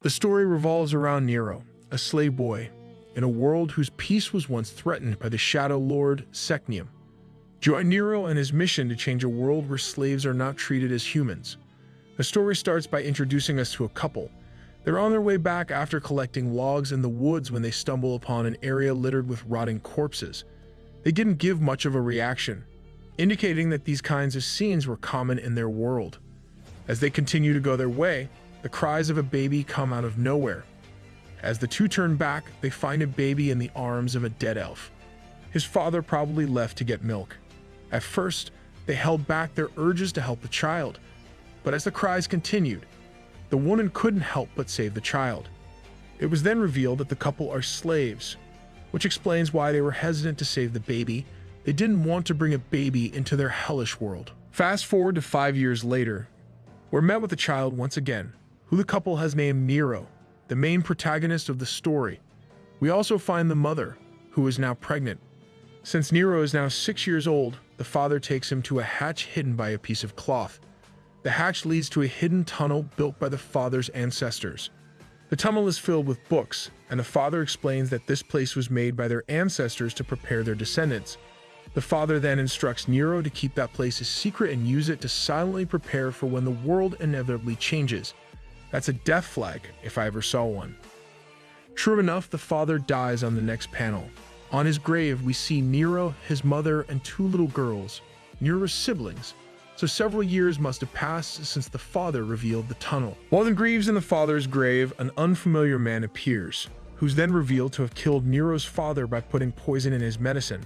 The story revolves around Nero, a slave boy, in a world whose peace was once threatened by the Shadow Lord Secnium. Join Nero and his mission to change a world where slaves are not treated as humans. The story starts by introducing us to a couple. They're on their way back after collecting logs in the woods when they stumble upon an area littered with rotting corpses. They didn't give much of a reaction, indicating that these kinds of scenes were common in their world. As they continue to go their way, the cries of a baby come out of nowhere. As the two turn back, they find a baby in the arms of a dead elf. His father probably left to get milk. At first, they held back their urges to help the child, but as the cries continued, the woman couldn't help but save the child. It was then revealed that the couple are slaves, which explains why they were hesitant to save the baby. They didn't want to bring a baby into their hellish world. Fast forward to 5 years later, we're met with a child once again, who the couple has named Nero, the main protagonist of the story. We also find the mother, who is now pregnant. Since Nero is now 6 years old, the father takes him to a hatch hidden by a piece of cloth. The hatch leads to a hidden tunnel built by the father's ancestors. The tunnel is filled with books, and the father explains that this place was made by their ancestors to prepare their descendants. The father then instructs Nero to keep that place a secret and use it to silently prepare for when the world inevitably changes. That's a death flag, if I ever saw one. True enough, the father dies on the next panel. On his grave, we see Nero, his mother, and two little girls, Nero's siblings. So several years must have passed since the father revealed the tunnel. While he grieves in the father's grave, an unfamiliar man appears, who's then revealed to have killed Nero's father by putting poison in his medicine.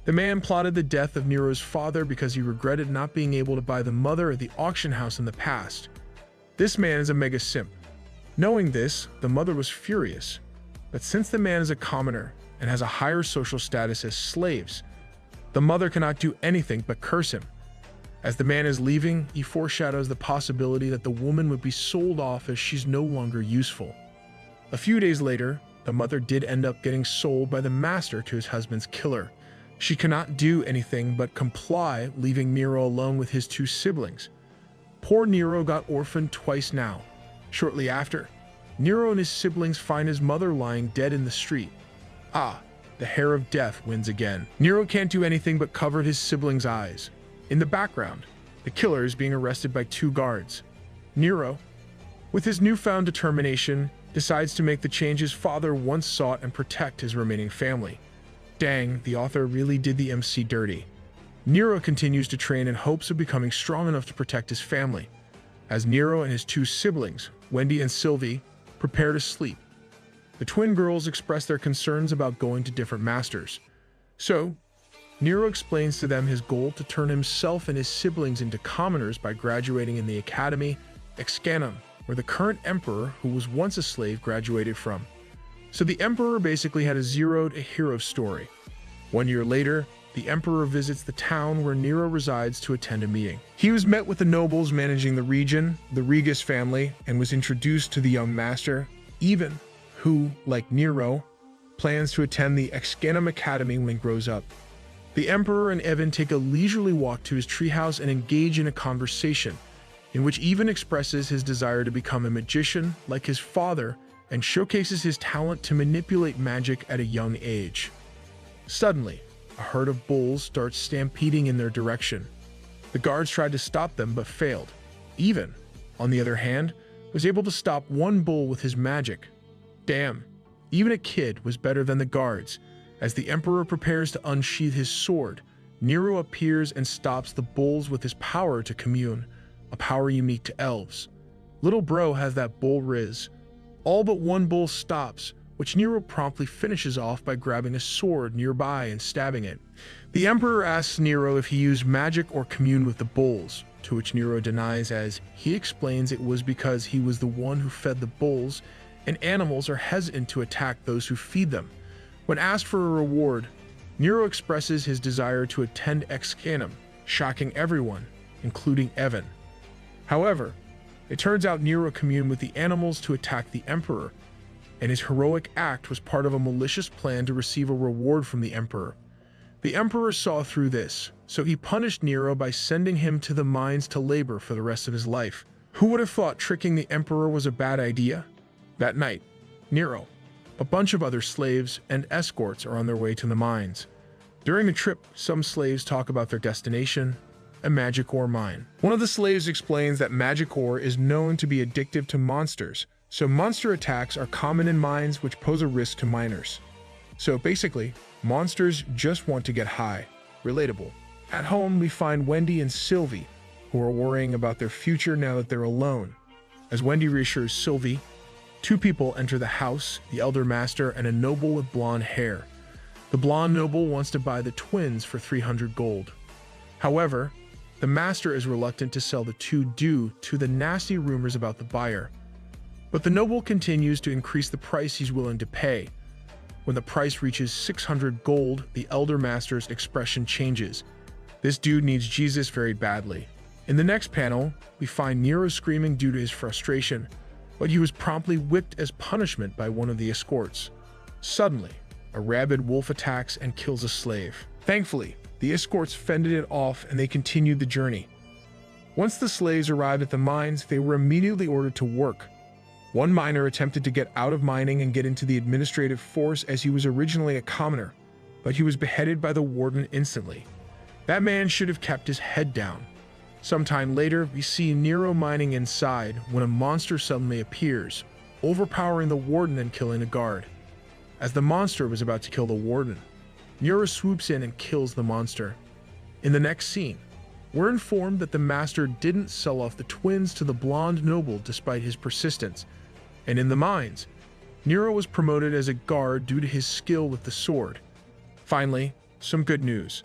The man plotted the death of Nero's father because he regretted not being able to buy the mother at the auction house in the past. This man is a mega simp. Knowing this, the mother was furious. But since the man is a commoner and has a higher social status as slaves, the mother cannot do anything but curse him. As the man is leaving, he foreshadows the possibility that the woman would be sold off as she's no longer useful. A few days later, the mother did end up getting sold by the master to his husband's killer. She cannot do anything but comply, leaving Nero alone with his two siblings. Poor Nero got orphaned twice now. Shortly after, Nero and his siblings find his mother lying dead in the street. The hair of death wins again. Nero can't do anything but cover his siblings' eyes. In the background, the killer is being arrested by two guards. Nero, with his newfound determination, decides to make the change his father once sought and protect his remaining family. Dang, the author really did the MC dirty. Nero continues to train in hopes of becoming strong enough to protect his family. As Nero and his two siblings, Wendy and Sylvie, prepare to sleep, the twin girls express their concerns about going to different masters. So, Nero explains to them his goal to turn himself and his siblings into commoners by graduating in the academy, Excanum, where the current emperor, who was once a slave, graduated from. So the emperor basically had a zero to hero story. 1 year later, the emperor visits the town where Nero resides to attend a meeting. He was met with the nobles managing the region, the Regus family, and was introduced to the young master, Ivan, who, like Nero, plans to attend the Excanum Academy when he grows up. The emperor and Evan take a leisurely walk to his treehouse and engage in a conversation, in which Ivan expresses his desire to become a magician like his father and showcases his talent to manipulate magic at a young age. Suddenly, a herd of bulls starts stampeding in their direction. The guards tried to stop them but failed. Ivan, on the other hand, was able to stop one bull with his magic. Damn, even a kid was better than the guards. As the emperor prepares to unsheath his sword, Nero appears and stops the bulls with his power to commune, a power unique to elves. Little bro has that bull riz. All but one bull stops, which Nero promptly finishes off by grabbing a sword nearby and stabbing it. The emperor asks Nero if he used magic or communed with the bulls, to which Nero denies, as he explains it was because he was the one who fed the bulls, and animals are hesitant to attack those who feed them. When asked for a reward, Nero expresses his desire to attend Excanum, shocking everyone, including Evan. However, it turns out Nero communed with the animals to attack the emperor, and his heroic act was part of a malicious plan to receive a reward from the emperor. The emperor saw through this, so he punished Nero by sending him to the mines to labor for the rest of his life. Who would have thought tricking the emperor was a bad idea? That night, Nero, a bunch of other slaves, and escorts are on their way to the mines. During the trip, some slaves talk about their destination, a magic ore mine. One of the slaves explains that magic ore is known to be addictive to monsters, so monster attacks are common in mines which pose a risk to miners. So basically, monsters just want to get high. Relatable. At home, we find Wendy and Sylvie, who are worrying about their future now that they're alone. As Wendy reassures Sylvie, two people enter the house, the elder master and a noble with blonde hair. The blonde noble wants to buy the twins for 300 gold. However, the master is reluctant to sell the two due to the nasty rumors about the buyer. But the noble continues to increase the price he's willing to pay. When the price reaches 600 gold, the elder master's expression changes. This dude needs Jesus very badly. In the next panel, we find Nero screaming due to his frustration, but he was promptly whipped as punishment by one of the escorts. Suddenly, a rabid wolf attacks and kills a slave. Thankfully, the escorts fended it off and they continued the journey. Once the slaves arrived at the mines, they were immediately ordered to work. One miner attempted to get out of mining and get into the administrative force as he was originally a commoner, but he was beheaded by the warden instantly. That man should have kept his head down. Sometime later, we see Nero mining inside when a monster suddenly appears, overpowering the warden and killing a guard. As the monster was about to kill the warden, Nero swoops in and kills the monster. In the next scene, we're informed that the master didn't sell off the twins to the blonde noble despite his persistence, and in the mines, Nero was promoted as a guard due to his skill with the sword. Finally, some good news.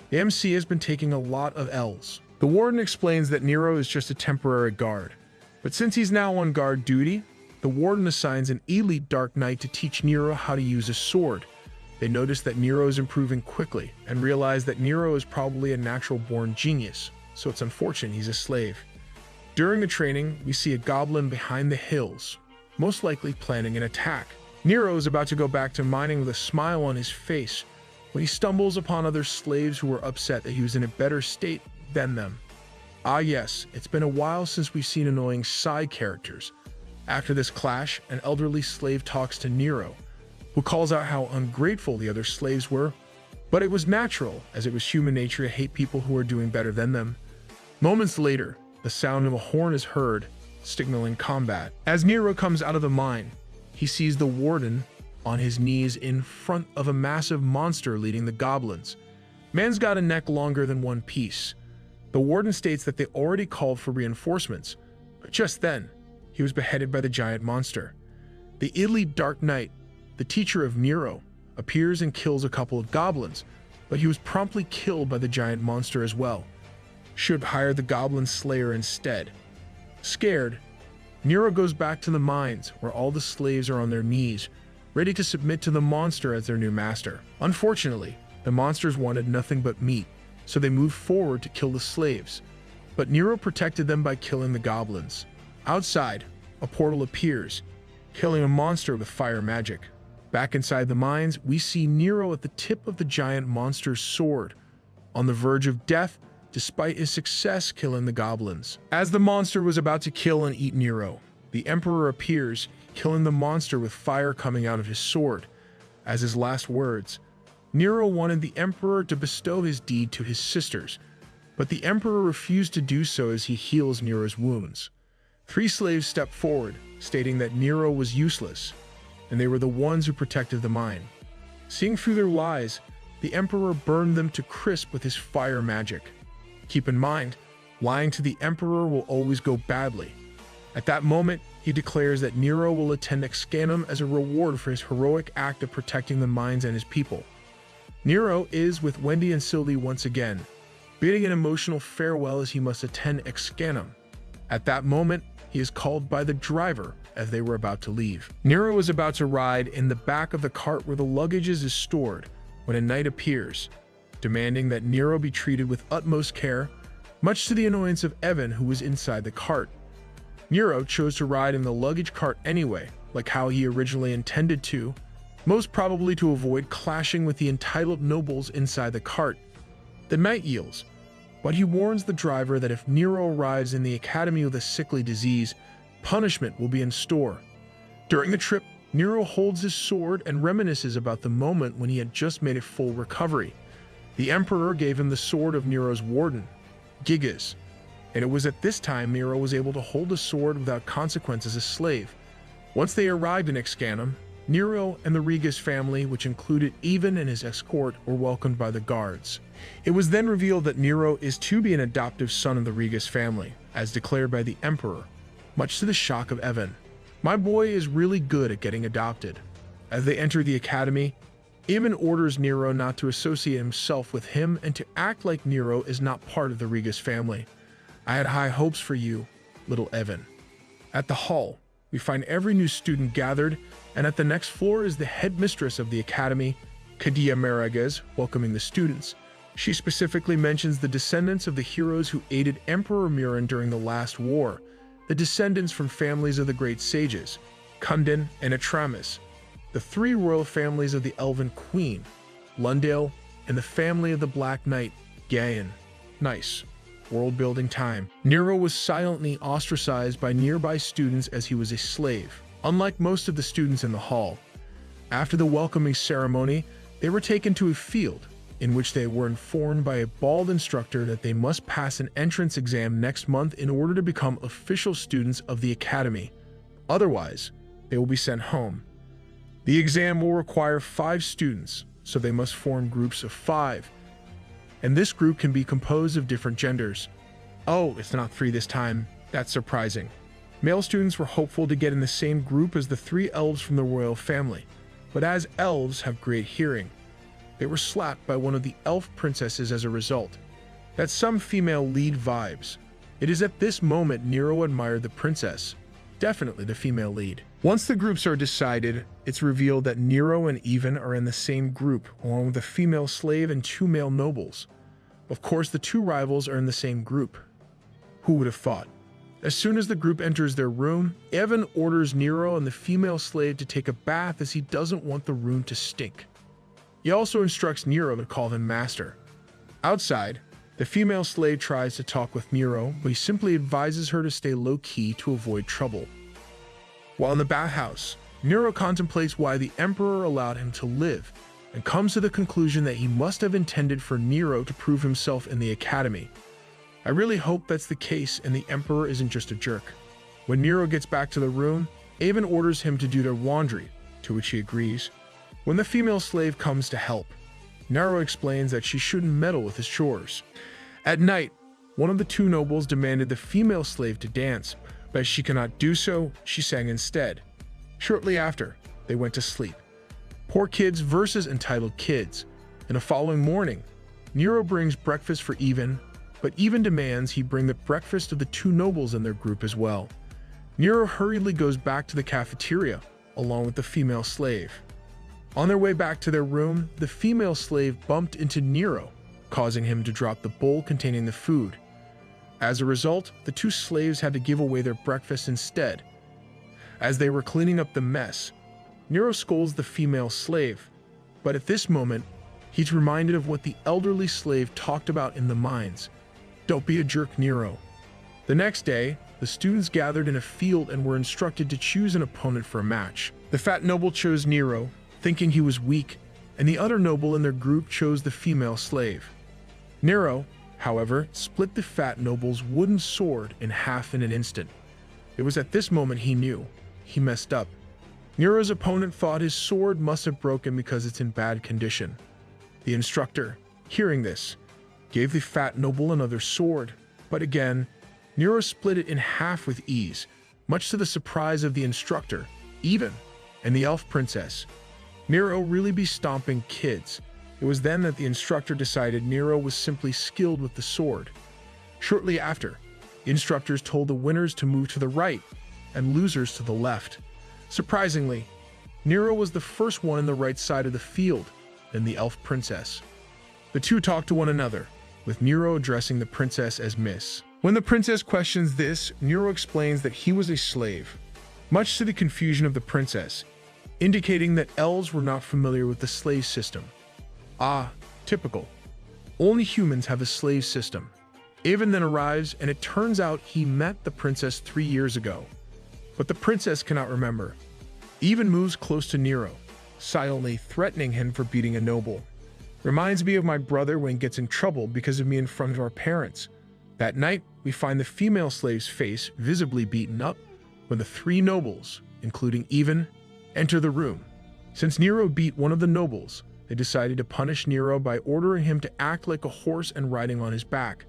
The MC has been taking a lot of L's. The warden explains that Nero is just a temporary guard, but since he's now on guard duty, the warden assigns an elite Dark Knight to teach Nero how to use a sword. They notice that Nero is improving quickly and realize that Nero is probably a natural-born genius, so it's unfortunate he's a slave. During the training, we see a goblin behind the hills, most likely planning an attack. Nero is about to go back to mining with a smile on his face when he stumbles upon other slaves who are upset that he was in a better state than them. Ah yes, it's been a while since we've seen annoying side characters. After this clash, an elderly slave talks to Nero, who calls out how ungrateful the other slaves were, but it was natural, as it was human nature to hate people who are doing better than them. Moments later, the sound of a horn is heard, signaling combat. As Nero comes out of the mine, he sees the warden on his knees in front of a massive monster leading the goblins. Man's got a neck longer than one piece. The warden states that they already called for reinforcements, but just then, he was beheaded by the giant monster. The elite Dark Knight, the teacher of Nero, appears and kills a couple of goblins, but he was promptly killed by the giant monster as well. Should have hired the goblin slayer instead. Scared, Nero goes back to the mines where all the slaves are on their knees, ready to submit to the monster as their new master. Unfortunately, the monsters wanted nothing but meat, so they moved forward to kill the slaves, but Nero protected them by killing the goblins. Outside, a portal appears, killing a monster with fire magic. Back inside the mines, we see Nero at the tip of the giant monster's sword, on the verge of death despite his success killing the goblins. As the monster was about to kill and eat Nero, the Emperor appears, killing the monster with fire coming out of his sword. As his last words, Nero wanted the Emperor to bestow his deed to his sisters, but the Emperor refused to do so as he heals Nero's wounds. 3 slaves stepped forward, stating that Nero was useless, and they were the ones who protected the mine. Seeing through their lies, the Emperor burned them to crisp with his fire magic. Keep in mind, lying to the Emperor will always go badly. At that moment, he declares that Nero will attend Excanum as a reward for his heroic act of protecting the mines and his people. Nero is with Wendy and Sylvie once again, bidding an emotional farewell as he must attend Excanum. At that moment, he is called by the driver as they were about to leave. Nero is about to ride in the back of the cart where the luggage is stored when a knight appears, demanding that Nero be treated with utmost care, much to the annoyance of Evan, who was inside the cart. Nero chose to ride in the luggage cart anyway, like how he originally intended to, most probably to avoid clashing with the entitled nobles inside the cart. The knight yields, but he warns the driver that if Nero arrives in the academy with a sickly disease, punishment will be in store. During the trip, Nero holds his sword and reminisces about the moment when he had just made a full recovery. The Emperor gave him the sword of Nero's warden, Gigas, and it was at this time Nero was able to hold the sword without consequence as a slave. Once they arrived in Excanum, Nero and the Regas family, which included Ivan and his escort, were welcomed by the guards. It was then revealed that Nero is to be an adoptive son of the Regas family, as declared by the Emperor, much to the shock of Evan. My boy is really good at getting adopted. As they enter the academy, Ivan orders Nero not to associate himself with him and to act like Nero is not part of the Regas family. I had high hopes for you, little Evan. At the hall, we find every new student gathered, and at the next floor is the headmistress of the academy, Kadia Maragas, welcoming the students. She specifically mentions the descendants of the heroes who aided Emperor Murin during the last war, the descendants from families of the great sages, Kundin and Atramis, the three royal families of the Elven Queen, Lundale, and the family of the Black Knight, Gayan. Nice. World-building time. Nero was silently ostracized by nearby students as he was a slave, unlike most of the students in the hall. After the welcoming ceremony, they were taken to a field, in which they were informed by a bald instructor that they must pass an entrance exam next month in order to become official students of the academy. Otherwise, they will be sent home. The exam will require 5 students, so they must form groups of 5. And this group can be composed of different genders. Oh, it's not 3 this time. That's surprising. Male students were hopeful to get in the same group as the 3 elves from the royal family, but as elves have great hearing, they were slapped by one of the elf princesses as a result. That's some female lead vibes. It is at this moment Nero admired the princess, definitely the female lead. Once the groups are decided, it's revealed that Nero and Ivan are in the same group, along with a female slave and 2 male nobles. Of course, the 2 rivals are in the same group. Who would have thought? As soon as the group enters their room, Ivan orders Nero and the female slave to take a bath as he doesn't want the room to stink. He also instructs Nero to call him master. Outside, the female slave tries to talk with Nero, but he simply advises her to stay low-key to avoid trouble. While in the bathhouse, Nero contemplates why the Emperor allowed him to live, and comes to the conclusion that he must have intended for Nero to prove himself in the academy. I really hope that's the case and the Emperor isn't just a jerk. When Nero gets back to the room, Ivan orders him to do their laundry, to which he agrees. When the female slave comes to help, Nero explains that she shouldn't meddle with his chores. At night, one of the 2 nobles demanded the female slave to dance, but as she cannot do so, she sang instead. Shortly after, they went to sleep. Poor kids versus entitled kids. In the following morning, Nero brings breakfast for Ivan, but Ivan demands he bring the breakfast of the 2 nobles in their group as well. Nero hurriedly goes back to the cafeteria, along with the female slave. On their way back to their room, the female slave bumped into Nero, causing him to drop the bowl containing the food. As a result, the 2 slaves had to give away their breakfast instead. As they were cleaning up the mess, Nero scolds the female slave, but at this moment, he's reminded of what the elderly slave talked about in the mines. Don't be a jerk, Nero. The next day, the students gathered in a field and were instructed to choose an opponent for a match. The fat noble chose Nero, thinking he was weak, and the other noble in their group chose the female slave. Nero, however, split the fat noble's wooden sword in half in an instant. It was at this moment he knew. He messed up. Nero's opponent thought his sword must have broken because it's in bad condition. The instructor, hearing this, gave the fat noble another sword, but again, Nero split it in half with ease, much to the surprise of the instructor, Ivan, and the elf princess. Nero really be stomping kids. It was then that the instructor decided Nero was simply skilled with the sword. Shortly after, the instructors told the winners to move to the right and losers to the left. Surprisingly, Nero was the first one in the right side of the field, then the elf princess. The 2 talked to one another, with Nero addressing the princess as Miss. When the princess questions this, Nero explains that he was a slave, much to the confusion of the princess, indicating that elves were not familiar with the slave system. Ah, typical. Only humans have a slave system. Ivan then arrives, and it turns out he met the princess 3 years ago. But the princess cannot remember. even moves close to Nero, silently threatening him for beating a noble. Reminds me of my brother when he gets in trouble because of me in front of our parents. That night, we find the female slave's face visibly beaten up when the three nobles, including Even, enter the room. Since Nero beat one of the nobles, they decided to punish Nero by ordering him to act like a horse and riding on his back.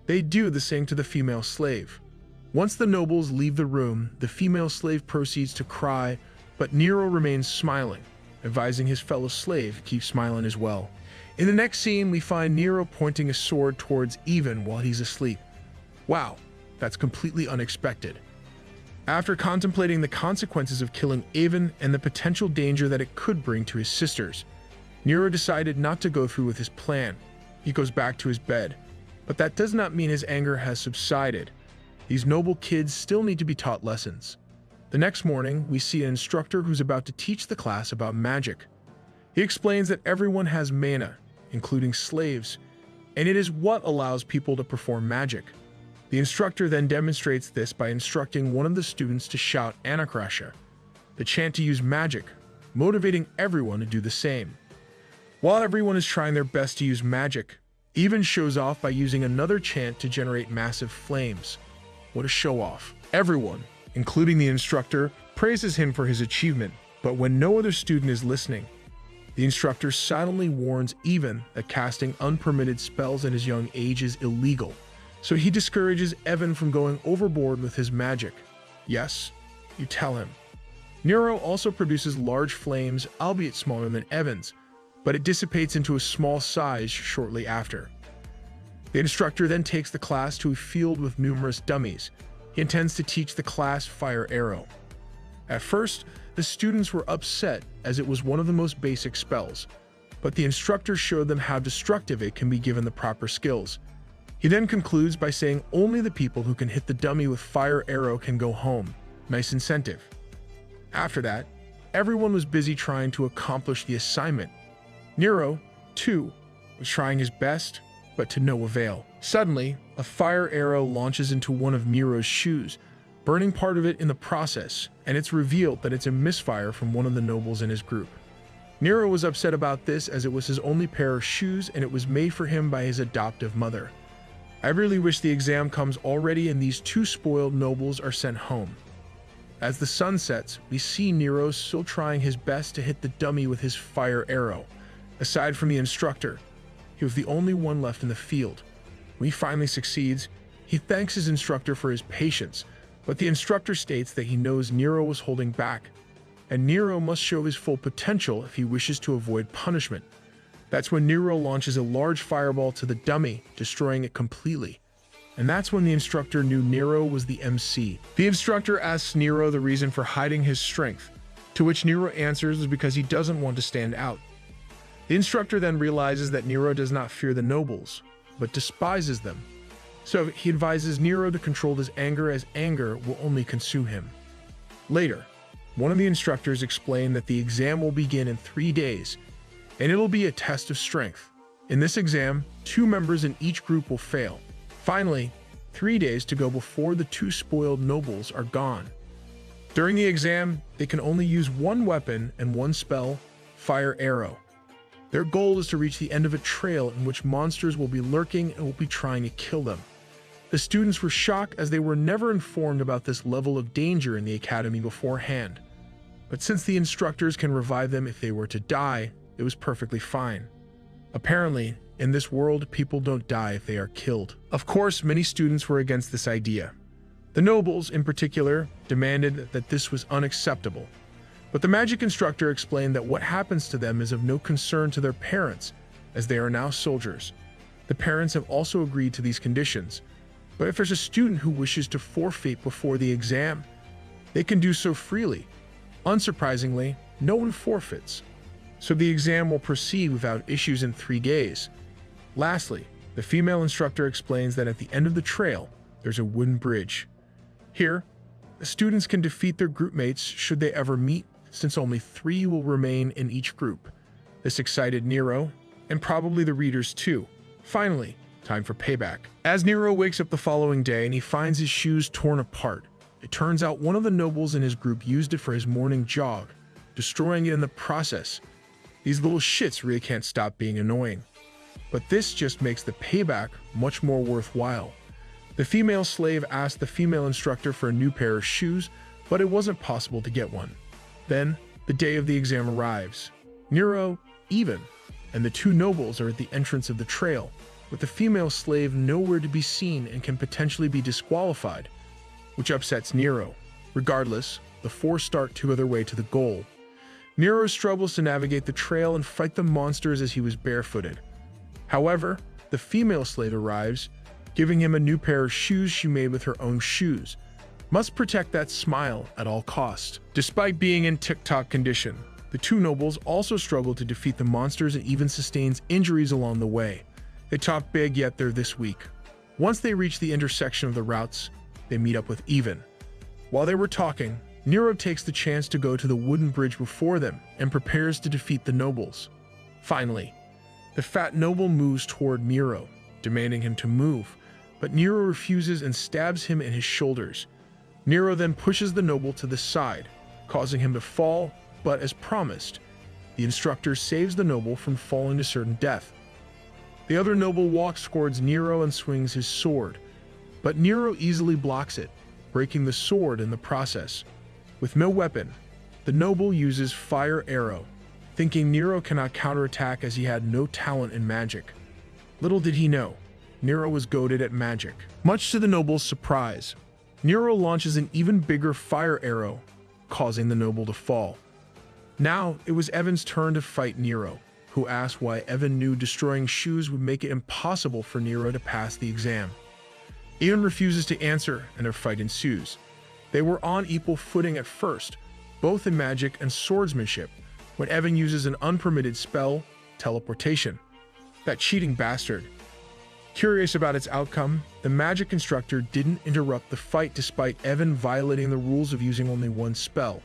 They do the same to the female slave. Once the nobles leave the room, the female slave proceeds to cry, but Nero remains smiling, advising his fellow slave to keep smiling as well. In the next scene, we find Nero pointing a sword towards Even while he's asleep. Wow, that's completely unexpected. After contemplating the consequences of killing Even and the potential danger that it could bring to his sisters, Nero decided not to go through with his plan. He goes back to his bed. But that does not mean his anger has subsided. These noble kids still need to be taught lessons. The next morning, we see an instructor who's about to teach the class about magic. He explains that everyone has mana, including slaves, and it is what allows people to perform magic. The instructor then demonstrates this by instructing one of the students to shout anicaps, the chant to use magic, motivating everyone to do the same. While everyone is trying their best to use magic, Even shows off by using another chant to generate massive flames. What a show-off. Everyone, including the instructor, praises him for his achievement, but when no other student is listening, the instructor silently warns Even that casting unpermitted spells at his young age is illegal, so he discourages Evan from going overboard with his magic. Yes, you tell him. Nero also produces large flames, albeit smaller than Evan's, but it dissipates into a small size shortly after. The instructor then takes the class to a field with numerous dummies. He intends to teach the class fire arrow. At first, the students were upset as it was one of the most basic spells, but the instructor showed them how destructive it can be given the proper skills. He then concludes by saying only the people who can hit the dummy with fire arrow can go home. Nice incentive. After that, everyone was busy trying to accomplish the assignment. Nero, too, was trying his best, but to no avail. Suddenly, a fire arrow launches into one of Nero's shoes, burning part of it in the process, and it's revealed that it's a misfire from one of the nobles in his group. Nero was upset about this as it was his only pair of shoes and it was made for him by his adoptive mother. I really wish the exam comes already and these two spoiled nobles are sent home. As the sun sets, we see Nero still trying his best to hit the dummy with his fire arrow. Aside from the instructor, he was the only one left in the field. When he finally succeeds, he thanks his instructor for his patience, but the instructor states that he knows Nero was holding back, and Nero must show his full potential if he wishes to avoid punishment. That's when Nero launches a large fireball to the dummy, destroying it completely. And that's when the instructor knew Nero was the MC. The instructor asks Nero the reason for hiding his strength, to which Nero answers is because he doesn't want to stand out. The instructor then realizes that Nero does not fear the nobles, but despises them. So he advises Nero to control his anger as anger will only consume him. Later, one of the instructors explained that the exam will begin in 3 days, and it'll be a test of strength. In this exam, 2 members in each group will fail. Finally, 3 days to go before the 2 spoiled nobles are gone. During the exam, they can only use 1 weapon and 1 spell, fire arrow. Their goal is to reach the end of a trail in which monsters will be lurking and will be trying to kill them. The students were shocked as they were never informed about this level of danger in the academy beforehand. But since the instructors can revive them if they were to die, it was perfectly fine. Apparently, in this world, people don't die if they are killed. Of course, many students were against this idea. The nobles, in particular, demanded that this was unacceptable. But the magic instructor explained that what happens to them is of no concern to their parents, as they are now soldiers. The parents have also agreed to these conditions. But if there's a student who wishes to forfeit before the exam, they can do so freely. Unsurprisingly, no one forfeits. So the exam will proceed without issues in 3 days. Lastly, the female instructor explains that at the end of the trail, there's a wooden bridge. Here, the students can defeat their group mates should they ever meet, since only 3 will remain in each group. This excited Nero, and probably the readers too. Finally, time for payback. As Nero wakes up the following day and he finds his shoes torn apart, It turns out one of the nobles in his group used it for his morning jog, destroying it in the process. These little shits really can't stop being annoying. But this just makes the payback much more worthwhile. The female slave asked the female instructor for a new pair of shoes, but it wasn't possible to get one. Then, the day of the exam arrives. Nero, Even, and the two nobles are at the entrance of the trail, with the female slave nowhere to be seen and can potentially be disqualified, which upsets Nero. Regardless, the four start to their way to the goal. Nero struggles to navigate the trail and fight the monsters as he was barefooted. However, the female slave arrives, giving him a new pair of shoes she made with her own shoes. Must protect that smile at all costs. Despite being in tip-top condition, the two nobles also struggle to defeat the monsters and even sustains injuries along the way. They talk big, yet they're this weak. Once they reach the intersection of the routes, they meet up with Even. While they were talking, Nero takes the chance to go to the wooden bridge before them and prepares to defeat the nobles. Finally, the fat noble moves toward Nero, demanding him to move, but Nero refuses and stabs him in his shoulders. Nero then pushes the noble to the side, causing him to fall, but as promised, the instructor saves the noble from falling to certain death. The other noble walks towards Nero and swings his sword, but Nero easily blocks it, breaking the sword in the process. With no weapon, the noble uses fire arrow, thinking Nero cannot counterattack as he had no talent in magic. Little did he know, Nero was goated at magic. Much to the noble's surprise, Nero launches an even bigger fire arrow, causing the noble to fall. Now, it was Evan's turn to fight Nero, who asked why Evan knew destroying shoes would make it impossible for Nero to pass the exam. Evan refuses to answer, and a fight ensues. They were on equal footing at first, both in magic and swordsmanship, when Evan uses an unpermitted spell, teleportation. That cheating bastard. Curious about its outcome, the magic instructor didn't interrupt the fight despite Evan violating the rules of using only one spell.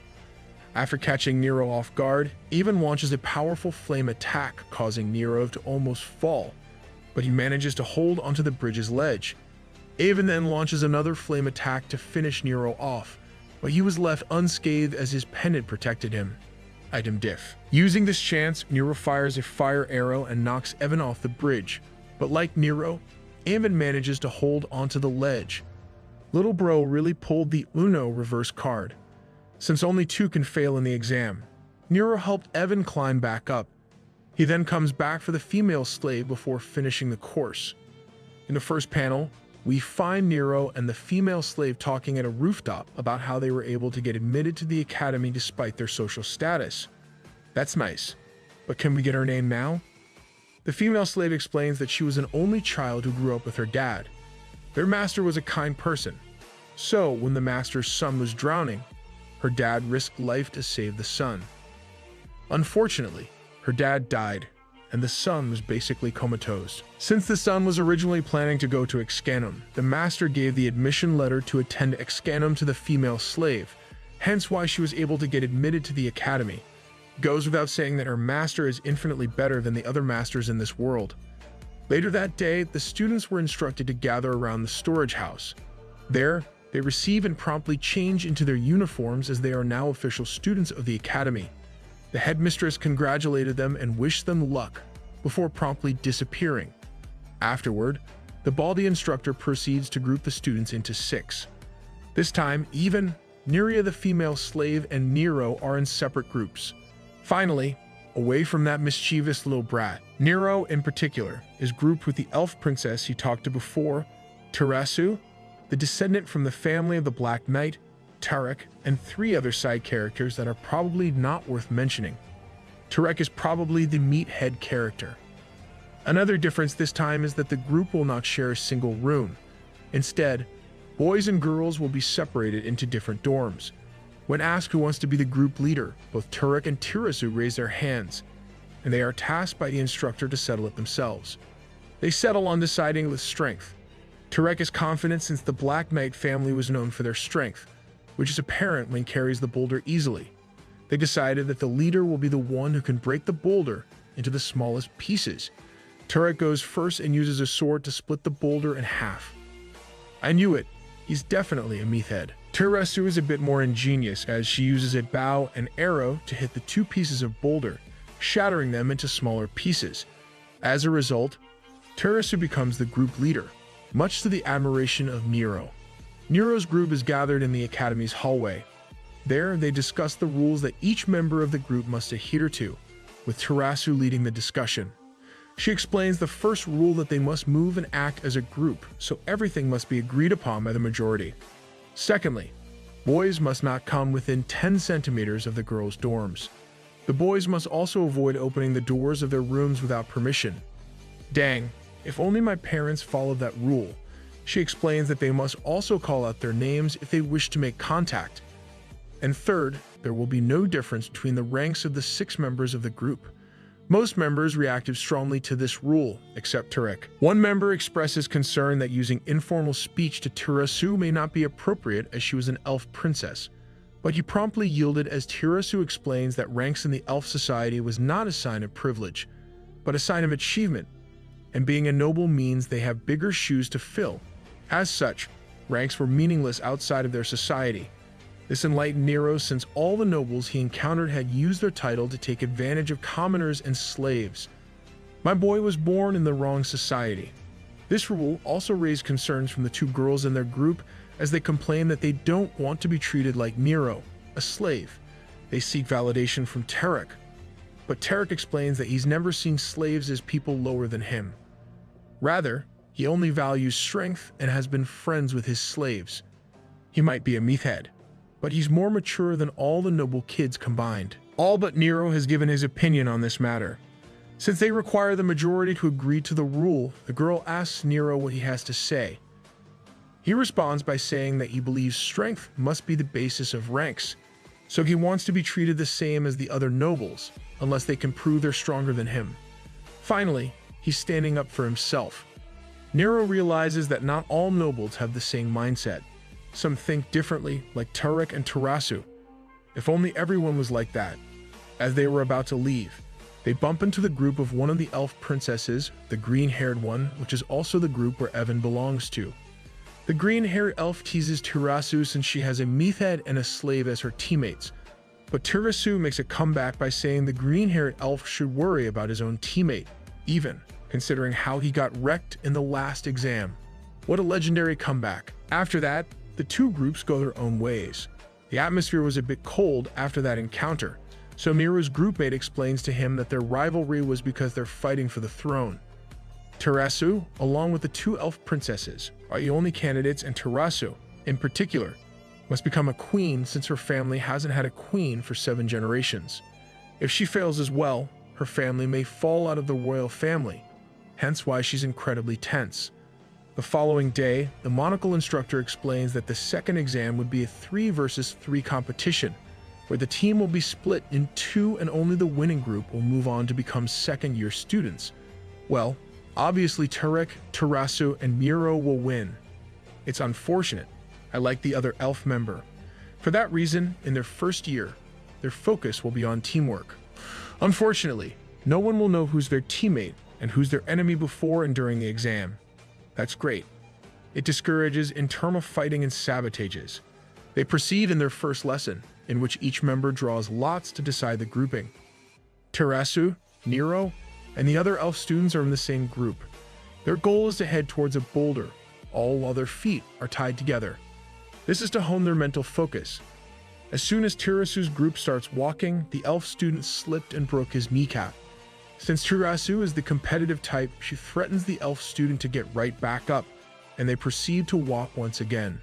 After catching Nero off guard, Evan launches a powerful flame attack, causing Nero to almost fall, but he manages to hold onto the bridge's ledge. Evan then launches another flame attack to finish Nero off, but he was left unscathed as his pendant protected him. Item diff. Using this chance, Nero fires a fire arrow and knocks Evan off the bridge, but like Nero, Evan manages to hold onto the ledge. Little bro really pulled the Uno reverse card. Since only two can fail in the exam, Nero helped Evan climb back up. He then comes back for the female slave before finishing the course. In the first panel, we find Nero and the female slave talking at a rooftop about how they were able to get admitted to the academy despite their social status. That's nice, but can we get her name now? The female slave explains that she was an only child who grew up with her dad. Their master was a kind person, so when the master's son was drowning, her dad risked life to save the son. Unfortunately, her dad died, and the son was basically comatose. Since the son was originally planning to go to Excanum, the master gave the admission letter to attend Excanum to the female slave, hence why she was able to get admitted to the academy. Goes without saying that her master is infinitely better than the other masters in this world. Later that day, the students were instructed to gather around the storage house. There, they receive and promptly change into their uniforms as they are now official students of the academy. The headmistress congratulated them and wished them luck before promptly disappearing. Afterward, the baldy instructor proceeds to group the students into 6. This time, even Neria the female slave and Nero are in separate groups. Finally, away from that mischievous little brat, Nero in particular is grouped with the elf princess he talked to before, Tarasu, the descendant from the family of the Black Knight, Tarek, and 3 other side characters that are probably not worth mentioning. Tarek is probably the meathead character. Another difference this time is that the group will not share a single room. Instead, boys and girls will be separated into different dorms. When asked who wants to be the group leader, both Tarek and Tirasu raise their hands, and they are tasked by the instructor to settle it themselves. They settle on deciding with strength. Tarek is confident since the Black Knight family was known for their strength, which is apparent when carries the boulder easily. They decided that the leader will be the one who can break the boulder into the smallest pieces. Tarek goes first and uses a sword to split the boulder in half. I knew it, he's definitely a meathead. Teresu is a bit more ingenious as she uses a bow and arrow to hit the two pieces of boulder, shattering them into smaller pieces. As a result, Teresu becomes the group leader, much to the admiration of Nero. Nero's group is gathered in the academy's hallway. There, they discuss the rules that each member of the group must adhere to, with Teresu leading the discussion. She explains the first rule that they must move and act as a group, so everything must be agreed upon by the majority. Secondly, boys must not come within 10 centimeters of the girls' dorms. The boys must also avoid opening the doors of their rooms without permission. Dang, if only my parents followed that rule. She explains that they must also call out their names if they wish to make contact. And third, there will be no difference between the ranks of the 6 members of the group. Most members reacted strongly to this rule, except Tarek. One member expresses concern that using informal speech to Teresu may not be appropriate as she was an elf princess, but he promptly yielded as Teresu explains that ranks in the elf society was not a sign of privilege, but a sign of achievement, and being a noble means they have bigger shoes to fill. As such, ranks were meaningless outside of their society. This enlightened Nero since all the nobles he encountered had used their title to take advantage of commoners and slaves. My boy was born in the wrong society. This rule also raised concerns from the 2 girls in their group as they complain that they don't want to be treated like Nero, a slave. They seek validation from Tarek, but Tarek explains that he's never seen slaves as people lower than him. Rather, he only values strength and has been friends with his slaves. He might be a meathead, but he's more mature than all the noble kids combined. All but Nero has given his opinion on this matter. Since they require the majority to agree to the rule, the girl asks Nero what he has to say. He responds by saying that he believes strength must be the basis of ranks, so he wants to be treated the same as the other nobles, unless they can prove they're stronger than him. Finally, he's standing up for himself. Nero realizes that not all nobles have the same mindset. Some think differently, like Tarek and Teresu. If only everyone was like that. As they were about to leave, they bump into the group of one of the elf princesses, the green-haired one, which is also the group where Evan belongs to. The green-haired elf teases Teresu since she has a meathead and a slave as her teammates, but Teresu makes a comeback by saying the green-haired elf should worry about his own teammate, even considering how he got wrecked in the last exam. What a legendary comeback. After that, the 2 groups go their own ways. The atmosphere was a bit cold after that encounter, so Nero's groupmate explains to him that their rivalry was because they're fighting for the throne. Teresu, along with the 2 elf princesses, are the only candidates, and Teresu, in particular, must become a queen since her family hasn't had a queen for 7 generations. If she fails as well, her family may fall out of the royal family, hence why she's incredibly tense. The following day, the monocle instructor explains that the second exam would be a 3 versus 3 competition, where the team will be split in 2 and only the winning group will move on to become second-year students. Well, obviously Tarek, Teresu, and Nero will win. It's unfortunate. I like the other elf member. For that reason, in their first year, their focus will be on teamwork. Unfortunately, no one will know who's their teammate and who's their enemy before and during the exam. That's great. It discourages internal fighting and sabotages. They proceed in their first lesson, in which each member draws lots to decide the grouping. Teresu, Nero, and the other elf students are in the same group. Their goal is to head towards a boulder, all while their feet are tied together. This is to hone their mental focus. As soon as Teresu's group starts walking, the elf student slipped and broke his kneecap. Since Teresu is the competitive type, she threatens the elf student to get right back up, and they proceed to walk once again.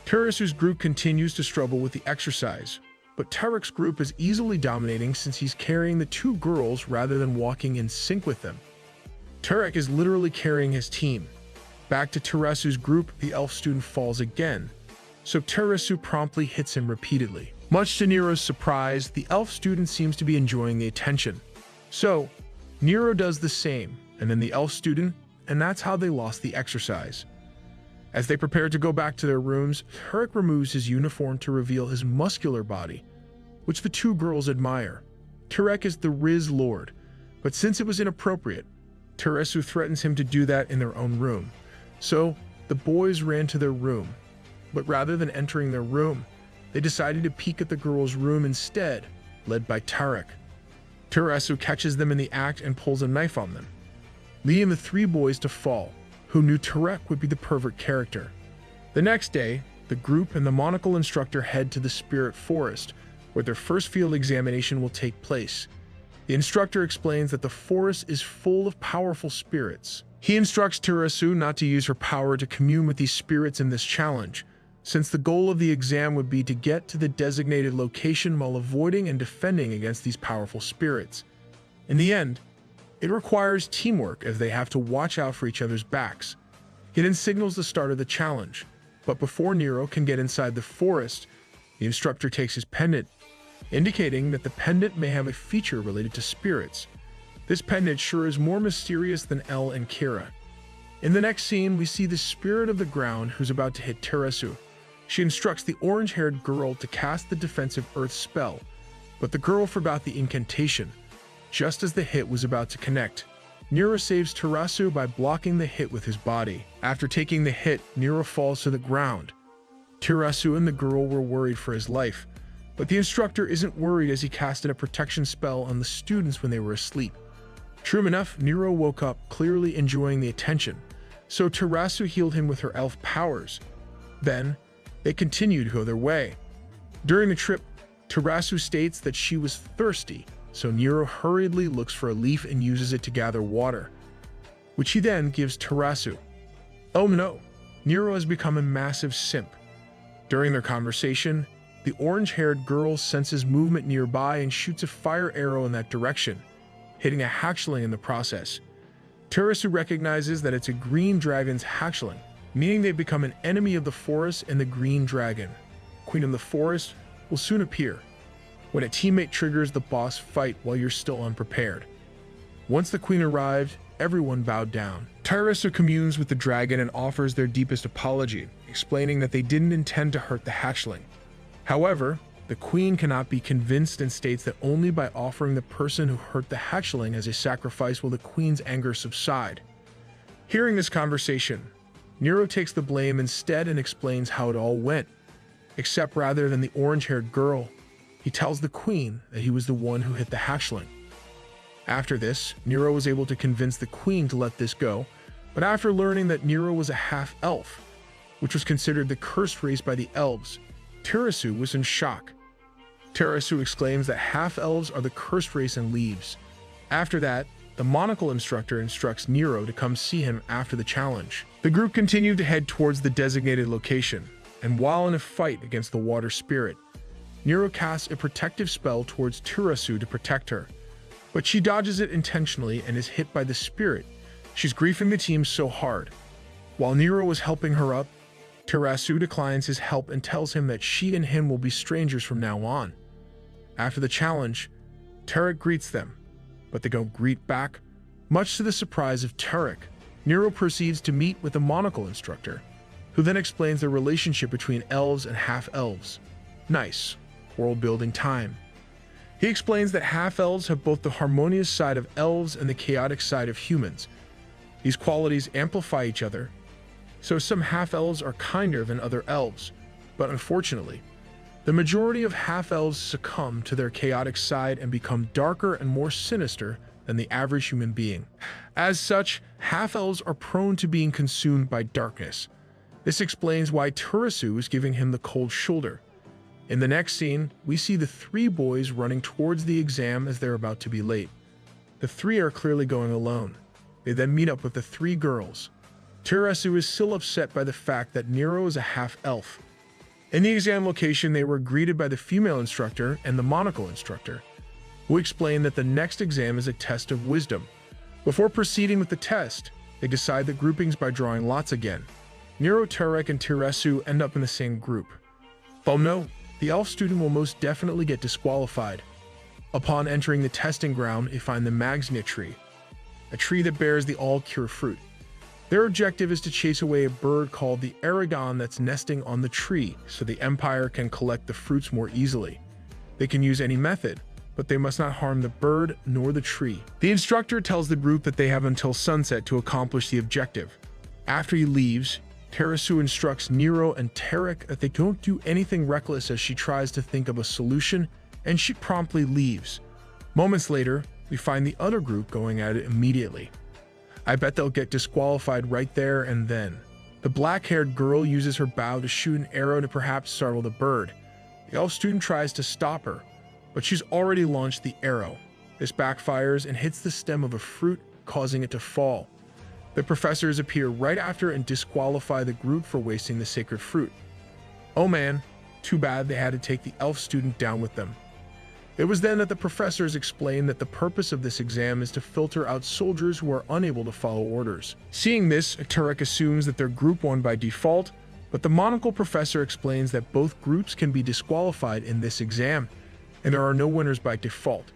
Teresu's group continues to struggle with the exercise, but Tarek's group is easily dominating since he's carrying the 2 girls rather than walking in sync with them. Tarek is literally carrying his team. Back to Teresu's group, the elf student falls again, so Teresu promptly hits him repeatedly. Much to Nero's surprise, the elf student seems to be enjoying the attention. So, Nero does the same, and then the elf student, and that's how they lost the exercise. As they prepare to go back to their rooms, Tarek removes his uniform to reveal his muscular body, which the 2 girls admire. Tarek is the Riz Lord, but since it was inappropriate, Teresu threatens him to do that in their own room. So, the boys ran to their room. But rather than entering their room, they decided to peek at the girls' room instead, led by Tarek. Terasu catches them in the act and pulls a knife on them, leading the three boys to fall. Who knew Tarek would be the pervert character? The next day, the group and the monocle instructor head to the spirit forest, where their first field examination will take place. The instructor explains that the forest is full of powerful spirits. He instructs Terasu not to use her power to commune with these spirits in this challenge, since the goal of the exam would be to get to the designated location while avoiding and defending against these powerful spirits. In the end, it requires teamwork as they have to watch out for each other's backs. He then signals the start of the challenge, but before Nero can get inside the forest, the instructor takes his pendant, indicating that the pendant may have a feature related to spirits. This pendant sure is more mysterious than Elle and Kira. In the next scene, we see the spirit of the ground who's about to hit Terasu. She instructs the orange-haired girl to cast the defensive earth spell, but the girl forgot the incantation. Just as the hit was about to connect, Nero saves Terasu by blocking the hit with his body. After taking the hit, Nero falls to the ground. Terasu and the girl were worried for his life, but the instructor isn't worried as he casted a protection spell on the students when they were asleep. True enough, Nero woke up, clearly enjoying the attention, so Terasu healed him with her elf powers. Then, they continued to go their way. During the trip, Terasu states that she was thirsty, so Nero hurriedly looks for a leaf and uses it to gather water, which he then gives Terasu. Oh no, Nero has become a massive simp. During their conversation, the orange-haired girl senses movement nearby and shoots a fire arrow in that direction, hitting a hatchling in the process. Terasu recognizes that it's a green dragon's hatchling, meaning they've become an enemy of the forest and the green dragon. Queen of the forest will soon appear, when a teammate triggers the boss fight while you're still unprepared. Once the queen arrived, everyone bowed down. Terasu communes with the dragon and offers their deepest apology, explaining that they didn't intend to hurt the hatchling. However, the queen cannot be convinced and states that only by offering the person who hurt the hatchling as a sacrifice will the queen's anger subside. Hearing this conversation, Nero takes the blame instead and explains how it all went, except rather than the orange-haired girl, he tells the queen that he was the one who hit the hatchling. After this, Nero was able to convince the queen to let this go, but after learning that Nero was a half-elf, which was considered the cursed race by the elves, Terasu was in shock. Terasu exclaims that half-elves are the cursed race and leaves. After that, the monocle instructor instructs Nero to come see him after the challenge. The group continued to head towards the designated location, and while in a fight against the water spirit, Nero casts a protective spell towards Terasu to protect her, but she dodges it intentionally and is hit by the spirit. She's griefing the team so hard. While Nero was helping her up, Terasu declines his help and tells him that she and him will be strangers from now on. After the challenge, Tarek greets them, but they don't greet back. Much to the surprise of Tarek, Nero proceeds to meet with the monocle instructor, who then explains the relationship between elves and half-elves. Nice. World-building time. He explains that half-elves have both the harmonious side of elves and the chaotic side of humans. These qualities amplify each other, so some half-elves are kinder than other elves, but unfortunately, the majority of half-elves succumb to their chaotic side and become darker and more sinister than the average human being. As such, half-elves are prone to being consumed by darkness. This explains why Terasu is giving him the cold shoulder. In the next scene, we see the three boys running towards the exam as they're about to be late. The three are clearly going alone. They then meet up with the three girls. Terasu is still upset by the fact that Nero is a half-elf. In the exam location, they were greeted by the female instructor and the monocle instructor, who explain that the next exam is a test of wisdom. Before proceeding with the test, they decide the groupings by drawing lots again. Nero, Tarek, and Terasu end up in the same group. Oh no, the elf student will most definitely get disqualified. Upon entering the testing ground, they find the Magsnia tree, a tree that bears the all-cure fruit. Their objective is to chase away a bird called the aragon that's nesting on the tree, so the Empire can collect the fruits more easily. They can use any method, but they must not harm the bird nor the tree. The instructor tells the group that they have until sunset to accomplish the objective. After he leaves, Terasu instructs Nero and Tarek that they don't do anything reckless as she tries to think of a solution, and she promptly leaves. Moments later, we find the other group going at it immediately. I bet they'll get disqualified right there and then. The black-haired girl uses her bow to shoot an arrow to perhaps startle the bird. The elf student tries to stop her, but she's already launched the arrow. This backfires and hits the stem of a fruit, causing it to fall. The professors appear right after and disqualify the group for wasting the sacred fruit. Oh man, too bad they had to take the elf student down with them. It was then that the professors explained that the purpose of this exam is to filter out soldiers who are unable to follow orders. Seeing this, Tarek assumes that they're group 1 by default, but the monocle professor explains that both groups can be disqualified in this exam, and there are no winners by default.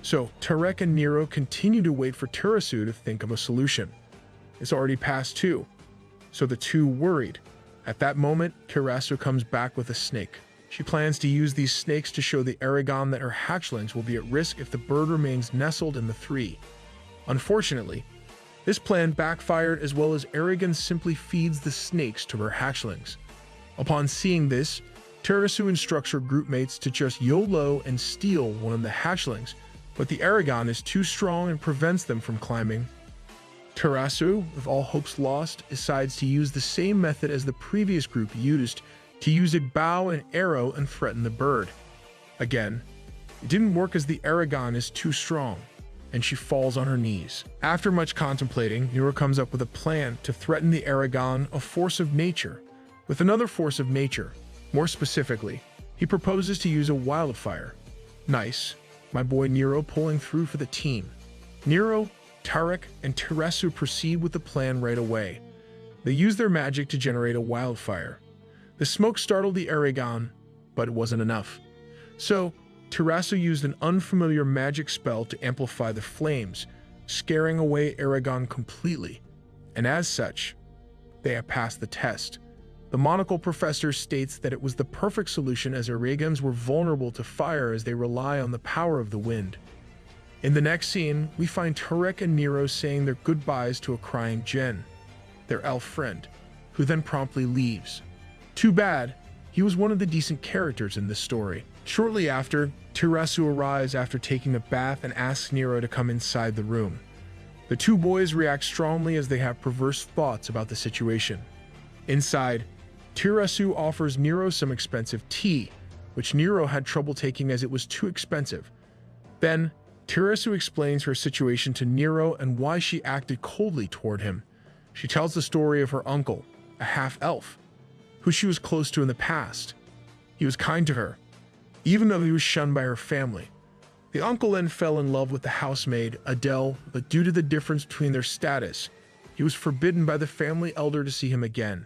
So Tarek and Nero continue to wait for Terasu to think of a solution. It's already past 2, so the two worried. At that moment, Terasu comes back with a snake. She plans to use these snakes to show the Aragon that her hatchlings will be at risk if the bird remains nestled in the 3. Unfortunately, this plan backfired, as well as Aragon simply feeds the snakes to her hatchlings. Upon seeing this, Terasu instructs her groupmates to just YOLO and steal one of the hatchlings, but the Aragon is too strong and prevents them from climbing. Terasu, with all hopes lost, decides to use the same method as the previous group used, to use a bow and arrow and threaten the bird. Again, it didn't work as the Aragon is too strong, and she falls on her knees. After much contemplating, Nero comes up with a plan to threaten the Aragon, a force of nature, with another force of nature. More specifically, he proposes to use a wildfire. Nice, my boy Nero pulling through for the team. Nero, Tarek, and Terasu proceed with the plan right away. They use their magic to generate a wildfire. The smoke startled the Aragon, but it wasn't enough. So, Terasu used an unfamiliar magic spell to amplify the flames, scaring away Aragon completely. And as such, they have passed the test. The monocle professor states that it was the perfect solution as Aragons were vulnerable to fire as they rely on the power of the wind. In the next scene, we find Tarek and Nero saying their goodbyes to a crying Jen, their elf friend, who then promptly leaves. Too bad, he was one of the decent characters in this story. Shortly after, Terasu arrives after taking a bath and asks Nero to come inside the room. The two boys react strongly as they have perverse thoughts about the situation. Inside, Terasu offers Nero some expensive tea, which Nero had trouble taking as it was too expensive. Then, Terasu explains her situation to Nero and why she acted coldly toward him. She tells the story of her uncle, a half-elf, who she was close to in the past. He was kind to her, even though he was shunned by her family. The uncle then fell in love with the housemaid, Adele, but due to the difference between their status, he was forbidden by the family elder to see him again.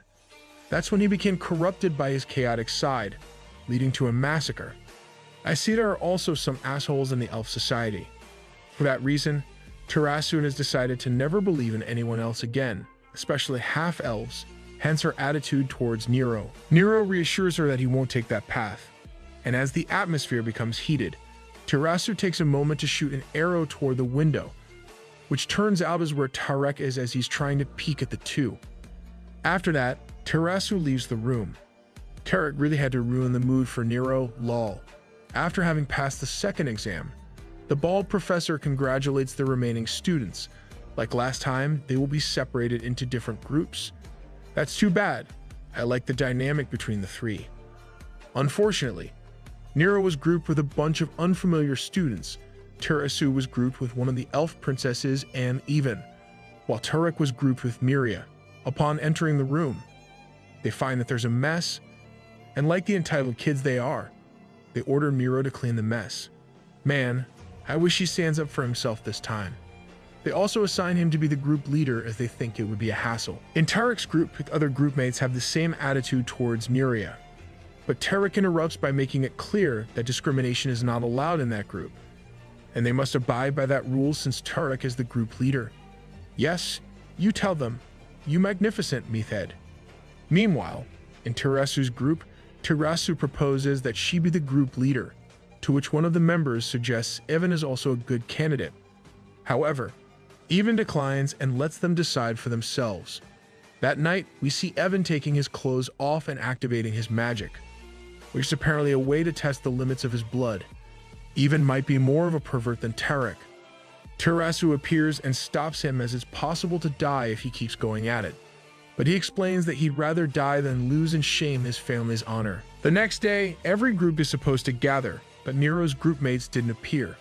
That's when he became corrupted by his chaotic side, leading to a massacre. I see there are also some assholes in the elf society. For that reason, Terasu has decided to never believe in anyone else again, especially half-elves, hence her attitude towards Nero. Nero reassures her that he won't take that path, and as the atmosphere becomes heated, Terasu takes a moment to shoot an arrow toward the window, which turns out is where Tarek is as he's trying to peek at the two. After that, Terasu leaves the room. Tarek really had to ruin the mood for Nero, lol. After having passed the second exam, the bald professor congratulates the remaining students. Like last time, they will be separated into different groups. That's too bad. I like the dynamic between the three. Unfortunately, Nero was grouped with a bunch of unfamiliar students. Terasu was grouped with one of the elf princesses and Even, while Tarek was grouped with Miria. Upon entering the room, they find that there's a mess, and like the entitled kids they are, they order Nero to clean the mess. Man, I wish he stands up for himself this time. They also assign him to be the group leader as they think it would be a hassle. In Tarek's group, the other groupmates have the same attitude towards Miria, but Tarek interrupts by making it clear that discrimination is not allowed in that group, and they must abide by that rule since Tarek is the group leader. Yes, you tell them, you magnificent meathead. Meanwhile, in Terasu's group, Terasu proposes that she be the group leader, to which one of the members suggests Evan is also a good candidate. However, Even declines and lets them decide for themselves. That night, we see Evan taking his clothes off and activating his magic, which is apparently a way to test the limits of his blood. Evan might be more of a pervert than Tarek. Terasu appears and stops him as it's possible to die if he keeps going at it. But he explains that he'd rather die than lose and shame his family's honor. The next day, every group is supposed to gather, but Nero's groupmates didn't appear.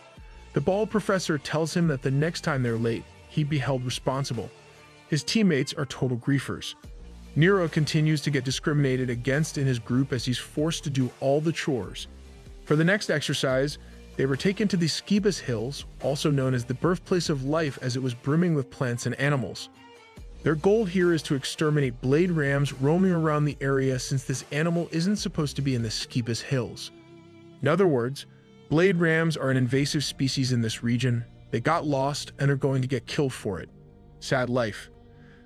The bald professor tells him that the next time they're late, he'd be held responsible. His teammates are total griefers. Nero continues to get discriminated against in his group as he's forced to do all the chores. For the next exercise, they were taken to the Skibus Hills, also known as the birthplace of life as it was brimming with plants and animals. Their goal here is to exterminate blade rams roaming around the area since this animal isn't supposed to be in the Skibus Hills. In other words, blade rams are an invasive species in this region. They got lost and are going to get killed for it. Sad life.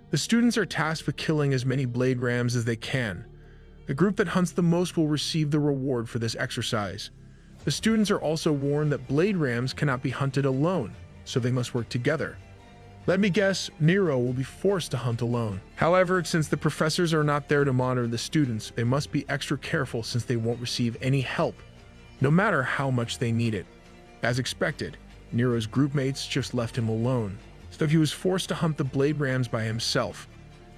The students are tasked with killing as many blade rams as they can. The group that hunts the most will receive the reward for this exercise. The students are also warned that blade rams cannot be hunted alone, so they must work together. Let me guess, Nero will be forced to hunt alone. However, since the professors are not there to monitor the students, they must be extra careful since they won't receive any help, no matter how much they need it. As expected, Nero's groupmates just left him alone, so he was forced to hunt the blade rams by himself.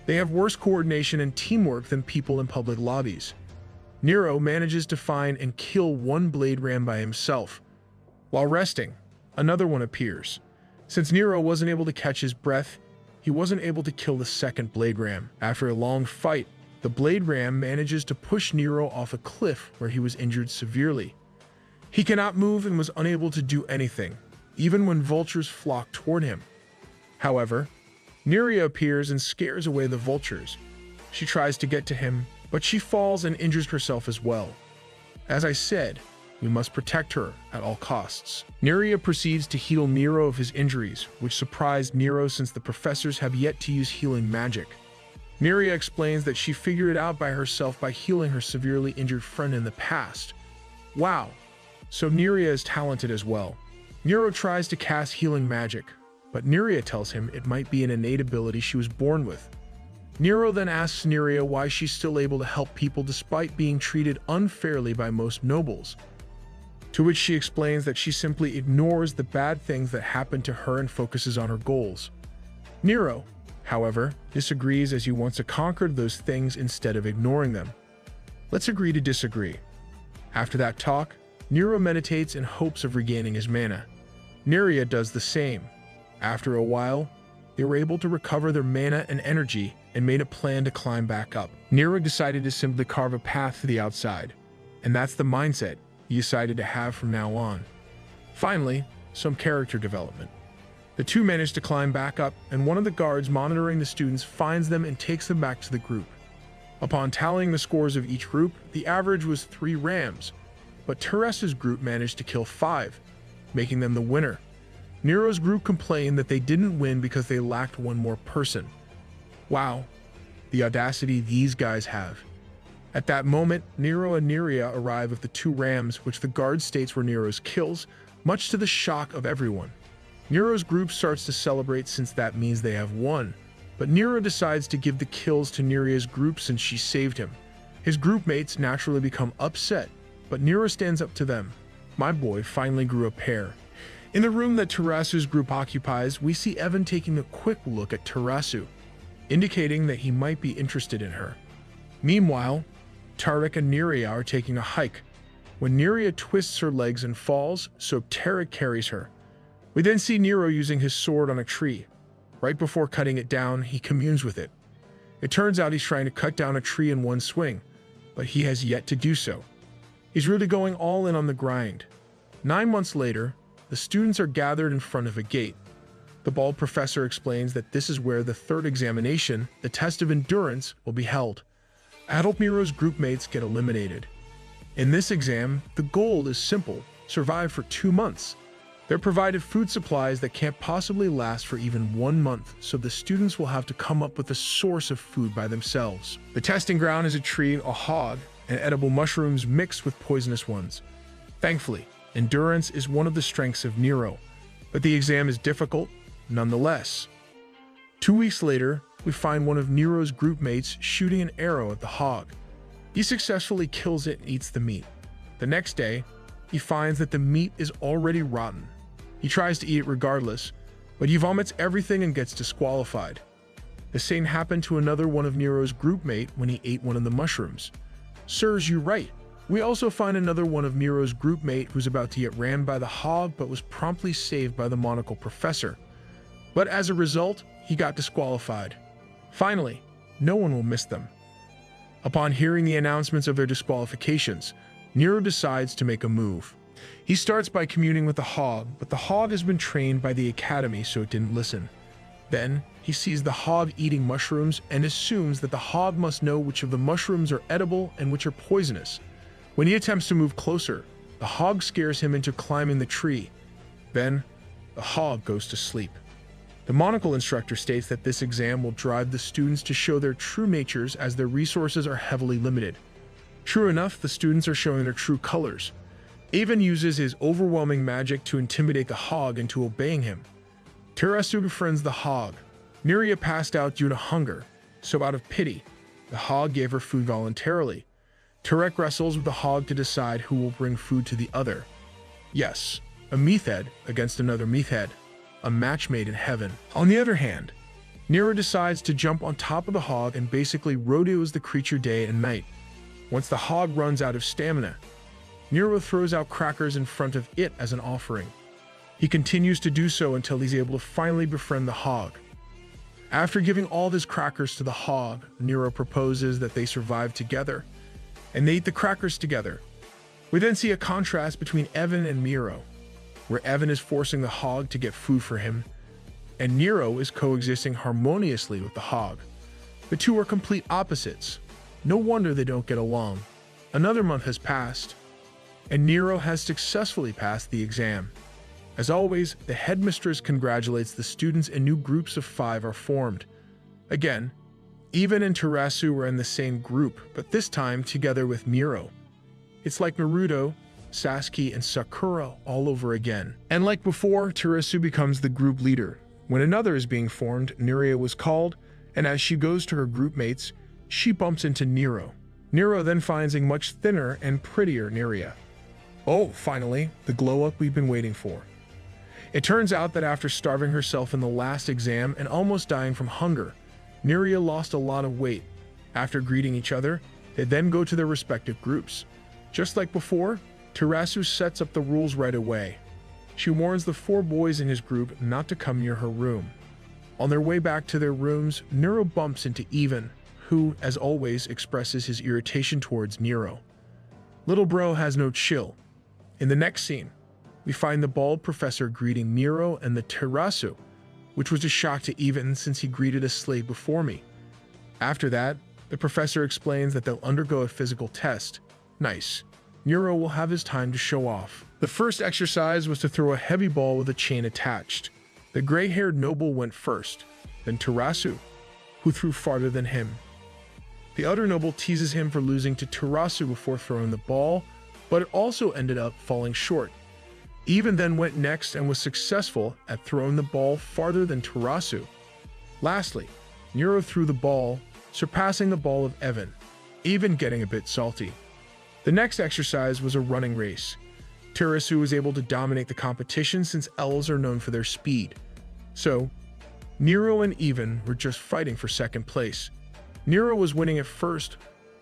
They have worse coordination and teamwork than people in public lobbies. Nero manages to find and kill one blade ram by himself. While resting, another one appears. Since Nero wasn't able to catch his breath, he wasn't able to kill the second blade ram. After a long fight, the blade ram manages to push Nero off a cliff where he was injured severely. He cannot move and was unable to do anything, even when vultures flock toward him. However, Neria appears and scares away the vultures. She tries to get to him, but she falls and injures herself as well. As I said, we must protect her at all costs. Neria proceeds to heal Nero of his injuries, which surprised Nero since the professors have yet to use healing magic. Neria explains that she figured it out by herself by healing her severely injured friend in the past. Wow, so Neria is talented as well. Nero tries to cast healing magic, but Neria tells him it might be an innate ability she was born with. Nero then asks Neria why she's still able to help people despite being treated unfairly by most nobles. To which she explains that she simply ignores the bad things that happen to her and focuses on her goals. Nero, however, disagrees as he wants to conquer those things instead of ignoring them. Let's agree to disagree. After that talk, Nero meditates in hopes of regaining his mana. Neria does the same. After a while, they were able to recover their mana and energy and made a plan to climb back up. Nero decided to simply carve a path to the outside, and that's the mindset he decided to have from now on. Finally, some character development. The two manage to climb back up, and one of the guards monitoring the students finds them and takes them back to the group. Upon tallying the scores of each group, the average was 3 rams, but Teresa's group managed to kill 5, making them the winner. Nero's group complained that they didn't win because they lacked one more person. Wow, the audacity these guys have. At that moment, Nero and Neria arrive with the 2 rams, which the guard states were Nero's kills, much to the shock of everyone. Nero's group starts to celebrate since that means they have won, but Nero decides to give the kills to Neria's group since she saved him. His group mates naturally become upset, but Nero stands up to them. My boy finally grew a pair. In the room that Terasu's group occupies, we see Evan taking a quick look at Terasu, indicating that he might be interested in her. Meanwhile, Tarek and Neria are taking a hike, when Neria twists her legs and falls, so Tarek carries her. We then see Nero using his sword on a tree. Right before cutting it down, he communes with it. It turns out he's trying to cut down a tree in one swing, but he has yet to do so. He's really going all in on the grind. 9 months later, the students are gathered in front of a gate. The bald professor explains that this is where the 3rd examination, the test of endurance, will be held. Adult Nero's groupmates get eliminated. In this exam, the goal is simple: survive for 2 months. They're provided food supplies that can't possibly last for even 1 month, so the students will have to come up with a source of food by themselves. The testing ground is a tree, a hog, and edible mushrooms mixed with poisonous ones. Thankfully, endurance is one of the strengths of Nero, but the exam is difficult nonetheless. 2 weeks later, we find one of Nero's group mates shooting an arrow at the hog. He successfully kills it and eats the meat. The next day, he finds that the meat is already rotten. He tries to eat it regardless, but he vomits everything and gets disqualified. The same happened to another one of Nero's group mate when he ate one of the mushrooms. Sirs, you're right. We also find another one of Nero's group mate who's about to get rammed by the hog but was promptly saved by the monocle professor. But as a result, he got disqualified. Finally, no one will miss them. Upon hearing the announcements of their disqualifications, Nero decides to make a move. He starts by communing with the hog, but the hog has been trained by the academy so it didn't listen. Then, he sees the hog eating mushrooms and assumes that the hog must know which of the mushrooms are edible and which are poisonous. When he attempts to move closer, the hog scares him into climbing the tree. Then, the hog goes to sleep. The monocle instructor states that this exam will drive the students to show their true natures as their resources are heavily limited. True enough, the students are showing their true colors. Avon uses his overwhelming magic to intimidate the hog into obeying him. Terasu befriends the hog. Neria passed out due to hunger, so out of pity, the hog gave her food voluntarily. Turek wrestles with the hog to decide who will bring food to the other. Yes, a meathead against another meathead, a match made in heaven. On the other hand, Nero decides to jump on top of the hog and basically rodeos the creature day and night. Once the hog runs out of stamina, Nero throws out crackers in front of it as an offering. He continues to do so until he's able to finally befriend the hog. After giving all his crackers to the hog, Nero proposes that they survive together, and they eat the crackers together. We then see a contrast between Evan and Miro, where Evan is forcing the hog to get food for him, and Nero is coexisting harmoniously with the hog. The two are complete opposites. No wonder they don't get along. Another month has passed, and Nero has successfully passed the exam. As always, the headmistress congratulates the students and new groups of 5 are formed. Again, Ivan and Terasu were in the same group, but this time together with Miro. It's like Naruto, Sasuke, and Sakura all over again. And like before, Terasu becomes the group leader. When another is being formed, Neria was called, and as she goes to her group mates, she bumps into Nero. Nero then finds a much thinner and prettier Neria. Oh, finally, the glow-up we've been waiting for. It turns out that after starving herself in the last exam and almost dying from hunger, Neria lost a lot of weight. After greeting each other, they then go to their respective groups. Just like before, Terasu sets up the rules right away. She warns the 4 boys in his group not to come near her room. On their way back to their rooms, Nero bumps into Ivan, who, as always, expresses his irritation towards Nero. Little bro has no chill. In the next scene, we find the bald professor greeting Nero and the Terasu, which was a shock to Ivan since he greeted a slave before me. After that, the professor explains that they'll undergo a physical test. Nice. Nero will have his time to show off. The first exercise was to throw a heavy ball with a chain attached. The gray-haired noble went first, then Terasu, who threw farther than him. The other noble teases him for losing to Terasu before throwing the ball, but it also ended up falling short. Ivan then went next and was successful at throwing the ball farther than Terasu. Lastly, Nero threw the ball, surpassing the ball of Evan, even getting a bit salty. The next exercise was a running race. Terasu was able to dominate the competition since elves are known for their speed. So, Nero and Ivan were just fighting for second place. Nero was winning at first,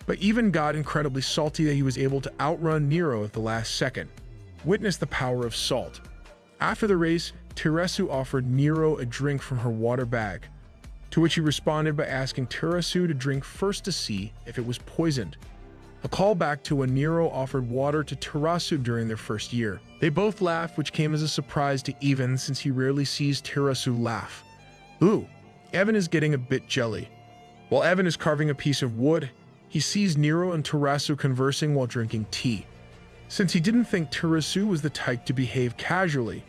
but Ivan got incredibly salty that he was able to outrun Nero at the last second. Witness the power of salt. After the race, Terasu offered Nero a drink from her water bag, to which he responded by asking Terasu to drink first to see if it was poisoned. A callback to when Nero offered water to Terasu during their first year. They both laughed, which came as a surprise to Ivan since he rarely sees Terasu laugh. Ooh, Evan is getting a bit jelly. While Evan is carving a piece of wood, he sees Nero and Terasu conversing while drinking tea. Since he didn't think Terasu was the type to behave casually,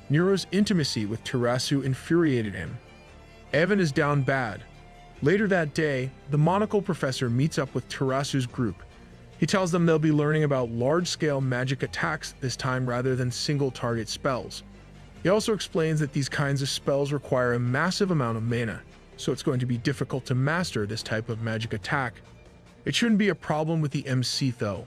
Nero's intimacy with Terasu infuriated him. Evan is down bad. Later that day, the monocle professor meets up with Terasu's group. He tells them they'll be learning about large-scale magic attacks this time rather than single-target spells. He also explains that these kinds of spells require a massive amount of mana. so it's going to be difficult to master this type of magic attack. It shouldn't be a problem with the MC though.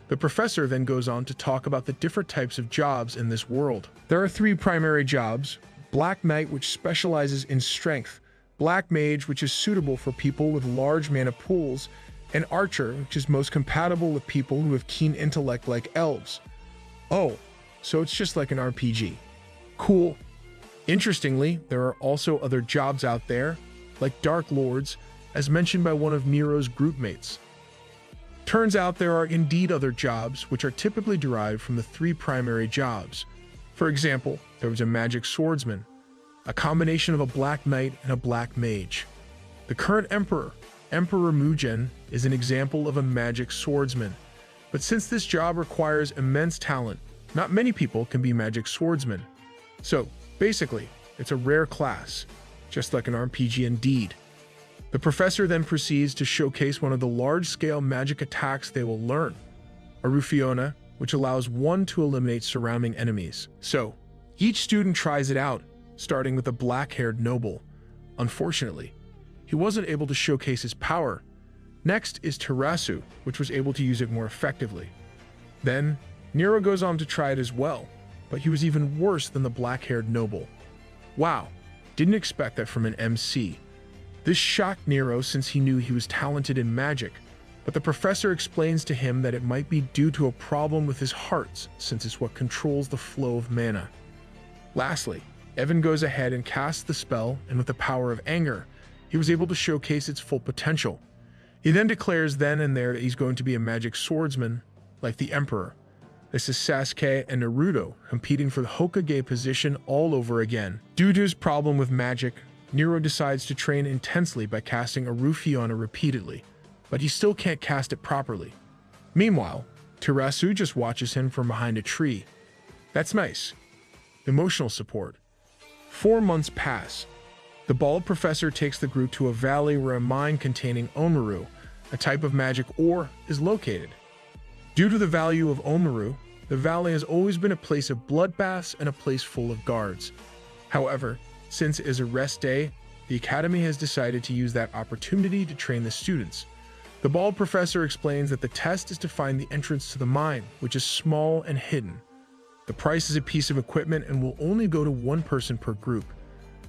The professor then goes on to talk about the different types of jobs in this world. There are 3 primary jobs: Black Knight, which specializes in strength; Black Mage, which is suitable for people with large mana pools; and Archer, which is most compatible with people who have keen intellect like elves. Oh, so it's just like an RPG. Cool. Interestingly, there are also other jobs out there, like Dark Lords, as mentioned by one of Nero's groupmates. Turns out there are indeed other jobs which are typically derived from the 3 primary jobs. For example, there was a magic swordsman, a combination of a Black Knight and a Black Mage. The current Emperor, Emperor Mugen, is an example of a magic swordsman. But since this job requires immense talent, not many people can be magic swordsmen. So, basically, it's a rare class, just like an RPG indeed. The professor then proceeds to showcase one of the large-scale magic attacks they will learn, a Rufiona, which allows one to eliminate surrounding enemies. So, each student tries it out, starting with a black-haired noble. Unfortunately, he wasn't able to showcase his power. Next is Terasu, which was able to use it more effectively. Then, Nero goes on to try it as well, but he was even worse than the black-haired noble. Wow, didn't expect that from an MC. This shocked Nero since he knew he was talented in magic, but the professor explains to him that it might be due to a problem with his hearts, since it's what controls the flow of mana. Lastly, Evan goes ahead and casts the spell, and with the power of anger, he was able to showcase its full potential. He then declares then and there that he's going to be a magic swordsman, like the Emperor. This is Sasuke and Naruto competing for the Hokage position all over again. Due to his problem with magic, Nero decides to train intensely by casting a Rufiona repeatedly, but he still can't cast it properly. Meanwhile, Terasu just watches him from behind a tree. That's nice. Emotional support. 4 months pass. The bald professor takes the group to a valley where a mine containing Omaru, a type of magic ore, is located. Due to the value of Omaru, the valley has always been a place of bloodbaths and a place full of guards. However, since it is a rest day, the academy has decided to use that opportunity to train the students. The bald professor explains that the test is to find the entrance to the mine, which is small and hidden. The price is a piece of equipment and will only go to 1 person per group.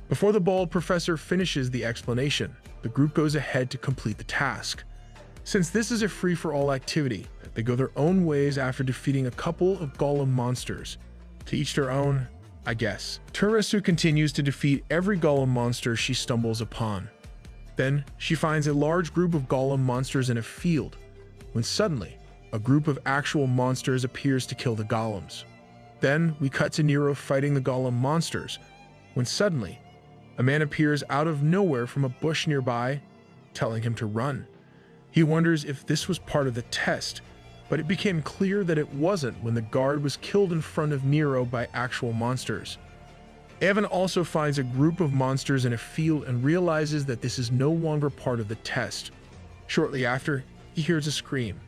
Before the bald professor finishes the explanation, the group goes ahead to complete the task. Since this is a free-for-all activity, they go their own ways after defeating a couple of golem monsters. To each their own, I guess. Terasu continues to defeat every golem monster she stumbles upon. Then, she finds a large group of golem monsters in a field, when suddenly, a group of actual monsters appears to kill the golems. Then, we cut to Nero fighting the golem monsters, when suddenly, a man appears out of nowhere from a bush nearby, telling him to run. He wonders if this was part of the test, but it became clear that it wasn't when the guard was killed in front of Nero by actual monsters. Evan also finds a group of monsters in a field and realizes that this is no longer part of the test. Shortly after, he hears a scream.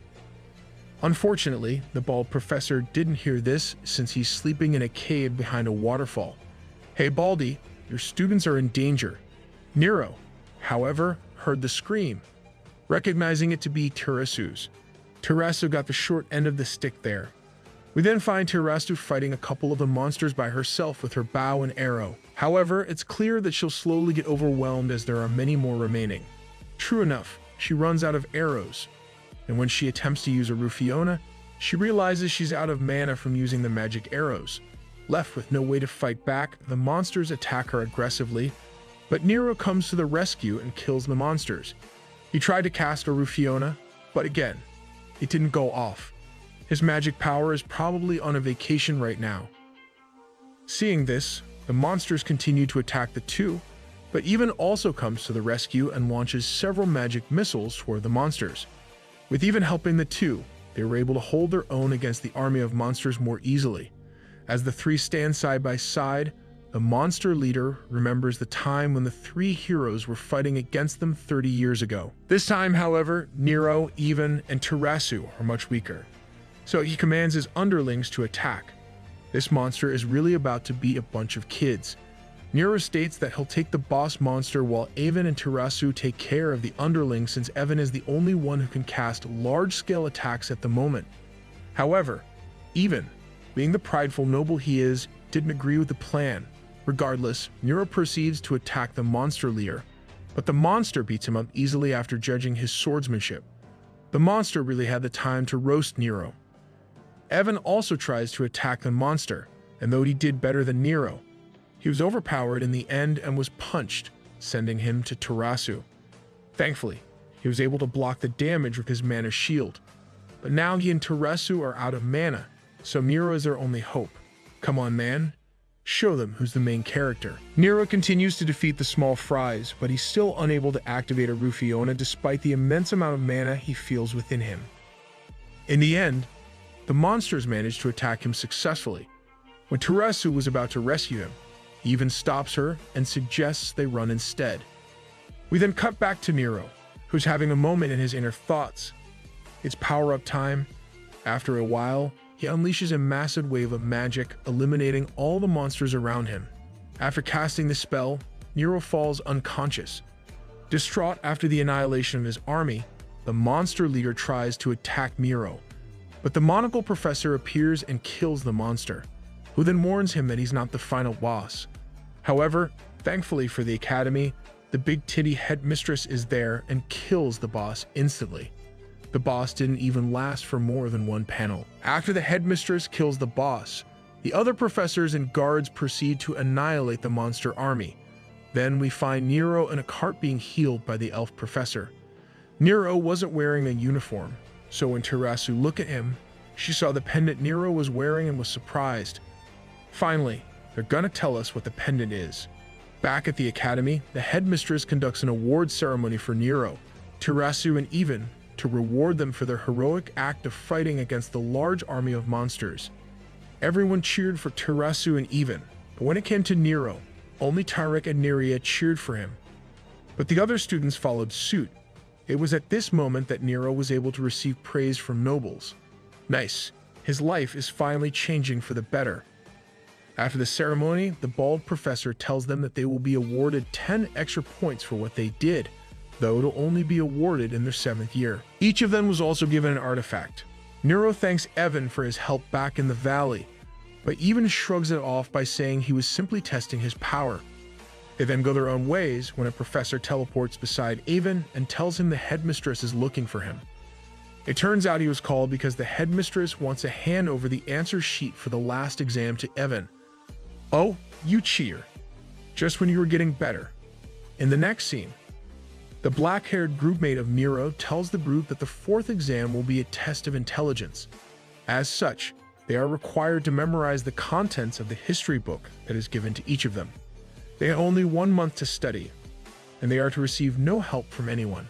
Unfortunately, the bald professor didn't hear this since he's sleeping in a cave behind a waterfall. Hey Baldy, your students are in danger. Nero, however, heard the scream, recognizing it to be Terasu's. Terasu got the short end of the stick there. We then find Terasu fighting a couple of the monsters by herself with her bow and arrow. However, it's clear that she'll slowly get overwhelmed as there are many more remaining. True enough, she runs out of arrows, and when she attempts to use a Rufiona, she realizes she's out of mana from using the magic arrows. Left with no way to fight back, the monsters attack her aggressively, but Nero comes to the rescue and kills the monsters. He tried to cast a Rufiona, but again, it didn't go off. His magic power is probably on a vacation right now. Seeing this, the monsters continue to attack the two, but Even also comes to the rescue and launches several magic missiles toward the monsters. With Even helping the two, they were able to hold their own against the army of monsters more easily. As the three stand side by side, the monster leader remembers the time when the three heroes were fighting against them 30 years ago. This time, however, Nero, Even, and Terasu are much weaker. So he commands his underlings to attack. This monster is really about to beat a bunch of kids. Nero states that he'll take the boss monster while Evan and Terasu take care of the underling, since Evan is the only one who can cast large-scale attacks at the moment. However, Evan, being the prideful noble he is, didn't agree with the plan. Regardless, Nero proceeds to attack the monster leader, but the monster beats him up easily after judging his swordsmanship. The monster really had the time to roast Nero. Evan also tries to attack the monster, and though he did better than Nero, he was overpowered in the end and was punched, sending him to Terasu. Thankfully, he was able to block the damage with his mana shield. But now he and Terasu are out of mana, so Nero is their only hope. Come on, man. Show them who's the main character. Nero continues to defeat the small fries, but he's still unable to activate a Rufiona despite the immense amount of mana he feels within him. In the end, the monsters manage to attack him successfully. When Terasu was about to rescue him, he even stops her and suggests they run instead. We then cut back to Nero, who's having a moment in his inner thoughts. It's power-up time. After a while, he unleashes a massive wave of magic, eliminating all the monsters around him. After casting the spell, Nero falls unconscious. Distraught after the annihilation of his army, the monster leader tries to attack Nero, but the monocle professor appears and kills the monster, who then warns him that he's not the final boss. However, thankfully for the academy, the big titty headmistress is there and kills the boss instantly. The boss didn't even last for more than one panel. After the headmistress kills the boss, the other professors and guards proceed to annihilate the monster army. Then we find Nero in a cart being healed by the elf professor. Nero wasn't wearing a uniform, so when Terasu looked at him, she saw the pendant Nero was wearing and was surprised. Finally, they're gonna tell us what the pendant is. Back at the academy, the headmistress conducts an award ceremony for Nero, Terasu, and Evan to reward them for their heroic act of fighting against the large army of monsters. Everyone cheered for Terasu and Evan, but when it came to Nero, only Tarek and Neria cheered for him. But the other students followed suit. It was at this moment that Nero was able to receive praise from nobles. Nice, his life is finally changing for the better. After the ceremony, the bald professor tells them that they will be awarded 10 extra points for what they did, though it'll only be awarded in their 7th year. Each of them was also given an artifact. Nero thanks Evan for his help back in the valley, but Evan shrugs it off by saying he was simply testing his power. They then go their own ways when a professor teleports beside Evan and tells him the headmistress is looking for him. It turns out he was called because the headmistress wants to hand over the answer sheet for the last exam to Evan. Oh, you cheater. Just when you were getting better. In the next scene, the black-haired groupmate of Nero tells the group that the 4th exam will be a test of intelligence. As such, they are required to memorize the contents of the history book that is given to each of them. They have only 1 month to study, and they are to receive no help from anyone.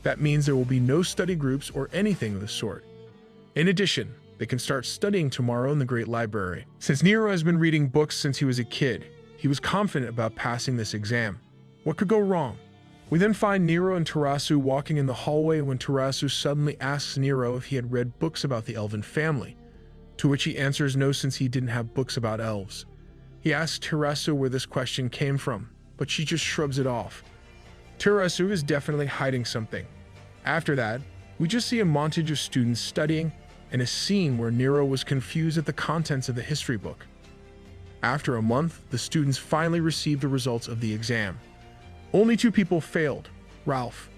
That means there will be no study groups or anything of the sort. In addition, they can start studying tomorrow in the Great Library. Since Nero has been reading books since he was a kid, he was confident about passing this exam. What could go wrong? We then find Nero and Terasu walking in the hallway when Terasu suddenly asks Nero if he had read books about the elven family, to which he answers no, since he didn't have books about elves. He asks Terasu where this question came from, but she just shrugs it off. Terasu is definitely hiding something. After that, we just see a montage of students studying and a scene where Nero was confused at the contents of the history book. After a month, the students finally received the results of the exam. Only 2 people failed, Ralph,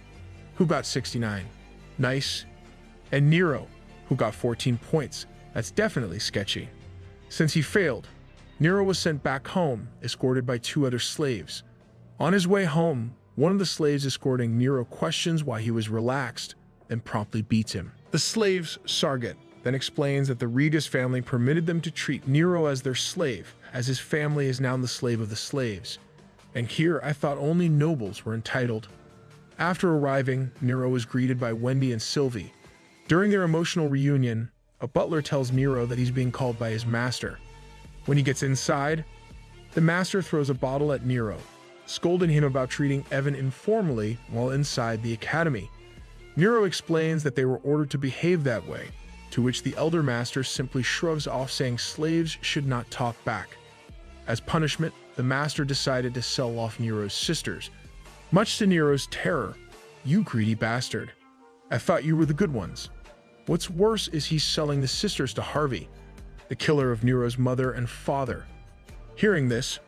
who got 69. Nice. And Nero, who got 14 points. That's definitely sketchy. Since he failed, Nero was sent back home, escorted by 2 other slaves. On his way home, one of the slaves escorting Nero questions why he was relaxed, and promptly beats him. The slaves, Sarget, then explains that the Regis family permitted them to treat Nero as their slave, as his family is now the slave of the slaves. And here I thought only nobles were entitled. After arriving, Nero is greeted by Wendy and Sylvie. During their emotional reunion, a butler tells Nero that he's being called by his master. When he gets inside, the master throws a bottle at Nero, scolding him about treating Evan informally while inside the academy. Nero explains that they were ordered to behave that way, to which the elder master simply shrugs off, saying slaves should not talk back. As punishment, the master decided to sell off Nero's sisters. Much to Nero's terror, "You greedy bastard. I thought you were the good ones." What's worse is he's selling the sisters to Harvey, the killer of Nero's mother and father. Hearing this,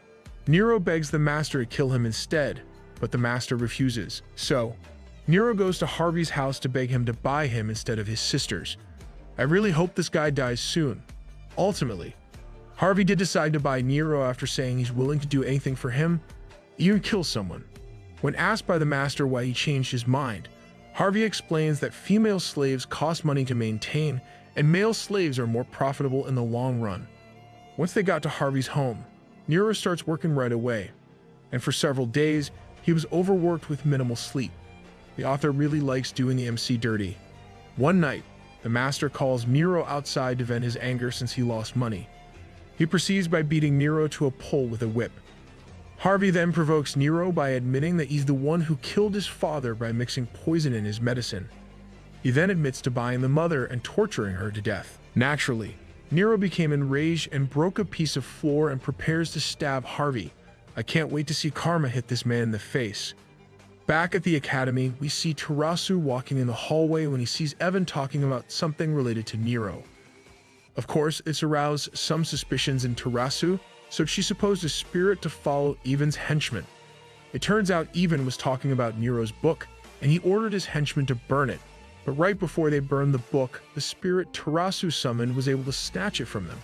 Nero begs the master to kill him instead, but the master refuses. So, Nero goes to Harvey's house to beg him to buy him instead of his sisters. I really hope this guy dies soon. Ultimately, Harvey did decide to buy Nero after saying he's willing to do anything for him, even kill someone. When asked by the master why he changed his mind, Harvey explains that female slaves cost money to maintain and male slaves are more profitable in the long run. Once they got to Harvey's home, Nero starts working right away, and for several days, he was overworked with minimal sleep. The author really likes doing the MC dirty. One night, the master calls Nero outside to vent his anger since he lost money. He proceeds by beating Nero to a pole with a whip. Harvey then provokes Nero by admitting that he's the one who killed his father by mixing poison in his medicine. He then admits to buying the mother and torturing her to death. Naturally, Nero became enraged and broke a piece of floor and prepares to stab Harvey. I can't wait to see karma hit this man in the face. Back at the academy, we see Tarasu walking in the hallway when he sees Evan talking about something related to Nero. Of course, it's aroused some suspicions in Tarasu, so she supposed a spirit to follow Evan's henchman. It turns out Evan was talking about Nero's book, and he ordered his henchmen to burn it. But right before they burned the book, the spirit Tarasu summoned was able to snatch it from them.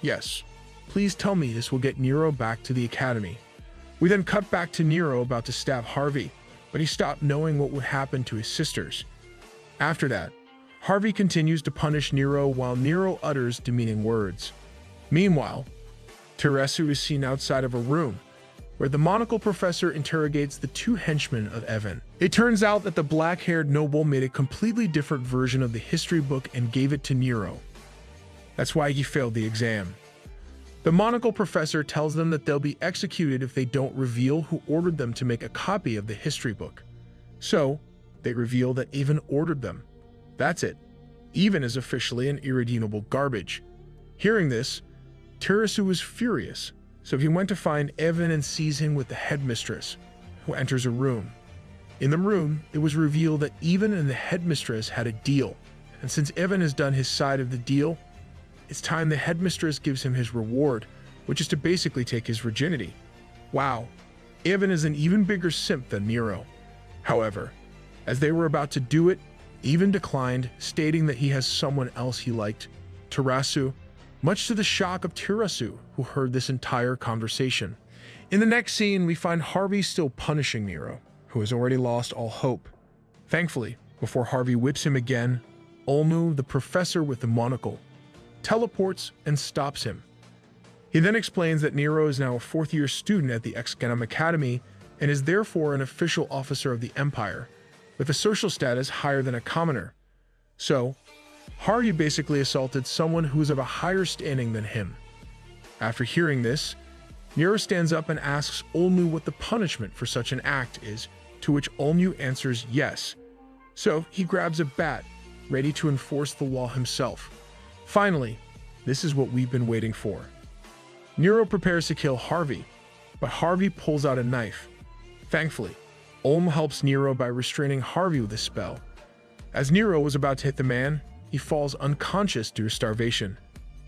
Yes, please tell me this will get Nero back to the academy. We then cut back to Nero about to stab Harvey, but he stopped knowing what would happen to his sisters. After that, Harvey continues to punish Nero while Nero utters demeaning words. Meanwhile, Tarasu is seen outside of a room, where the monocle professor interrogates the two henchmen of Evan. It turns out that the black-haired noble made a completely different version of the history book and gave it to Nero. That's why he failed the exam. The monocle professor tells them that they'll be executed if they don't reveal who ordered them to make a copy of the history book. So, they reveal that Evan ordered them. That's it. Evan is officially an irredeemable garbage. Hearing this, Tarasu was furious, so he went to find Evan and sees him with the headmistress, who enters a room. In the room, it was revealed that Evan and the headmistress had a deal, and since Evan has done his side of the deal, it's time the headmistress gives him his reward, which is to basically take his virginity. Wow, Evan is an even bigger simp than Nero. However, as they were about to do it, Evan declined, stating that he has someone else he liked, Tarasu, much to the shock of Tarasu, who heard this entire conversation. In the next scene, we find Harvey still punishing Nero, who has already lost all hope. Thankfully, before Harvey whips him again, Olmu, the professor with the monocle, teleports and stops him. He then explains that Nero is now a fourth-year student at the Excanum Academy and is therefore an official officer of the Empire, with a social status higher than a commoner. So, Harvey basically assaulted someone who is of a higher standing than him. After hearing this, Nero stands up and asks Olmu what the punishment for such an act is, to which Olmu answers yes. So he grabs a bat, ready to enforce the law himself. Finally, this is what we've been waiting for. Nero prepares to kill Harvey, but Harvey pulls out a knife. Thankfully, Olmu helps Nero by restraining Harvey with a spell. As Nero was about to hit the man, he falls unconscious due to starvation.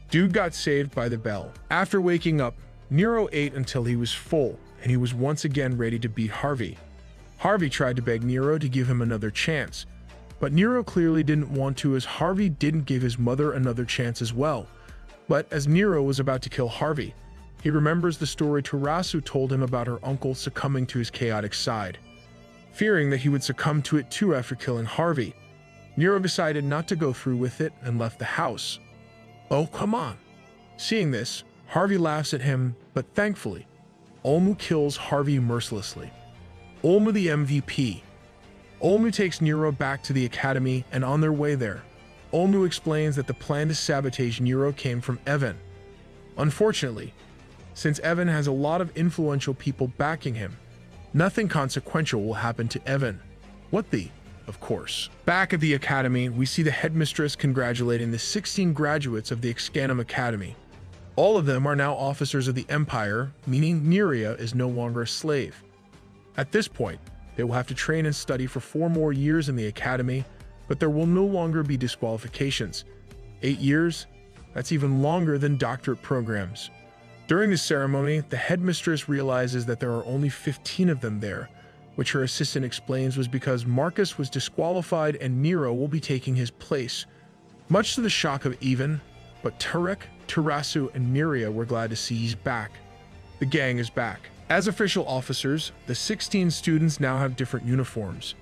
Dude got saved by the bell. After waking up, Nero ate until he was full, and he was once again ready to beat Harvey. Harvey tried to beg Nero to give him another chance, but Nero clearly didn't want to, as Harvey didn't give his mother another chance as well. But as Nero was about to kill Harvey, he remembers the story Tarasu told him about her uncle succumbing to his chaotic side. Fearing that he would succumb to it too after killing Harvey, Nero decided not to go through with it and left the house. Oh, come on. Seeing this, Harvey laughs at him, but thankfully, Olmu kills Harvey mercilessly. Olmu the MVP. Olmu takes Nero back to the academy, and on their way there, Olmu explains that the plan to sabotage Nero came from Evan. Unfortunately, since Evan has a lot of influential people backing him, nothing consequential will happen to Evan. What the? Of course. Back at the academy, we see the headmistress congratulating the 16 graduates of the Excanum Academy. All of them are now officers of the Empire, meaning Neria is no longer a slave. At this point, they will have to train and study for 4 more years in the academy, but there will no longer be disqualifications. 8 years? That's even longer than doctorate programs. During the ceremony, the headmistress realizes that there are only 15 of them there, which her assistant explains was because Marcus was disqualified and Nero will be taking his place. Much to the shock of Even, but Turek, Tarasu, and Neria were glad to see he's back. The gang is back. As official officers, the 16 students now have different uniforms.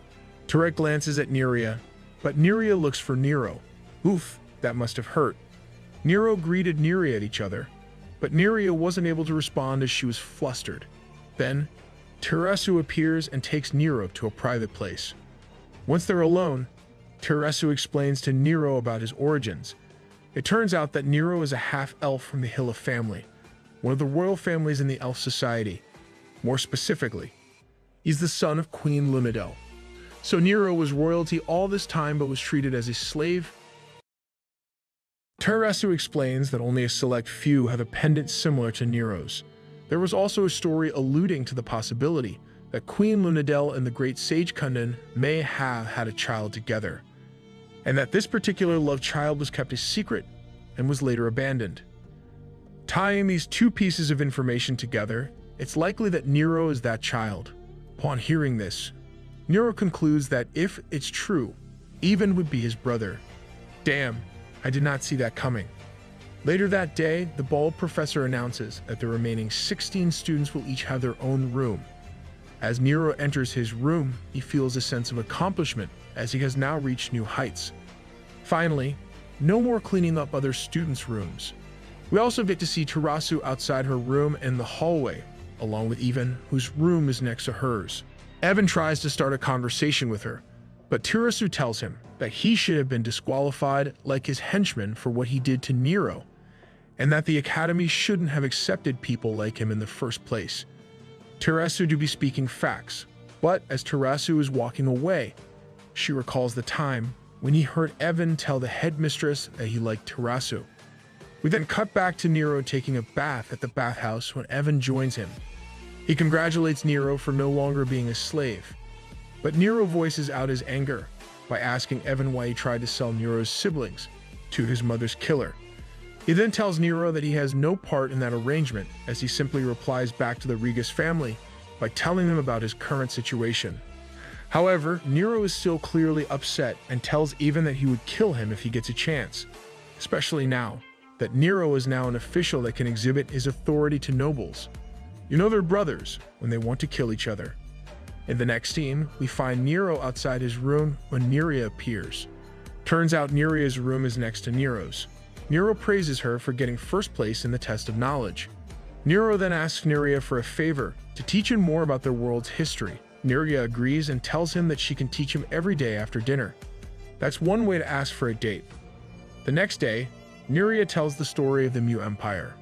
Turek glances at Neria, but Neria looks for Nero. Oof, that must have hurt. Nero greeted Neria at each other, but Neria wasn't able to respond as she was flustered. Then, Tarasu appears and takes Nero to a private place. Once they're alone, Tarasu explains to Nero about his origins. It turns out that Nero is a half-elf from the Hilla family, one of the royal families in the elf society. More specifically, he's the son of Queen Lunadel. So Nero was royalty all this time but was treated as a slave. Tarasu explains that only a select few have a pendant similar to Nero's. There was also a story alluding to the possibility that Queen Lunadel and the great sage Kundan may have had a child together, and that this particular love child was kept a secret and was later abandoned. Tying these two pieces of information together, it's likely that Nero is that child. Upon hearing this, Nero concludes that if it's true, Even would be his brother. Damn, I did not see that coming. Later that day, the bald professor announces that the remaining 16 students will each have their own room. As Nero enters his room, he feels a sense of accomplishment as he has now reached new heights. Finally, no more cleaning up other students' rooms. We also get to see Tarasu outside her room in the hallway, along with Even, whose room is next to hers. Evan tries to start a conversation with her, but Tarasu tells him that he should have been disqualified like his henchman for what he did to Nero, and that the Academy shouldn't have accepted people like him in the first place. Tarasu do be speaking facts, but as Tarasu is walking away, she recalls the time when he heard Evan tell the headmistress that he liked Tarasu. We then cut back to Nero taking a bath at the bathhouse when Evan joins him. He congratulates Nero for no longer being a slave, but Nero voices out his anger by asking Evan why he tried to sell Nero's siblings to his mother's killer. He then tells Nero that he has no part in that arrangement, as he simply replies back to the Regas family by telling them about his current situation. However, Nero is still clearly upset and tells Even that he would kill him if he gets a chance, especially now that Nero is now an official that can exhibit his authority to nobles. You know they're brothers when they want to kill each other. In the next scene, we find Nero outside his room when Neria appears. Turns out Neria's room is next to Nero's. Nero praises her for getting first place in the test of knowledge. Nero then asks Neria for a favor, to teach him more about their world's history. Neria agrees and tells him that she can teach him every day after dinner. That's one way to ask for a date. The next day, Neria tells the story of the Mu Empire.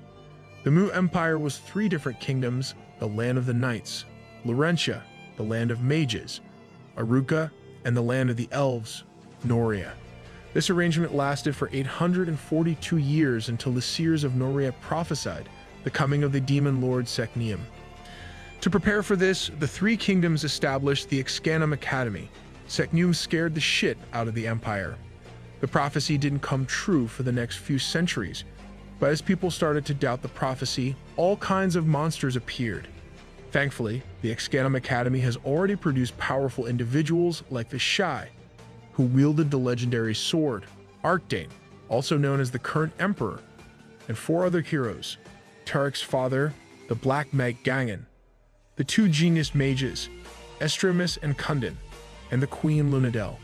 The Mu Empire was 3 different kingdoms: the land of the knights, Laurentia, the land of mages, Aruka, and the land of the elves, Noria. This arrangement lasted for 842 years until the seers of Noria prophesied the coming of the demon lord Seknium. To prepare for this, the 3 kingdoms established the Excanum Academy. Seknium scared the shit out of the empire. The prophecy didn't come true for the next few centuries, but as people started to doubt the prophecy, all kinds of monsters appeared. Thankfully, the Excanum Academy has already produced powerful individuals like the Shy, who wielded the legendary sword, Arcdane, also known as the current emperor, and 4 other heroes: Tarek's father, the Black Mag Gangan, the 2 genius mages, Estremis and Kundan, and the Queen Lunadel.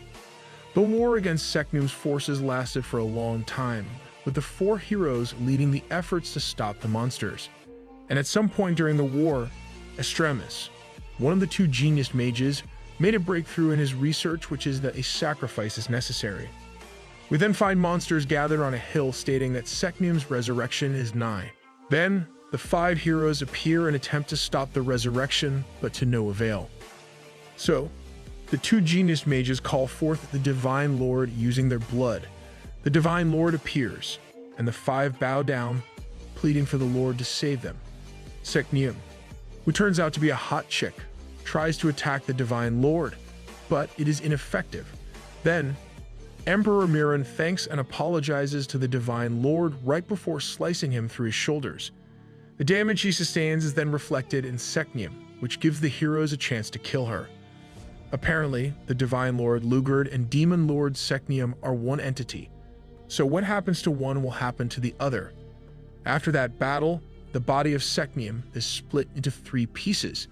The war against Seknium's forces lasted for a long time, with the 4 heroes leading the efforts to stop the monsters. And at some point during the war, Estremis, one of the 2 genius mages, made a breakthrough in his research, which is that a sacrifice is necessary. We then find monsters gathered on a hill stating that Seknium's resurrection is nigh. Then, the 5 heroes appear and attempt to stop the resurrection, but to no avail. So, the 2 genius mages call forth the Divine Lord using their blood. The Divine Lord appears, and the 5 bow down, pleading for the Lord to save them. Seknium, who turns out to be a hot chick, tries to attack the Divine Lord, but it is ineffective. Then, Emperor Miran thanks and apologizes to the Divine Lord right before slicing him through his shoulders. The damage he sustains is then reflected in Seknium, which gives the heroes a chance to kill her. Apparently, the Divine Lord Lugard and Demon Lord Seknium are one entity, so what happens to one will happen to the other. After that battle, the body of Seknium is split into 3 pieces.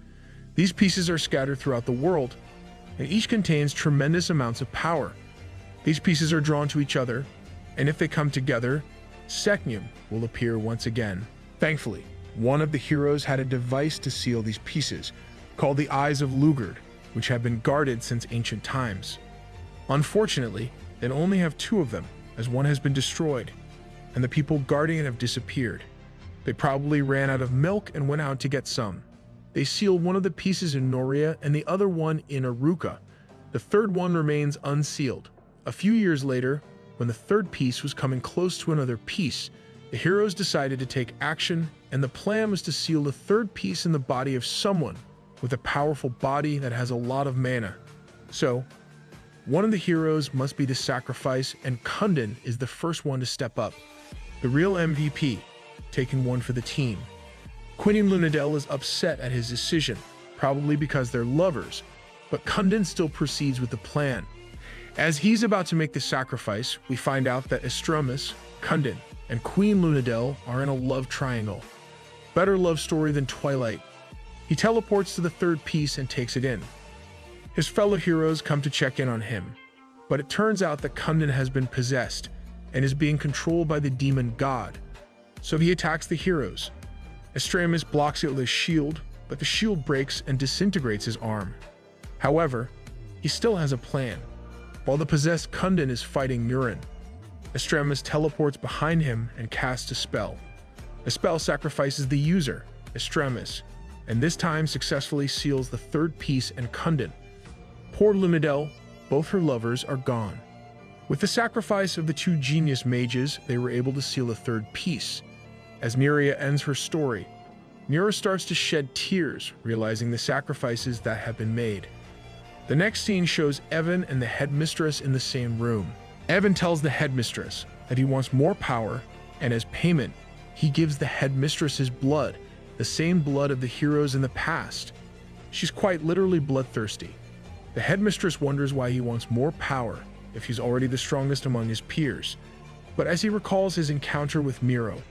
These pieces are scattered throughout the world, and each contains tremendous amounts of power. These pieces are drawn to each other, and if they come together, Seknium will appear once again. Thankfully, one of the heroes had a device to seal these pieces, called the Eyes of Lugard, which have been guarded since ancient times. Unfortunately, they only have 2 of them, as one has been destroyed, and the people guarding it have disappeared. They probably ran out of milk and went out to get some. They sealed one of the pieces in Noria and the other one in Aruka. The third one remains unsealed. A few years later, when the third piece was coming close to another piece, the heroes decided to take action, and the plan was to seal the third piece in the body of someone with a powerful body that has a lot of mana. So, one of the heroes must be the sacrifice, and Kundin is the first one to step up. The real MVP, taking one for the team. Queen Lunadel is upset at his decision, probably because they're lovers, but Kundin still proceeds with the plan. As he's about to make the sacrifice, we find out that Estramus, Kundin, and Queen Lunadel are in a love triangle. Better love story than Twilight. He teleports to the third piece and takes it in. His fellow heroes come to check in on him, but it turns out that Kundin has been possessed and is being controlled by the demon god. So he attacks the heroes. Estramus blocks it with his shield, but the shield breaks and disintegrates his arm. However, he still has a plan. While the possessed Kundin is fighting Murin, Estramus teleports behind him and casts a spell. The spell sacrifices the user, Estramus, and this time successfully seals the third piece and Kundin. Poor Lunadel, both her lovers are gone. With the sacrifice of the 2 genius mages, they were able to seal the third piece. As Neria ends her story, Nira starts to shed tears, realizing the sacrifices that have been made. The next scene shows Evan and the headmistress in the same room. Evan tells the headmistress that he wants more power, and as payment, he gives the headmistress his blood, the same blood of the heroes in the past. She's quite literally bloodthirsty. The headmistress wonders why he wants more power if he's already the strongest among his peers. But as he recalls his encounter with Miro,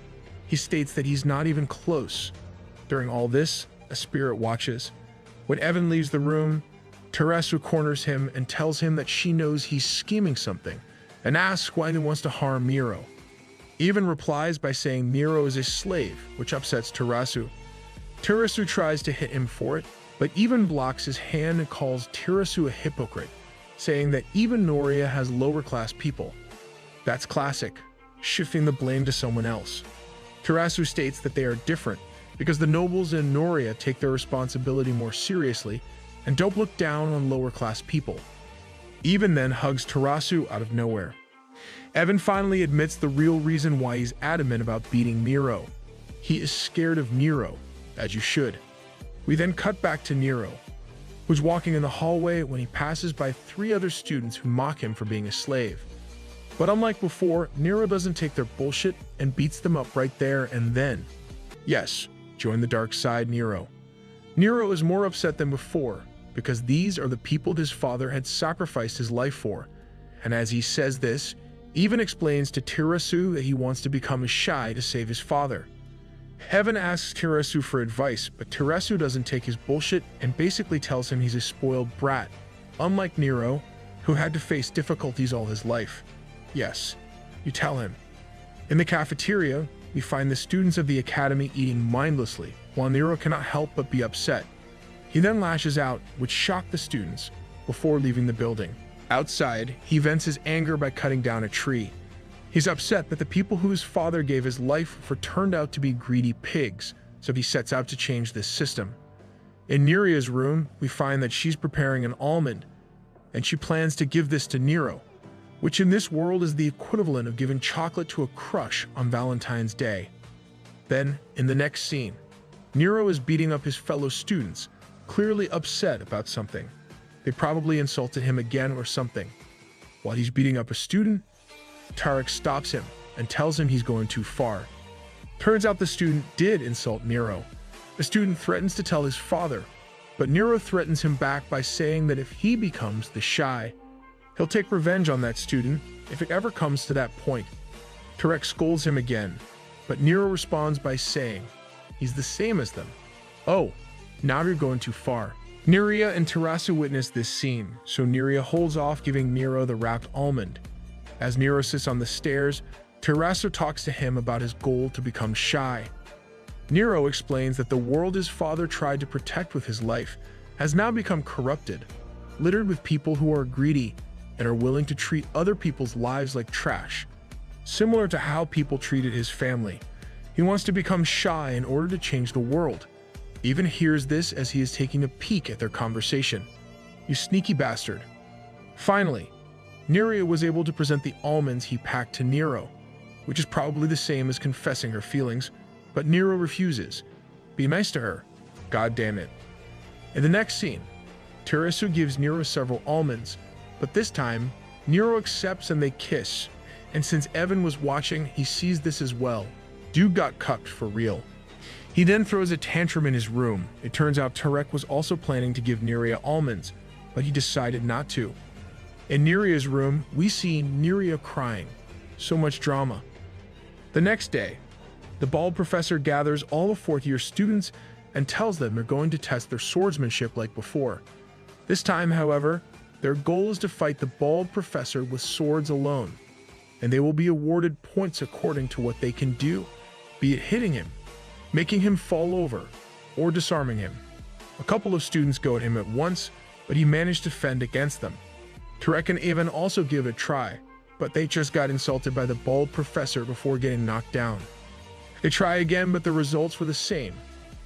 he states that he's not even close. During all this, a spirit watches. When Evan leaves the room, Teresu corners him and tells him that she knows he's scheming something, and asks why he wants to harm Miro. Evan replies by saying Miro is a slave, which upsets Teresu. Teresu tries to hit him for it, but Evan blocks his hand and calls Teresu a hypocrite, saying that even Noria has lower-class people. That's classic, shifting the blame to someone else. Teresu states that they are different because the nobles in Noria take their responsibility more seriously and don't look down on lower-class people. Evan then hugs Teresu out of nowhere. Evan finally admits the real reason why he's adamant about beating Miro. He is scared of Nero, as you should. We then cut back to Nero, who's walking in the hallway when he passes by 3 other students who mock him for being a slave. But unlike before, Nero doesn't take their bullshit and beats them up right there and then. Yes, join the dark side, Nero. Nero is more upset than before, because these are the people his father had sacrificed his life for. And as he says this, Evan explains to Teresu that he wants to become a Shai to save his father. Evan asks Teresu for advice, but Teresu doesn't take his bullshit and basically tells him he's a spoiled brat, unlike Nero, who had to face difficulties all his life. Yes, you tell him. In the cafeteria, we find the students of the academy eating mindlessly, while Nero cannot help but be upset. He then lashes out, which shocked the students, before leaving the building. Outside, he vents his anger by cutting down a tree. He's upset that the people who his father gave his life for turned out to be greedy pigs, so he sets out to change this system. In Neria's room, we find that she's preparing an almond, and she plans to give this to Nero, which in this world is the equivalent of giving chocolate to a crush on Valentine's Day. Then, in the next scene, Nero is beating up his fellow students, clearly upset about something. They probably insulted him again or something. While he's beating up a student, Tarek stops him and tells him he's going too far. Turns out the student did insult Nero. The student threatens to tell his father, but Nero threatens him back by saying that if he becomes the shy, he'll take revenge on that student if it ever comes to that point. Tarek scolds him again, but Nero responds by saying he's the same as them. Oh, now you're going too far. Neria and Terasu witness this scene, so Neria holds off giving Nero the wrapped almond. As Nero sits on the stairs, Terasu talks to him about his goal to become shy. Nero explains that the world his father tried to protect with his life has now become corrupted, littered with people who are greedy and are willing to treat other people's lives like trash, similar to how people treated his family. He wants to become shy in order to change the world. Even hears this as he is taking a peek at their conversation. You sneaky bastard. Finally, Neria was able to present the almonds he packed to Nero, which is probably the same as confessing her feelings, but Nero refuses. Be nice to her. God damn it. In the next scene, Terasu gives Nero several almonds, but this time, Nero accepts and they kiss, and since Evan was watching, he sees this as well. Dude got cucked for real. He then throws a tantrum in his room. It turns out Tarek was also planning to give Neria almonds, but he decided not to. In Neria's room, we see Neria crying. So much drama. The next day, the bald professor gathers all the fourth-year students and tells them they're going to test their swordsmanship like before. This time, however, their goal is to fight the bald professor with swords alone, and they will be awarded points according to what they can do, be it hitting him, making him fall over, or disarming him. A couple of students go at him at once, but he managed to fend against them. Tarek and Evan also give it a try, but they just got insulted by the bald professor before getting knocked down. They try again, but the results were the same,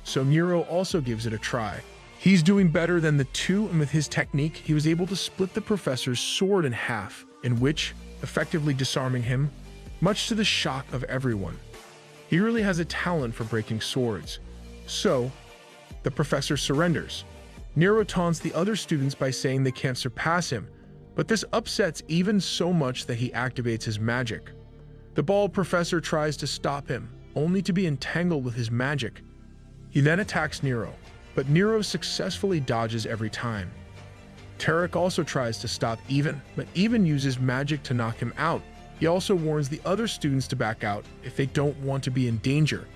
so Nero also gives it a try. He's doing better than the two, and with his technique, he was able to split the professor's sword in half, in which, effectively disarming him, much to the shock of everyone. He really has a talent for breaking swords. So, the professor surrenders. Nero taunts the other students by saying they can't surpass him, but this upsets Evan so much that he activates his magic. The bald professor tries to stop him, only to be entangled with his magic. He then attacks Nero, but Nero successfully dodges every time. Tarek also tries to stop Evan, but Evan uses magic to knock him out. He also warns the other students to back out if they don't want to be in danger.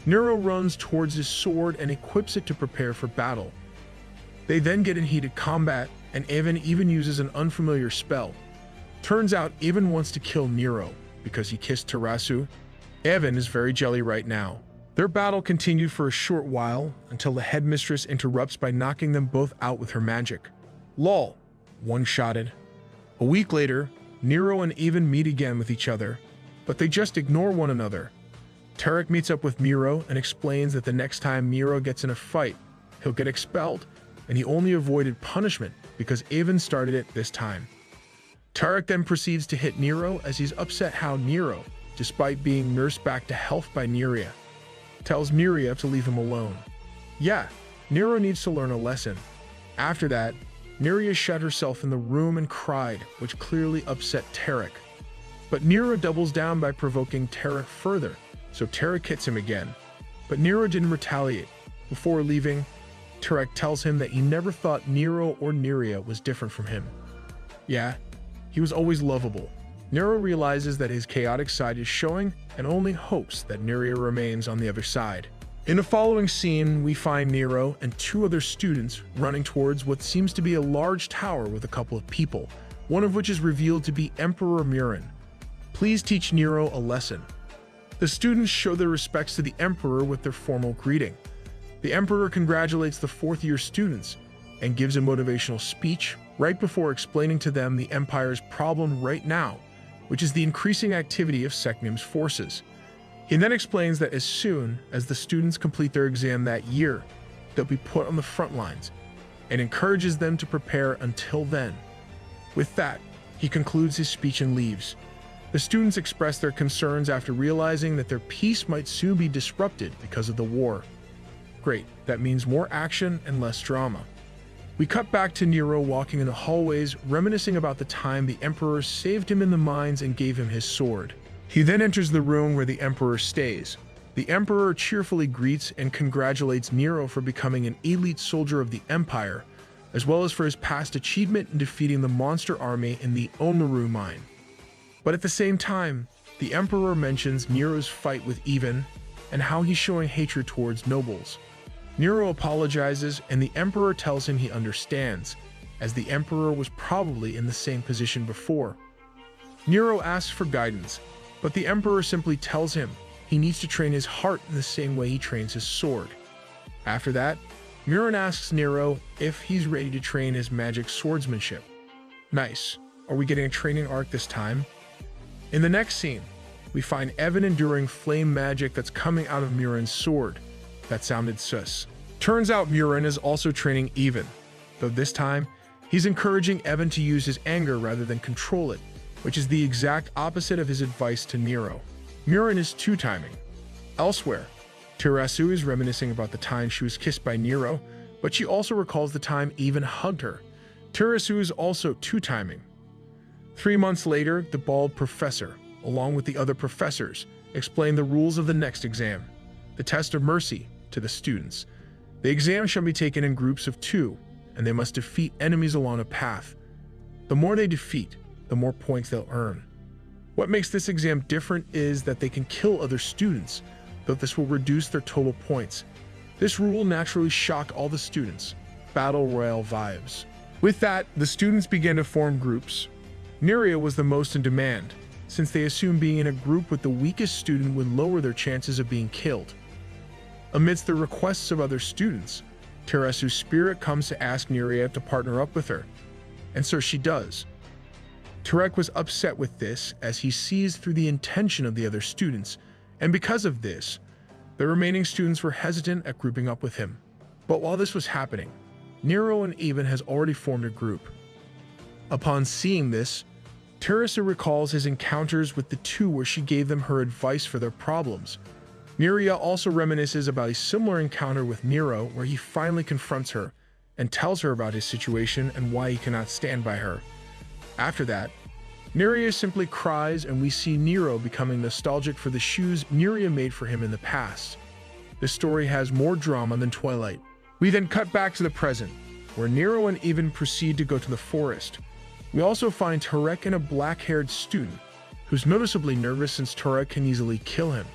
Nero runs towards his sword and equips it to prepare for battle. They then get in heated combat, and Evan even uses an unfamiliar spell. Turns out Evan wants to kill Nero because he kissed Terasu. Evan is very jelly right now. Their battle continued for a short while until the headmistress interrupts by knocking them both out with her magic. Lol, one-shotted. A week later, Nero and Evan meet again with each other, but they just ignore one another. Tarek meets up with Nero and explains that the next time Nero gets in a fight, he'll get expelled, and he only avoided punishment because Evan started it this time. Tarek then proceeds to hit Nero as he's upset how Nero, despite being nursed back to health by Neria, tells Neria to leave him alone. Yeah, Nero needs to learn a lesson. After that, Neria shut herself in the room and cried, which clearly upset Tarek. But Nero doubles down by provoking Tarek further, so Tarek hits him again. But Nero didn't retaliate. Before leaving, Tarek tells him that he never thought Nero or Neria was different from him. Yeah, he was always lovable. Nero realizes that his chaotic side is showing and only hopes that Neria remains on the other side. In the following scene, we find Nero and two other students running towards what seems to be a large tower with a couple of people, one of which is revealed to be Emperor Murin. Please teach Nero a lesson. The students show their respects to the Emperor with their formal greeting. The Emperor congratulates the fourth-year students and gives a motivational speech right before explaining to them the Empire's problem right now, which is the increasing activity of Seknium's forces. He then explains that as soon as the students complete their exam that year, they'll be put on the front lines, and encourages them to prepare until then. With that, he concludes his speech and leaves. The students express their concerns after realizing that their peace might soon be disrupted because of the war. Great, that means more action and less drama. We cut back to Nero walking in the hallways, reminiscing about the time the Emperor saved him in the mines and gave him his sword. He then enters the room where the Emperor stays. The Emperor cheerfully greets and congratulates Nero for becoming an elite soldier of the Empire, as well as for his past achievement in defeating the monster army in the Omaru mine. But at the same time, the Emperor mentions Nero's fight with Ivan and how he's showing hatred towards nobles. Nero apologizes, and the Emperor tells him he understands, as the Emperor was probably in the same position before. Nero asks for guidance, but the Emperor simply tells him he needs to train his heart in the same way he trains his sword. After that, Miran asks Nero if he's ready to train his magic swordsmanship. Nice. Are we getting a training arc this time? In the next scene, we find Evan enduring flame magic that's coming out of Miran's sword. That sounded sus. Turns out Miran is also training Ivan, though this time, he's encouraging Evan to use his anger rather than control it, which is the exact opposite of his advice to Nero. Miran is two-timing. Elsewhere, Terasu is reminiscing about the time she was kissed by Nero, but she also recalls the time Ivan hugged her. Terasu is also two-timing. 3 months later, the bald professor, along with the other professors, explain the rules of the next exam, the test of mercy, to the students. The exam shall be taken in groups of 2, and they must defeat enemies along a path. The more they defeat, the more points they'll earn. What makes this exam different is that they can kill other students, though this will reduce their total points. This rule will naturally shock all the students. Battle Royale vibes. With that, the students began to form groups. Neria was the most in demand, since they assumed being in a group with the weakest student would lower their chances of being killed. Amidst the requests of other students, Terasu's spirit comes to ask Neria to partner up with her, and so she does. Tarek was upset with this as he sees through the intention of the other students, and because of this, the remaining students were hesitant at grouping up with him. But while this was happening, Nero and Ivan has already formed a group. Upon seeing this, Teresa recalls his encounters with the two where she gave them her advice for their problems. Neria also reminisces about a similar encounter with Nero where he finally confronts her and tells her about his situation and why he cannot stand by her. After that, Neria simply cries and we see Nero becoming nostalgic for the shoes Neria made for him in the past. This story has more drama than Twilight. We then cut back to the present, where Nero and Ivan proceed to go to the forest. We also find Tarek and a black-haired student, who's noticeably nervous since Tarek can easily kill him.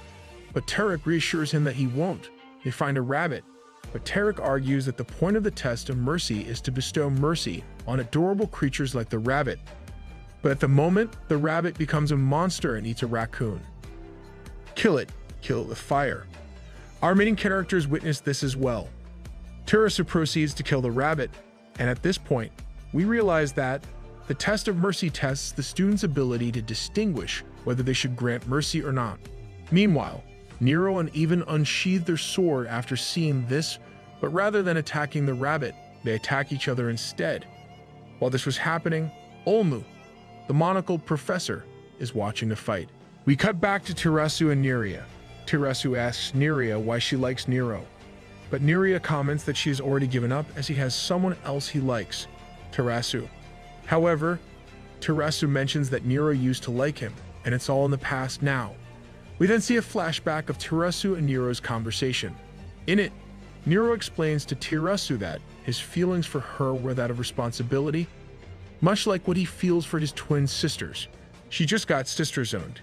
But Tarek reassures him that he won't. They find a rabbit, but Tarek argues that the point of the test of mercy is to bestow mercy on adorable creatures like the rabbit. But at the moment, the rabbit becomes a monster and eats a raccoon. Kill it with fire. Our main characters witness this as well. Teresa proceeds to kill the rabbit, and at this point, we realize that the test of mercy tests the student's ability to distinguish whether they should grant mercy or not. Meanwhile, Nero and Ivan unsheathe their sword after seeing this, but rather than attacking the rabbit, they attack each other instead. While this was happening, Olmu, the monocled professor, is watching the fight. We cut back to Terasu and Neria. Terasu asks Neria why she likes Nero, but Neria comments that she has already given up as he has someone else he likes, Terasu. However, Terasu mentions that Nero used to like him, and it's all in the past now. We then see a flashback of Terasu and Nero's conversation. In it, Nero explains to Terasu that his feelings for her were that of responsibility, much like what he feels for his twin sisters. She just got sister-zoned.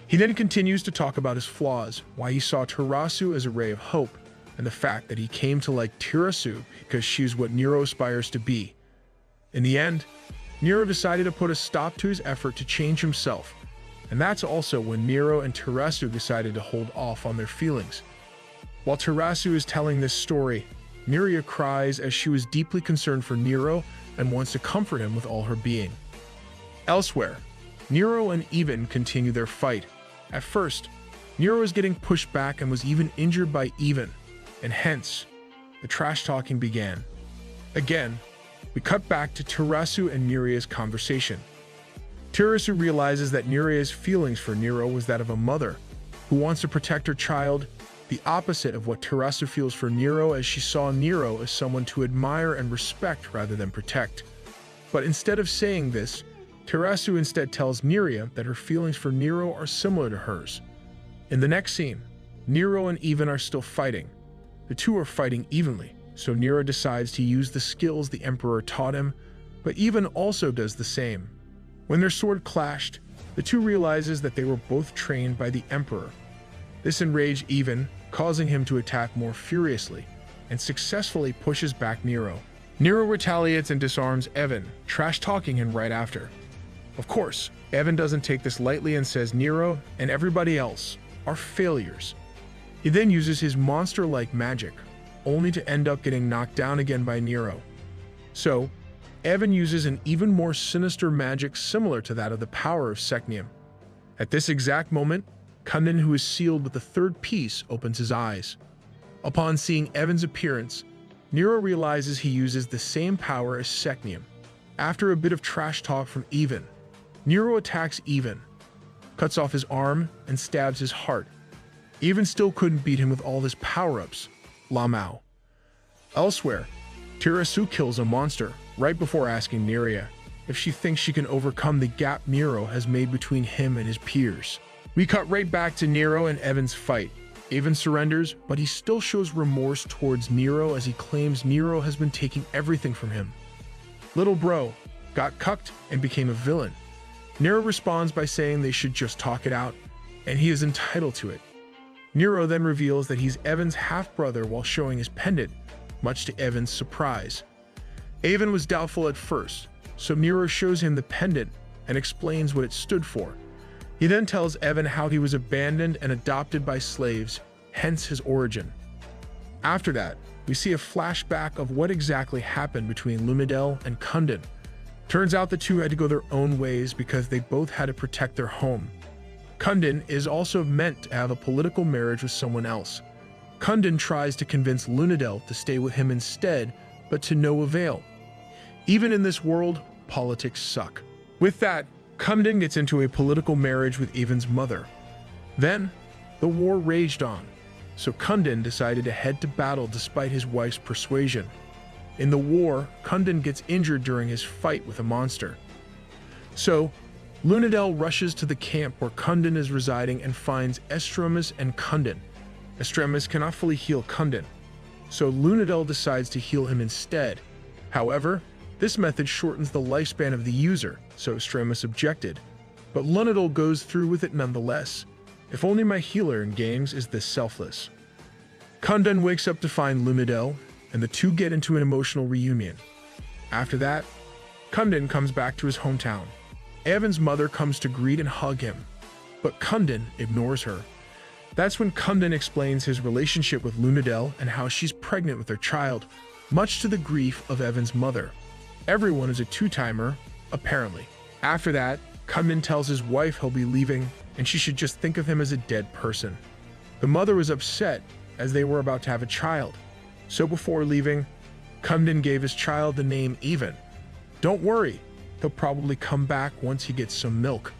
He then continues to talk about his flaws, why he saw Terasu as a ray of hope, and the fact that he came to like Terasu because she's what Nero aspires to be. In the end, Nero decided to put a stop to his effort to change himself, and that's also when Nero and Terasu decided to hold off on their feelings. While Terasu is telling this story, Neria cries as she was deeply concerned for Nero and wants to comfort him with all her being. Elsewhere, Nero and Ivan continue their fight. At first, Nero was getting pushed back and was even injured by Ivan, and hence, the trash-talking began. Again, we cut back to Terasu and Neria's conversation. Terasu realizes that Nirea's feelings for Nero was that of a mother who wants to protect her child, the opposite of what Terasu feels for Nero, as she saw Nero as someone to admire and respect rather than protect. But instead of saying this, Terasu instead tells Nirea that her feelings for Nero are similar to hers. In the next scene, Nero and Even are still fighting. The two are fighting evenly, so Nero decides to use the skills the Emperor taught him, but Even also does the same. When their sword clashed, the two realizes that they were both trained by the Emperor. This enraged Even, causing him to attack more furiously, and successfully pushes back Nero. Nero retaliates and disarms Evan, trash-talking him right after. Of course, Evan doesn't take this lightly and says Nero and everybody else are failures. He then uses his monster-like magic, only to end up getting knocked down again by Nero. So, Evan uses an even more sinister magic similar to that of the power of Secnium. At this exact moment, Kundin, who is sealed with the third piece, opens his eyes. Upon seeing Evan's appearance, Nero realizes he uses the same power as Secnium. After a bit of trash talk from Even, Nero attacks Even, cuts off his arm, and stabs his heart. Even still couldn't beat him with all his power-ups. Lamau. Elsewhere, Terasu kills a monster right before asking Nirea if she thinks she can overcome the gap Nero has made between him and his peers. We cut right back to Nero and Evan's fight. Even surrenders, but he still shows remorse towards Nero as he claims Nero has been taking everything from him. Little bro got cucked and became a villain. Nero responds by saying they should just talk it out, and he is entitled to it. Nero then reveals that he's Evan's half-brother while showing his pendant, much to Evan's surprise. Evan was doubtful at first, so Nero shows him the pendant and explains what it stood for. He then tells Evan how he was abandoned and adopted by slaves, hence his origin. After that, we see a flashback of what exactly happened between Lumidel and Kundin. Turns out the two had to go their own ways because they both had to protect their home. Kundin is also meant to have a political marriage with someone else. Kundin tries to convince Lunadel to stay with him instead, but to no avail. Even in this world, politics suck. With that, Kundin gets into a political marriage with Evan's mother. Then, the war raged on, so Kundin decided to head to battle despite his wife's persuasion. In the war, Kundin gets injured during his fight with a monster. So, Lunadel rushes to the camp where Kundin is residing and finds Estremis and Kundin. Estremis cannot fully heal Kundin, so Lunadel decides to heal him instead. However, this method shortens the lifespan of the user, so Estremis objected, but Lunadel goes through with it nonetheless. If only my healer in games is this selfless. Kundin wakes up to find Lunadel, and the two get into an emotional reunion. After that, Kundin comes back to his hometown. Evan's mother comes to greet and hug him, but Kundin ignores her. That's when Kundin explains his relationship with Lunadel and how she's pregnant with their child, much to the grief of Evan's mother. Everyone is a two-timer, apparently. After that, Kundin tells his wife he'll be leaving and she should just think of him as a dead person. The mother was upset as they were about to have a child. So before leaving, Kundin gave his child the name Even. Don't worry, he'll probably come back once he gets some milk.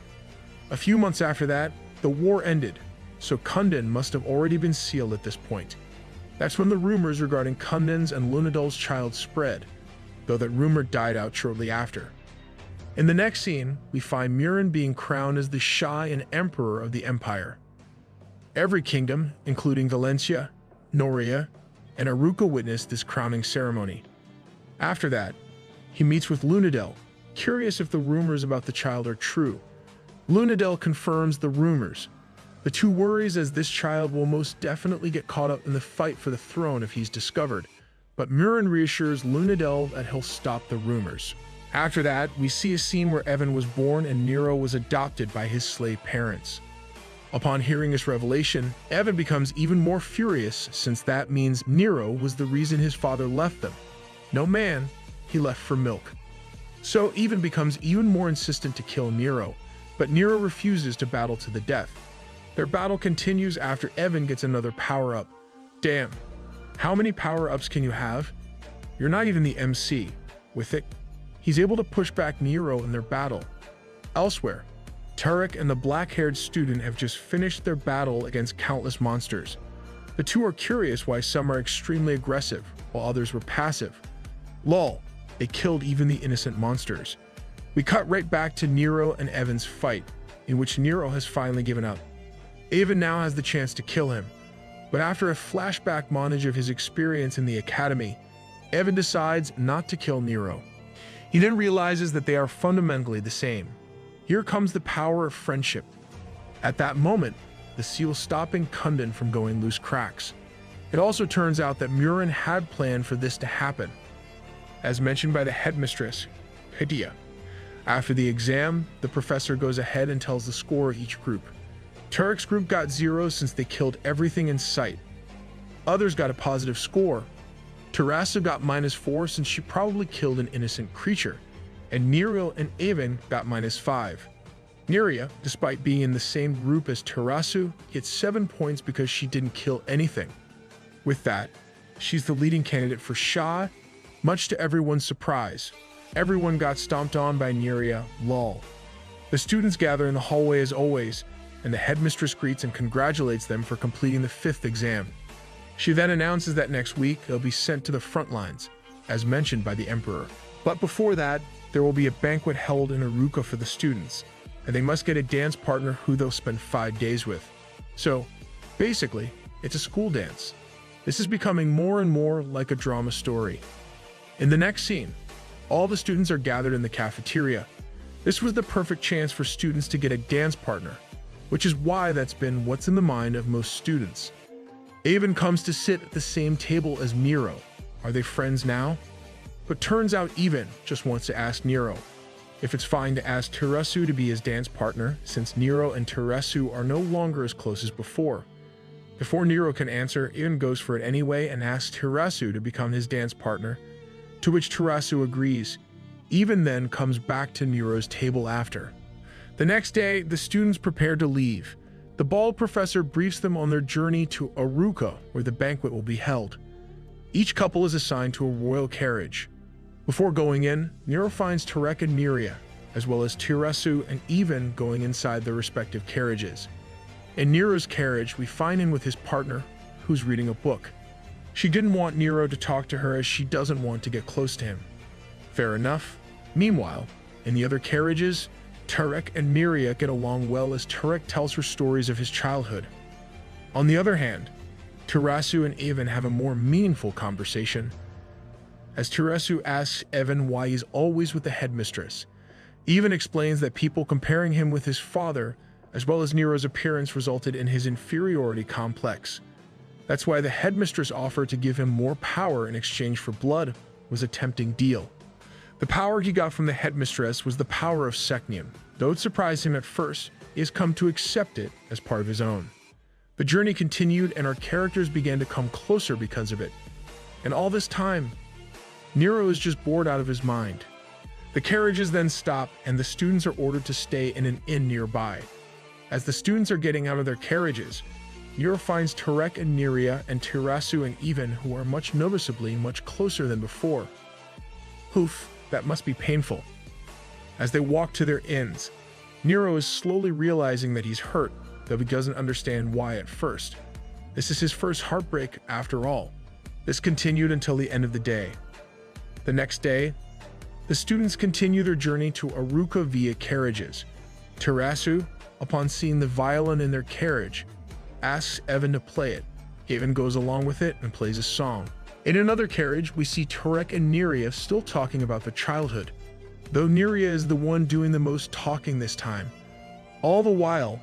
A few months after that, the war ended, so Kundin must have already been sealed at this point. That's when the rumors regarding Kundin's and Lunadel's child spread, though that rumor died out shortly after. In the next scene, we find Murin being crowned as the Shah and Emperor of the Empire. Every kingdom, including Valencia, Noria, and Aruka, witnessed this crowning ceremony. After that, he meets with Lunadel, curious if the rumors about the child are true. Lunadel confirms the rumors. The two worries as this child will most definitely get caught up in the fight for the throne if he's discovered, but Murin reassures Lunadel that he'll stop the rumors. After that, we see a scene where Evan was born and Nero was adopted by his slave parents. Upon hearing this revelation, Evan becomes even more furious since that means Nero was the reason his father left them. No man, he left for milk. So Evan becomes even more insistent to kill Nero, but Nero refuses to battle to the death. Their battle continues after Evan gets another power-up. Damn, how many power-ups can you have? You're not even the MC. With it, he's able to push back Nero in their battle. Elsewhere, Tarek and the black-haired student have just finished their battle against countless monsters. The two are curious why some are extremely aggressive, while others were passive. Lol, they killed even the innocent monsters. We cut right back to Nero and Evan's fight, in which Nero has finally given up. Evan now has the chance to kill him, but after a flashback montage of his experience in the academy, Evan decides not to kill Nero. He then realizes that they are fundamentally the same. Here comes the power of friendship. At that moment, the seal stopping Kundun from going loose cracks. It also turns out that Murin had planned for this to happen. As mentioned by the headmistress, Hydia. After the exam, the professor goes ahead and tells the score of each group. Tarek's group got 0 since they killed everything in sight. Others got a positive score. Tarasu got -4 since she probably killed an innocent creature, and Nero and Evan got -5. Neria, despite being in the same group as Tarasu, gets 7 points because she didn't kill anything. With that, she's the leading candidate for Shah, much to everyone's surprise. Everyone got stomped on by Neria, lol. The students gather in the hallway as always, and the headmistress greets and congratulates them for completing the 5th exam. She then announces that next week they'll be sent to the front lines, as mentioned by the Emperor. But before that, there will be a banquet held in Aruka for the students, and they must get a dance partner who they'll spend 5 days with. So, basically, it's a school dance. This is becoming more and more like a drama story. In the next scene, all the students are gathered in the cafeteria. This was the perfect chance for students to get a dance partner, which is why that's been what's in the mind of most students. Avon comes to sit at the same table as Nero. Are they friends now? But turns out Evan just wants to ask Nero if it's fine to ask Tarasu to be his dance partner, since Nero and Tarasu are no longer as close as before. Before Nero can answer, Evan goes for it anyway and asks Tarasu to become his dance partner, to which Tarasu agrees. Evan then comes back to Nero's table after. The next day, the students prepare to leave. The bald professor briefs them on their journey to Aruka, where the banquet will be held. Each couple is assigned to a royal carriage. Before going in, Nero finds Tarek and Neria, as well as Tirasu and Evan going inside their respective carriages. In Nero's carriage, we find him with his partner, who's reading a book. She didn't want Nero to talk to her as she doesn't want to get close to him. Fair enough. Meanwhile, in the other carriages, Tarek and Neria get along well as Tarek tells her stories of his childhood. On the other hand, Tarasu and Evan have a more meaningful conversation, as Tarasu asks Evan why he's always with the headmistress. Evan explains that people comparing him with his father, as well as Nero's appearance, resulted in his inferiority complex. That's why the headmistress offered to give him more power in exchange for blood was a tempting deal. The power he got from the headmistress was the power of Secnium. Though it surprised him at first, he has come to accept it as part of his own. The journey continued and our characters began to come closer because of it. And all this time, Nero is just bored out of his mind. The carriages then stop and the students are ordered to stay in an inn nearby. As the students are getting out of their carriages, Nero finds Tarek and Neria and Tirasu and Evan, who are much noticeably much closer than before. Oof, that must be painful. As they walk to their inns, Nero is slowly realizing that he's hurt, though he doesn't understand why at first. This is his first heartbreak after all. This continued until the end of the day. The next day, the students continue their journey to Aruka via carriages. Tarasu, upon seeing the violin in their carriage, asks Evan to play it. Evan goes along with it and plays a song. In another carriage, we see Tarek and Neria still talking about their childhood, though Neria is the one doing the most talking this time. All the while,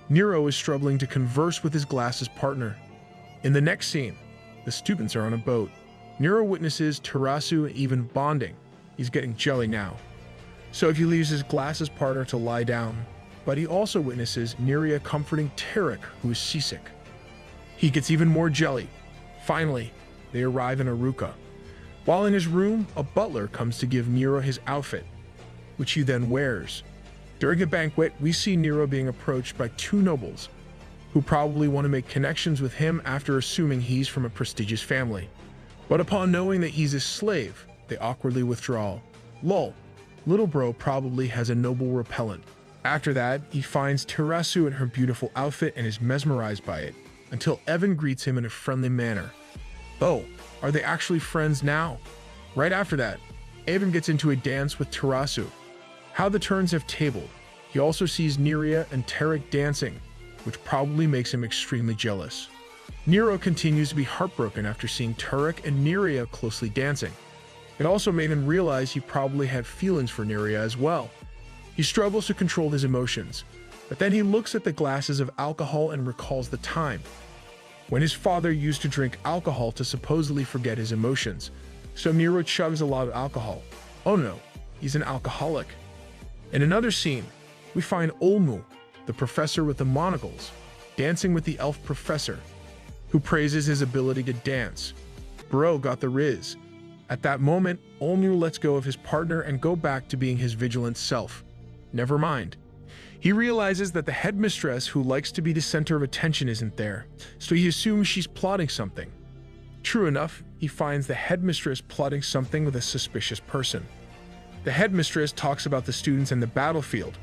Nero is struggling to converse with his glasses partner. In the next scene, the students are on a boat. Nero witnesses Tarasu and Evan bonding. He's getting jelly now. So he leaves his glasses partner to lie down, but he also witnesses Neria comforting Tarek, who is seasick. He gets even more jelly. Finally, they arrive in Aruka. While in his room, a butler comes to give Nero his outfit, which he then wears. During a banquet, we see Nero being approached by 2 nobles, who probably want to make connections with him after assuming he's from a prestigious family. But upon knowing that he's a slave, they awkwardly withdraw. Lol. little bro probably has a noble repellent. After that, he finds Terasu in her beautiful outfit and is mesmerized by it, until Evan greets him in a friendly manner. Oh, are they actually friends now? Right after that, Evan gets into a dance with Terasu. How the turns have tabled. He also sees Neria and Tarek dancing, which probably makes him extremely jealous. Nero continues to be heartbroken after seeing Tarek and Neria closely dancing. It also made him realize he probably had feelings for Neria as well. He struggles to control his emotions, but then he looks at the glasses of alcohol and recalls the time when his father used to drink alcohol to supposedly forget his emotions. So Nero chugs a lot of alcohol. Oh no, he's an alcoholic. In another scene, we find Olmu, the professor with the monocles, dancing with the elf professor, who praises his ability to dance. Bro got the riz. At that moment, Olmu lets go of his partner and go back to being his vigilant self. Never mind. He realizes that the headmistress who likes to be the center of attention isn't there, so he assumes she's plotting something. True enough, he finds the headmistress plotting something with a suspicious person. The headmistress talks about the students in the battlefield,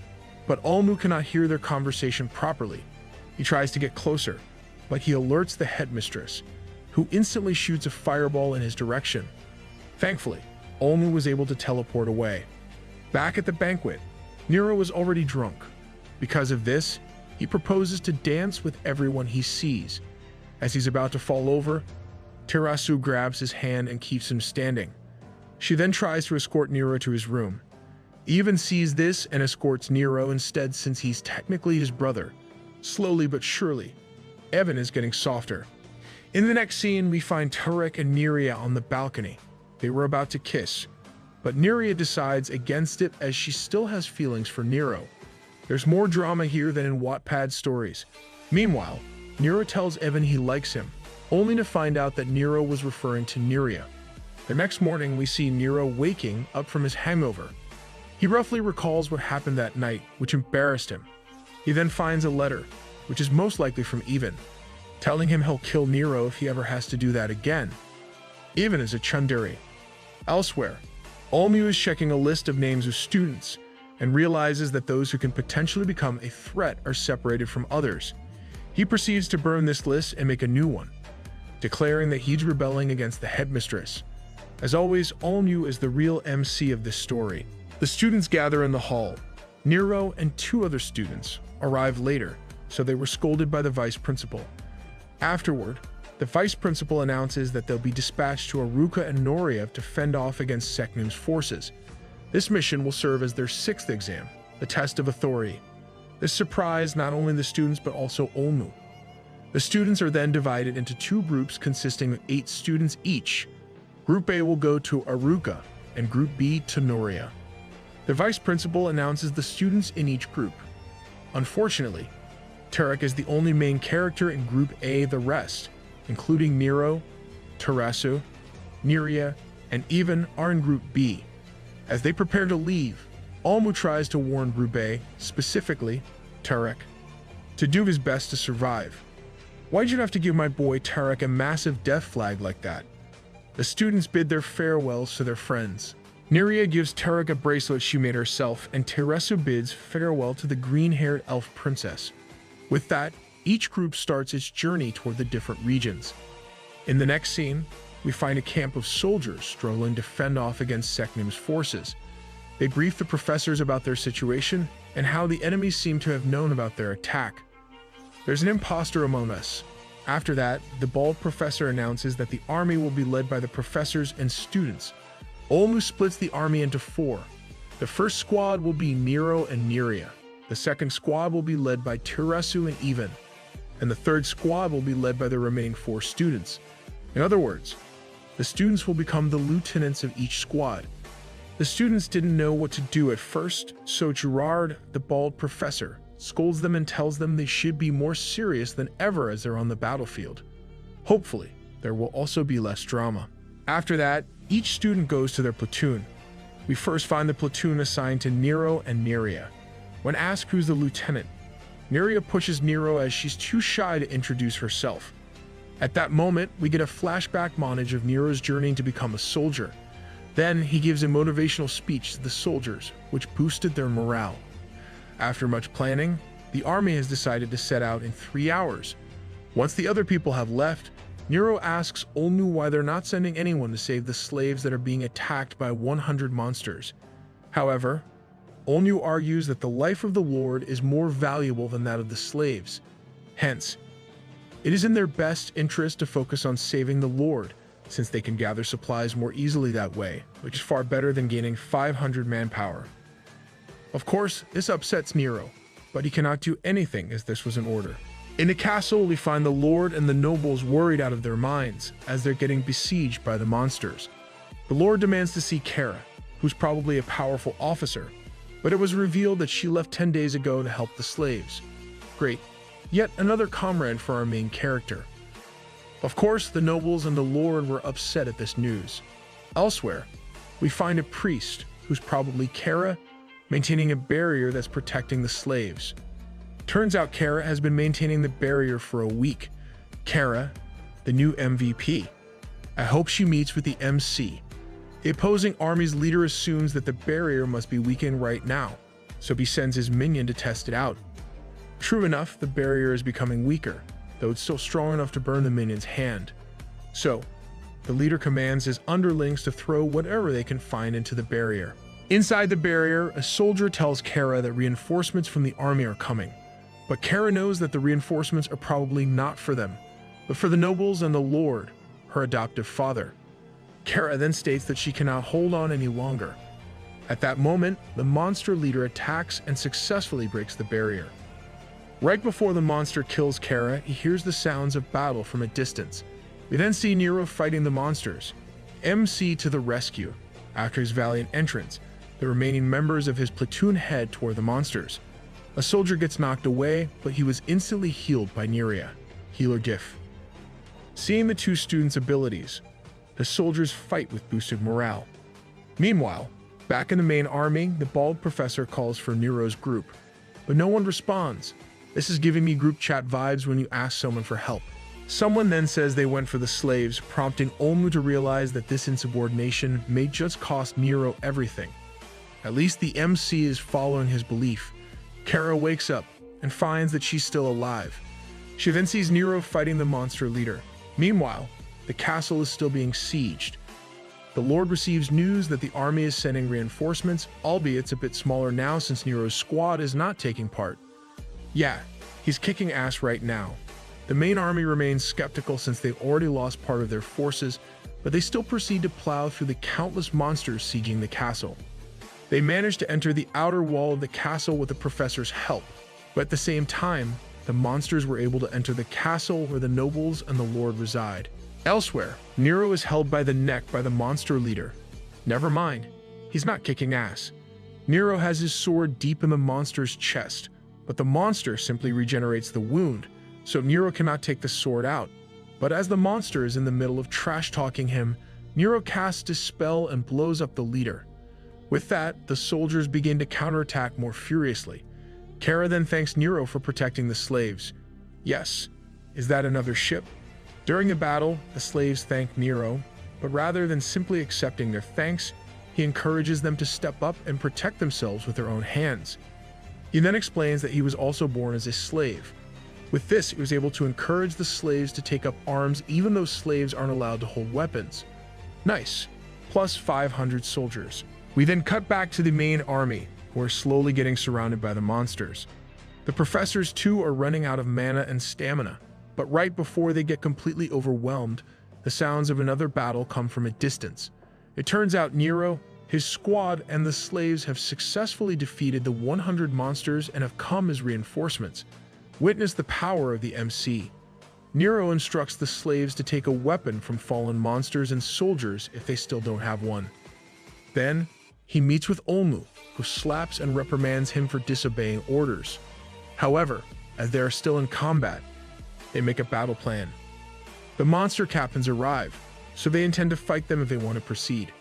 but Olmu cannot hear their conversation properly. He tries to get closer, but he alerts the headmistress, who instantly shoots a fireball in his direction. Thankfully, Olmu was able to teleport away. Back at the banquet, Nero was already drunk. Because of this, he proposes to dance with everyone he sees. As he's about to fall over, Terasu grabs his hand and keeps him standing. She then tries to escort Nero to his room. Even sees this and escorts Nero instead since he's technically his brother. Slowly but surely, Evan is getting softer. In the next scene, we find Tarek and Neria on the balcony. They were about to kiss, but Neria decides against it as she still has feelings for Nero. There's more drama here than in Wattpad stories. Meanwhile, Nero tells Evan he likes him, only to find out that Nero was referring to Neria. The next morning, we see Nero waking up from his hangover. He roughly recalls what happened that night, which embarrassed him. He then finds a letter, which is most likely from Evan, telling him he'll kill Nero if he ever has to do that again. Evan is a tsundere. Elsewhere, Olmu is checking a list of names of students and realizes that those who can potentially become a threat are separated from others. He proceeds to burn this list and make a new one, declaring that he's rebelling against the headmistress. As always, Olmu is the real MC of this story. The students gather in the hall. Nero and two other students arrive later, so they were scolded by the vice principal. Afterward, the vice principal announces that they'll be dispatched to Aruka and Noriev to fend off against Seknum's forces. This mission will serve as their 6th exam, the test of authority. This surprised not only the students but also Olmu. The students are then divided into 2 groups consisting of 8 students each. Group A will go to Aruka and Group B to Noria. The vice principal announces the students in each group. Unfortunately, Tarek is the only main character in Group A. The rest, including Nero, Terasu, Neria, and Evan, are in Group B. As they prepare to leave, Olmu tries to warn Group A, specifically Tarek, to do his best to survive. Why'd you have to give my boy Tarek a massive death flag like that? The students bid their farewells to their friends. Neria gives Tarek a bracelet she made herself, and Terasu bids farewell to the green-haired elf princess. With that, each group starts its journey toward the different regions. In the next scene, we find a camp of soldiers struggling to fend off against Seknum's forces. They brief the professors about their situation and how the enemies seem to have known about their attack. There's an imposter among us. After that, the bald professor announces that the army will be led by the professors and students. Olmu splits the army into 4. The first squad will be Nero and Neria. The second squad will be led by Terasu and Evan. And the third squad will be led by the remaining 4 students. In other words, the students will become the lieutenants of each squad. The students didn't know what to do at first, so Gerard, the bald professor, scolds them and tells them they should be more serious than ever as they're on the battlefield. Hopefully, there will also be less drama. After that, each student goes to their platoon. We first find the platoon assigned to Nero and Neria. When asked who's the lieutenant, Neria pushes Nero as she's too shy to introduce herself. At that moment, we get a flashback montage of Nero's journey to become a soldier. Then he gives a motivational speech to the soldiers, which boosted their morale. After much planning, the army has decided to set out in 3 hours. Once the other people have left, Nero asks Olnu why they're not sending anyone to save the slaves that are being attacked by 100 monsters. However, Olnu argues that the life of the Lord is more valuable than that of the slaves. Hence, it is in their best interest to focus on saving the Lord, since they can gather supplies more easily that way, which is far better than gaining 500 manpower. Of course, this upsets Nero, but he cannot do anything as this was an order. In the castle, we find the Lord and the nobles worried out of their minds as they're getting besieged by the monsters. The Lord demands to see Kara, who's probably a powerful officer, but it was revealed that she left 10 days ago to help the slaves. Great. Yet another comrade for our main character. Of course, the nobles and the Lord were upset at this news. Elsewhere, we find a priest, who's probably Kara, maintaining a barrier that's protecting the slaves. Turns out Kara has been maintaining the barrier for a week. Kara, the new MVP. I hope she meets with the MC. The opposing army's leader assumes that the barrier must be weakened right now, so he sends his minion to test it out. True enough, the barrier is becoming weaker, though it's still strong enough to burn the minion's hand. So, the leader commands his underlings to throw whatever they can find into the barrier. Inside the barrier, a soldier tells Kara that reinforcements from the army are coming. But Kara knows that the reinforcements are probably not for them, but for the nobles and the Lord, her adoptive father. Kara then states that she cannot hold on any longer. At that moment, the monster leader attacks and successfully breaks the barrier. Right before the monster kills Kara, he hears the sounds of battle from a distance. We then see Nero fighting the monsters. MC to the rescue. After his valiant entrance, the remaining members of his platoon head toward the monsters. A soldier gets knocked away, but he was instantly healed by Neria, healer diff. Seeing the two students' abilities, the soldiers fight with boosted morale. Meanwhile, back in the main army, the bald professor calls for Nero's group, but no one responds. This is giving me group chat vibes when you ask someone for help. Someone then says they went for the slaves, prompting Olmu to realize that this insubordination may just cost Nero everything. At least the MC is following his belief. Kara wakes up and finds that she's still alive. She then sees Nero fighting the monster leader. Meanwhile, the castle is still being sieged. The Lord receives news that the army is sending reinforcements, albeit it's a bit smaller now since Nero's squad is not taking part. Yeah, he's kicking ass right now. The main army remains skeptical since they've already lost part of their forces, but they still proceed to plow through the countless monsters sieging the castle. They manage to enter the outer wall of the castle with the professor's help, but at the same time, the monsters were able to enter the castle where the nobles and the Lord reside. Elsewhere, Nero is held by the neck by the monster leader. Never mind, he's not kicking ass. Nero has his sword deep in the monster's chest, but the monster simply regenerates the wound, so Nero cannot take the sword out. But as the monster is in the middle of trash-talking him, Nero casts a spell and blows up the leader. With that, the soldiers begin to counterattack more furiously. Kara then thanks Nero for protecting the slaves. Yes, is that another ship? During the battle, the slaves thank Nero, but rather than simply accepting their thanks, he encourages them to step up and protect themselves with their own hands. He then explains that he was also born as a slave. With this, he was able to encourage the slaves to take up arms even though slaves aren't allowed to hold weapons. Nice. Plus 500 soldiers. We then cut back to the main army, who are slowly getting surrounded by the monsters. The professors too are running out of mana and stamina, but right before they get completely overwhelmed, the sounds of another battle come from a distance. It turns out Nero, his squad, and the slaves have successfully defeated the 100 monsters and have come as reinforcements. Witness the power of the MC. Nero instructs the slaves to take a weapon from fallen monsters and soldiers if they still don't have one. Then, he meets with Olmu, who slaps and reprimands him for disobeying orders. However, as they are still in combat, they make a battle plan. The monster captains arrive, so they intend to fight them if they want to proceed.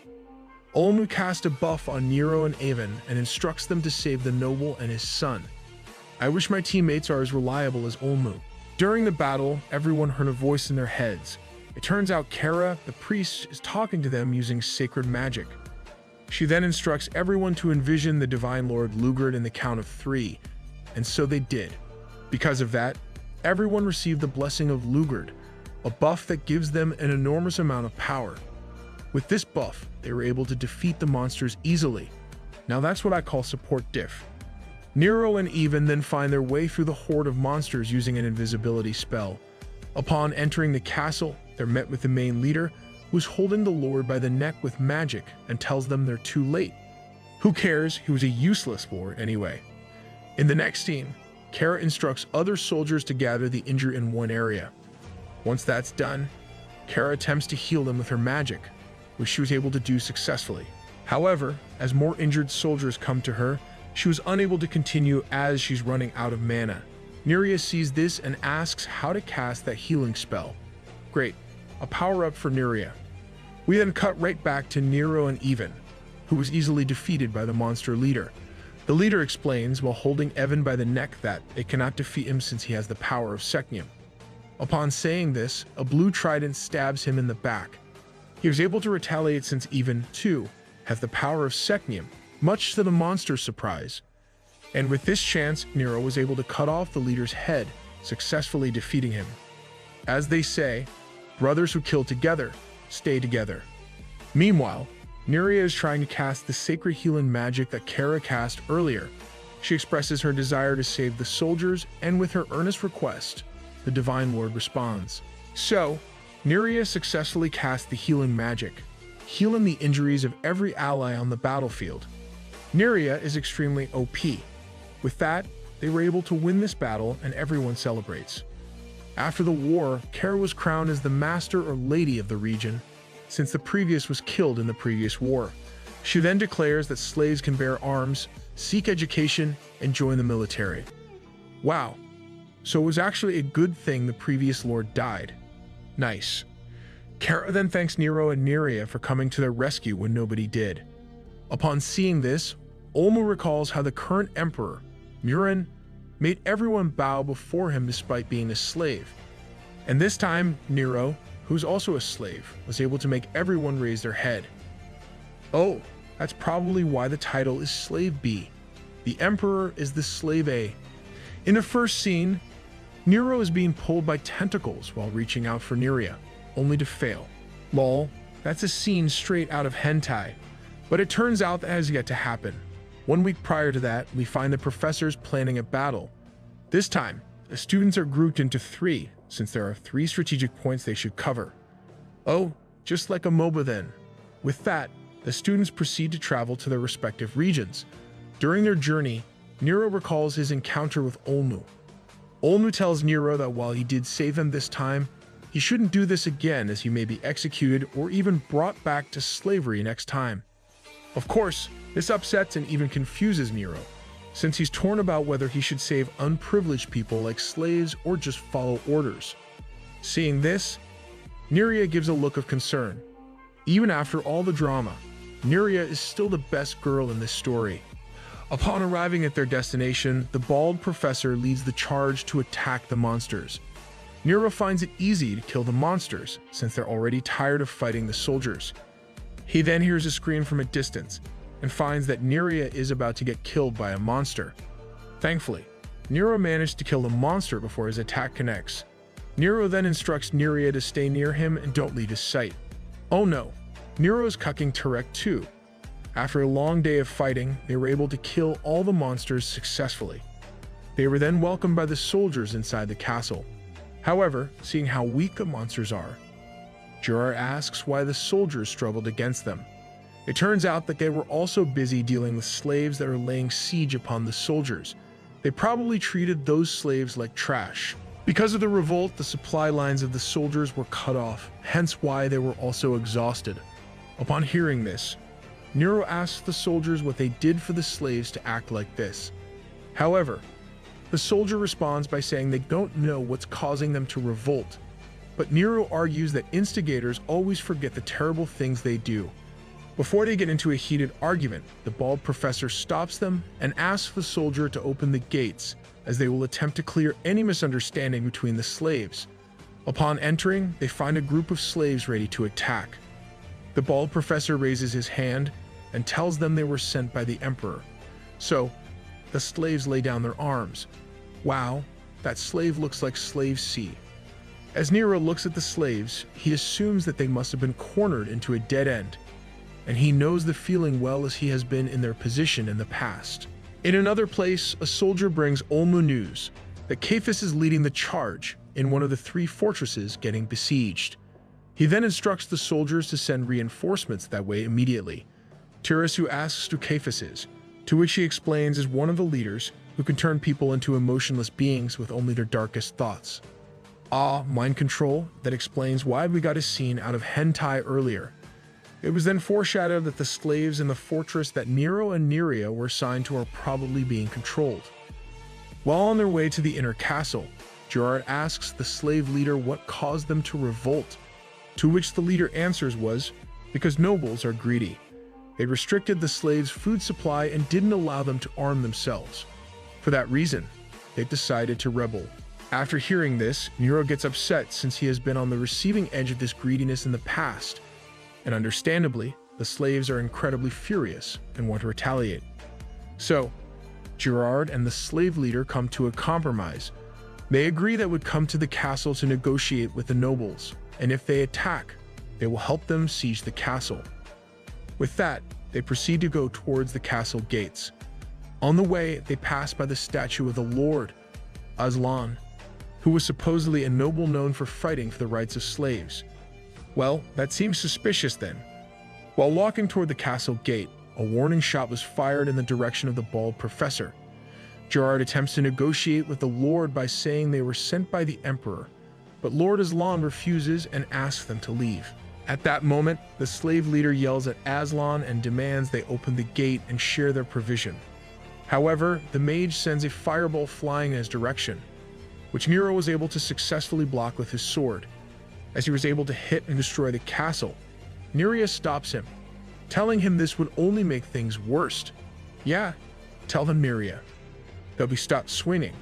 Olmu casts a buff on Nero and Avon and instructs them to save the noble and his son. I wish my teammates are as reliable as Olmu. During the battle, everyone heard a voice in their heads. It turns out Kara, the priest, is talking to them using sacred magic. She then instructs everyone to envision the Divine Lord Lugard in the count of 3, and so they did. Because of that, everyone received the blessing of Lugard, a buff that gives them an enormous amount of power. With this buff, they were able to defeat the monsters easily. Now that's what I call support diff. Nero and Even then find their way through the horde of monsters using an invisibility spell. Upon entering the castle, they're met with the main leader, who's holding the lord by the neck with magic and tells them they're too late. Who cares? He was a useless lord anyway. In the next scene, Kara instructs other soldiers to gather the injured in one area. Once that's done, Kara attempts to heal them with her magic, which she was able to do successfully. However, as more injured soldiers come to her, she was unable to continue as she's running out of mana. Nerea sees this and asks how to cast that healing spell. Great, a power-up for Nerea. We then cut right back to Nero and Even, who was easily defeated by the monster leader. The leader explains while holding Evan by the neck that it cannot defeat him since he has the power of Seknium. Upon saying this, a blue trident stabs him in the back. He was able to retaliate since Even, too, has the power of Seknium, much to the monster's surprise. And with this chance, Nero was able to cut off the leader's head, successfully defeating him. As they say, brothers who kill together, stay together. Meanwhile, Nerea is trying to cast the sacred healing magic that Kara cast earlier. She expresses her desire to save the soldiers, and with her earnest request, the Divine Lord responds. So, Nerea successfully cast the healing magic, healing the injuries of every ally on the battlefield. Nerea is extremely OP. With that, they were able to win this battle and everyone celebrates. After the war, Kara was crowned as the master or lady of the region, since the previous was killed in the previous war. She then declares that slaves can bear arms, seek education, and join the military. Wow, so it was actually a good thing the previous lord died. Nice. Kara then thanks Nero and Nerea for coming to their rescue when nobody did. Upon seeing this, Olmo recalls how the current emperor, Murin, made everyone bow before him despite being a slave. And this time, Nero, who's also a slave, was able to make everyone raise their head. Oh, that's probably why the title is Slave B. The emperor is the slave A. In the first scene, Nero is being pulled by tentacles while reaching out for Nerea, only to fail. Lol, that's a scene straight out of hentai. But it turns out that has yet to happen. 1 week prior to that, we find the professors planning a battle. This time, the students are grouped into 3, since there are 3 strategic points they should cover. Oh, just like a MOBA then. With that, the students proceed to travel to their respective regions. During their journey, Nero recalls his encounter with Olmu. Olmu tells Nero that while he did save him this time, he shouldn't do this again as he may be executed or even brought back to slavery next time. Of course, this upsets and even confuses Nero, since he's torn about whether he should save unprivileged people like slaves or just follow orders. Seeing this, Nerea gives a look of concern. Even after all the drama, Nerea is still the best girl in this story. Upon arriving at their destination, the bald professor leads the charge to attack the monsters. Nero finds it easy to kill the monsters, since they're already tired of fighting the soldiers. He then hears a scream from a distance, and finds that Nerea is about to get killed by a monster. Thankfully, Nero managed to kill the monster before his attack connects. Nero then instructs Nerea to stay near him and don't leave his sight. Oh no, Nero is cucking Tarek too. After a long day of fighting, they were able to kill all the monsters successfully. They were then welcomed by the soldiers inside the castle. However, seeing how weak the monsters are, Juror asks why the soldiers struggled against them. It turns out that they were also busy dealing with slaves that are laying siege upon the soldiers. They probably treated those slaves like trash. Because of the revolt, the supply lines of the soldiers were cut off, hence why they were also exhausted. Upon hearing this, Nero asks the soldiers what they did for the slaves to act like this. However, the soldier responds by saying they don't know what's causing them to revolt. But Nero argues that instigators always forget the terrible things they do. Before they get into a heated argument, the bald professor stops them and asks the soldier to open the gates, as they will attempt to clear any misunderstanding between the slaves. Upon entering, they find a group of slaves ready to attack. The bald professor raises his hand, and tells them they were sent by the emperor. So, the slaves lay down their arms. Wow, that slave looks like slave C. As Nero looks at the slaves, he assumes that they must have been cornered into a dead end, and he knows the feeling well as he has been in their position in the past. In another place, a soldier brings Olmu news that Caiaphas is leading the charge in one of the 3 fortresses getting besieged. He then instructs the soldiers to send reinforcements that way immediately. Tirasu asks who Caiaphas is, to which he explains is one of the leaders who can turn people into emotionless beings with only their darkest thoughts. Mind control that explains why we got a scene out of hentai earlier. It was then foreshadowed that the slaves in the fortress that Nero and Nerea were assigned to are probably being controlled. While on their way to the inner castle, Gerard asks the slave leader what caused them to revolt, to which the leader answers was, because nobles are greedy. They restricted the slaves' food supply and didn't allow them to arm themselves. For that reason, they decided to rebel. After hearing this, Nero gets upset since he has been on the receiving edge of this greediness in the past, and understandably, the slaves are incredibly furious and want to retaliate. So, Gerard and the slave leader come to a compromise. They agree that would come to the castle to negotiate with the nobles, and if they attack, they will help them siege the castle. With that, they proceed to go towards the castle gates. On the way, they pass by the statue of the Lord, Aslan, who was supposedly a noble known for fighting for the rights of slaves. Well, that seems suspicious then. While walking toward the castle gate, a warning shot was fired in the direction of the bald professor. Gerard attempts to negotiate with the Lord by saying they were sent by the emperor, but Lord Aslan refuses and asks them to leave. At that moment, the slave leader yells at Aslan and demands they open the gate and share their provision. However, the mage sends a fireball flying in his direction, which Nero was able to successfully block with his sword. As he was able to hit and destroy the castle, Nerea stops him, telling him this would only make things worse. Yeah, tell them Nerea. They'll be stopped swinging.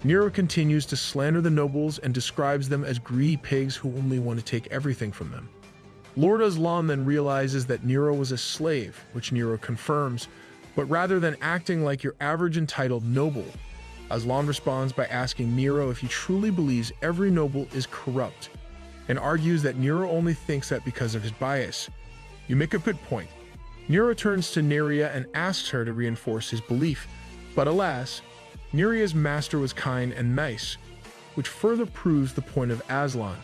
Nero continues to slander the nobles and describes them as greedy pigs who only want to take everything from them. Lord Aslan then realizes that Nero was a slave, which Nero confirms, but rather than acting like your average entitled noble, Aslan responds by asking Nero if he truly believes every noble is corrupt, and argues that Nero only thinks that because of his bias. You make a good point. Nero turns to Nerea and asks her to reinforce his belief, but alas, Nerea's master was kind and nice, which further proves the point of Aslan.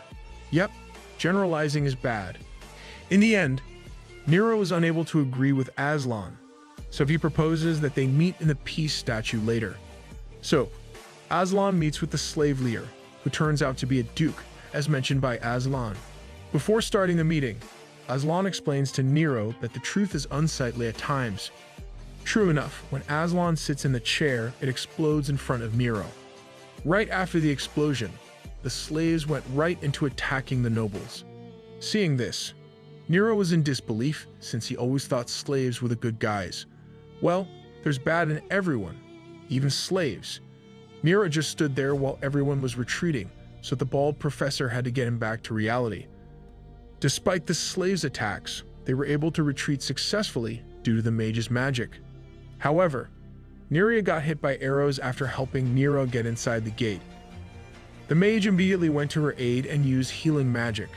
Yep, generalizing is bad. In the end, Nero is unable to agree with Aslan, so he proposes that they meet in the peace statue later. So, Aslan meets with the slave leader, who turns out to be a duke, as mentioned by Aslan. Before starting the meeting, Aslan explains to Nero that the truth is unsightly at times. True enough, when Aslan sits in the chair, it explodes in front of Nero. Right after the explosion, the slaves went right into attacking the nobles. Seeing this, Nero was in disbelief since he always thought slaves were the good guys. Well, there's bad in everyone, even slaves. Nero just stood there while everyone was retreating, so the bald professor had to get him back to reality. Despite the slaves' attacks, they were able to retreat successfully due to the mage's magic. However, Nerea got hit by arrows after helping Nero get inside the gate. The mage immediately went to her aid and used healing magic,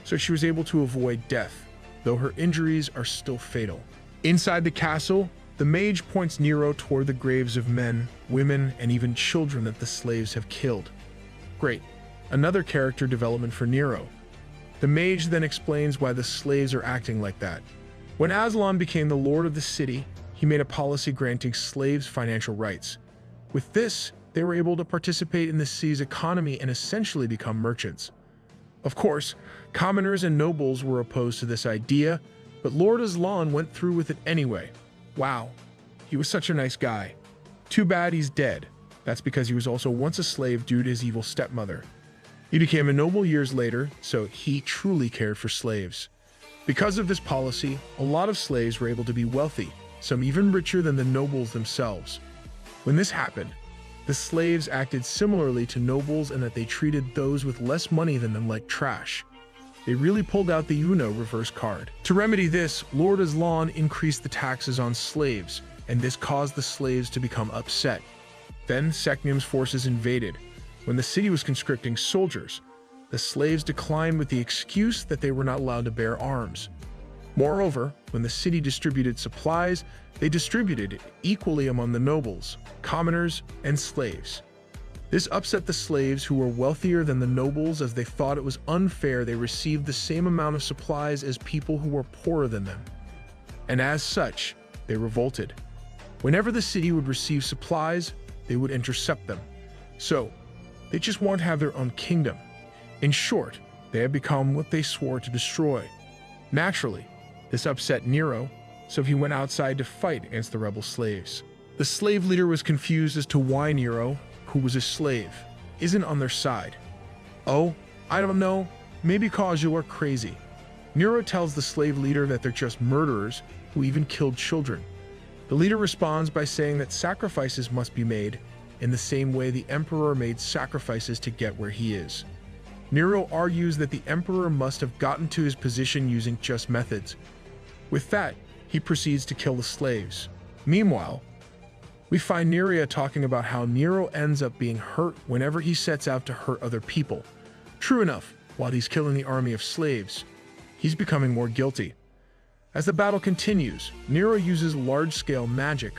so she was able to avoid death, though her injuries are still fatal. Inside the castle, the mage points Nero toward the graves of men, women, and even children that the slaves have killed. Great, another character development for Nero. The mage then explains why the slaves are acting like that. When Aslan became the lord of the city, he made a policy granting slaves financial rights. With this, they were able to participate in the city's economy and essentially become merchants. Of course, commoners and nobles were opposed to this idea, but Lord Aslan went through with it anyway. Wow, he was such a nice guy. Too bad he's dead. That's because he was also once a slave due to his evil stepmother. He became a noble years later, so he truly cared for slaves. Because of this policy, a lot of slaves were able to be wealthy, some even richer than the nobles themselves. When this happened, the slaves acted similarly to nobles in that they treated those with less money than them like trash. they really pulled out the Uno reverse card. To remedy this, Lord Aslan increased the taxes on slaves, and this caused the slaves to become upset. Then Seknium's forces invaded. When the city was conscripting soldiers, the slaves declined with the excuse that they were not allowed to bear arms. Moreover, when the city distributed supplies, they distributed it equally among the nobles, commoners, and slaves. This upset the slaves, who were wealthier than the nobles, as they thought it was unfair they received the same amount of supplies as people who were poorer than them. And as such, they revolted. Whenever the city would receive supplies, they would intercept them. So, they just want to have their own kingdom. In short, they had become what they swore to destroy. Naturally, this upset Nero, so he went outside to fight against the rebel slaves. The slave leader was confused as to why Nero, who was a slave, isn't on their side. "Oh, I don't know, maybe cause you are crazy." Nero tells the slave leader that they're just murderers who even killed children. The leader responds by saying that sacrifices must be made in the same way the emperor made sacrifices to get where he is. Nero argues that the emperor must have gotten to his position using just methods. With that, he proceeds to kill the slaves. Meanwhile, we find Nerea talking about how Nero ends up being hurt whenever he sets out to hurt other people. True enough, while he's killing the army of slaves, he's becoming more guilty. As the battle continues, Nero uses large-scale magic,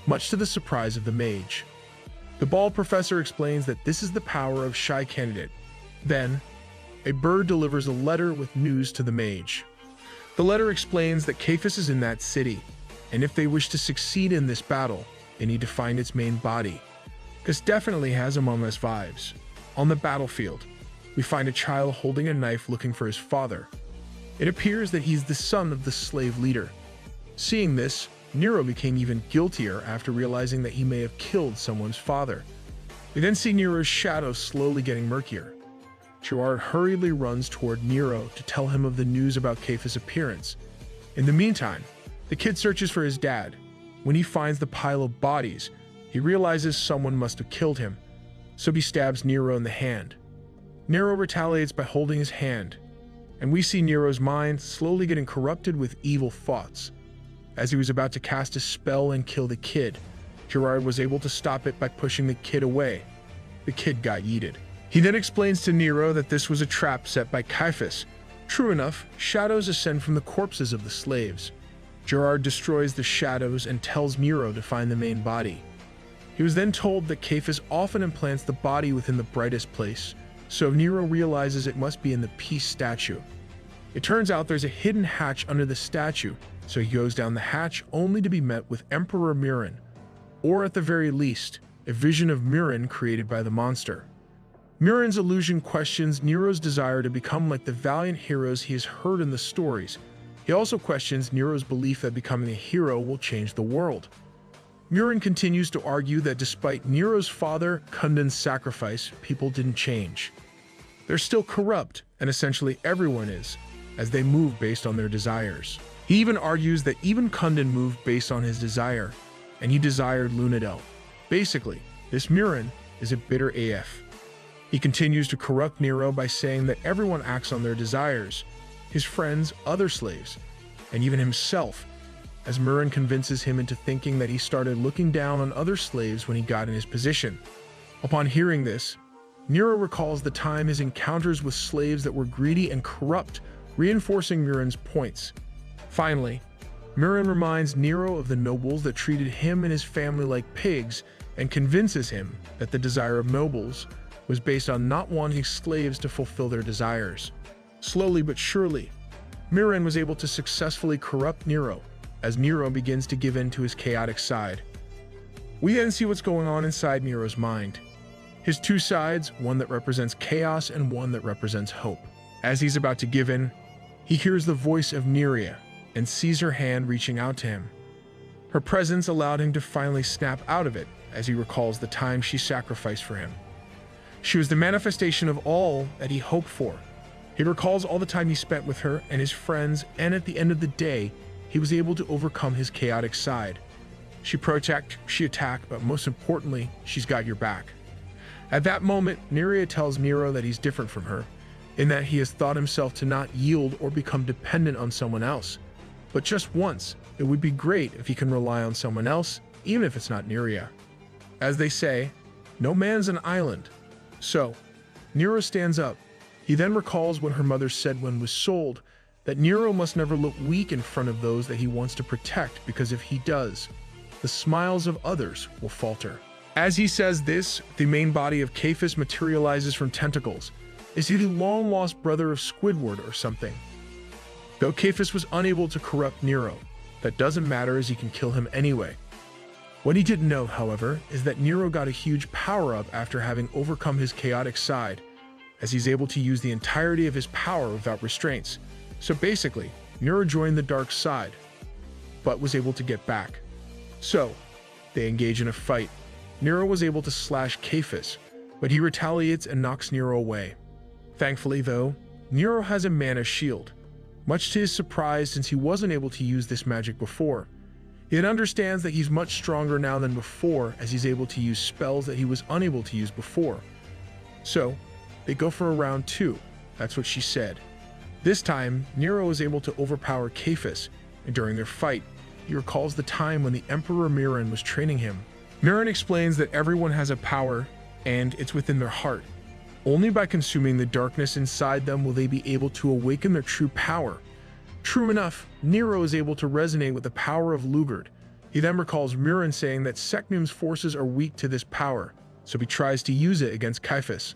much to the surprise of the mage. The bald professor explains that this is the power of Shy Candidate. Then, a bird delivers a letter with news to the mage. The letter explains that Caiaphas is in that city, and if they wish to succeed in this battle, they need to find its main body. This definitely has Among Us vibes. On the battlefield, we find a child holding a knife looking for his father. It appears that he's the son of the slave leader. Seeing this, Nero became even guiltier after realizing that he may have killed someone's father. We then see Nero's shadow slowly getting murkier. Gerard hurriedly runs toward Nero to tell him of the news about Caiaphas' appearance. In the meantime, the kid searches for his dad. When he finds the pile of bodies, he realizes someone must have killed him, so he stabs Nero in the hand. Nero retaliates by holding his hand, and we see Nero's mind slowly getting corrupted with evil thoughts. As he was about to cast a spell and kill the kid, Gerard was able to stop it by pushing the kid away. The kid got yeeted. He then explains to Nero that this was a trap set by Caiaphas. True enough, shadows ascend from the corpses of the slaves. Gerard destroys the shadows and tells Nero to find the main body. He was then told that Caiaphas often implants the body within the brightest place, so Nero realizes it must be in the peace statue. It turns out there's a hidden hatch under the statue, so he goes down the hatch only to be met with Emperor Murin, or at the very least, a vision of Murin created by the monster. Murin's illusion questions Nero's desire to become like the valiant heroes he has heard in the stories. He also questions Nero's belief that becoming a hero will change the world. Murin continues to argue that despite Nero's father, Kundan's sacrifice, people didn't change. They're still corrupt, and essentially everyone is, as they move based on their desires. He even argues that even Kundan moved based on his desire, and he desired Lunadel. Basically, this Murin is a bitter AF. He continues to corrupt Nero by saying that everyone acts on their desires, his friends, other slaves, and even himself, as Murin convinces him into thinking that he started looking down on other slaves when he got in his position. Upon hearing this, Nero recalls the time his encounters with slaves that were greedy and corrupt, reinforcing Murin's points. Finally, Murin reminds Nero of the nobles that treated him and his family like pigs and convinces him that the desire of nobles was based on not wanting slaves to fulfill their desires. Slowly but surely, Murin was able to successfully corrupt Nero as Nero begins to give in to his chaotic side. We then see what's going on inside Nero's mind. His two sides, one that represents chaos and one that represents hope. As he's about to give in, he hears the voice of Nerea and sees her hand reaching out to him. Her presence allowed him to finally snap out of it as he recalls the time she sacrificed for him. She was the manifestation of all that he hoped for. He recalls all the time he spent with her and his friends, and at the end of the day, he was able to overcome his chaotic side. She protect, she attack, but most importantly, she's got your back. At that moment, Nerea tells Nero that he's different from her. in that he has thought himself to not yield or become dependent on someone else. But just once, it would be great if he can rely on someone else, even if it's not Neria. As they say, no man's an island. So, Nero stands up. He then recalls what her mother said when was sold, that Nero must never look weak in front of those that he wants to protect, because if he does, the smiles of others will falter. As he says this, the main body of Caiaphas materializes from tentacles. Is he the long-lost brother of Squidward or something? Though Caiaphas was unable to corrupt Nero, that doesn't matter as he can kill him anyway. What he didn't know, however, is that Nero got a huge power-up after having overcome his chaotic side, as he's able to use the entirety of his power without restraints. So basically, Nero joined the dark side, but was able to get back. So, they engage in a fight. Nero was able to slash Caiaphas, but he retaliates and knocks Nero away. Thankfully though, Nero has a mana shield, much to his surprise since he wasn't able to use this magic before. He understands that he's much stronger now than before, as he's able to use spells that he was unable to use before. So, they go for a round 2, that's what she said. This time, Nero is able to overpower Caiaphas, and during their fight, he recalls the time when the Emperor Miran was training him. Miran explains that everyone has a power, and it's within their heart. Only by consuming the darkness inside them will they be able to awaken their true power. True enough, Nero is able to resonate with the power of Lugard. He then recalls Miran saying that Secnium's forces are weak to this power, so he tries to use it against Caiaphas.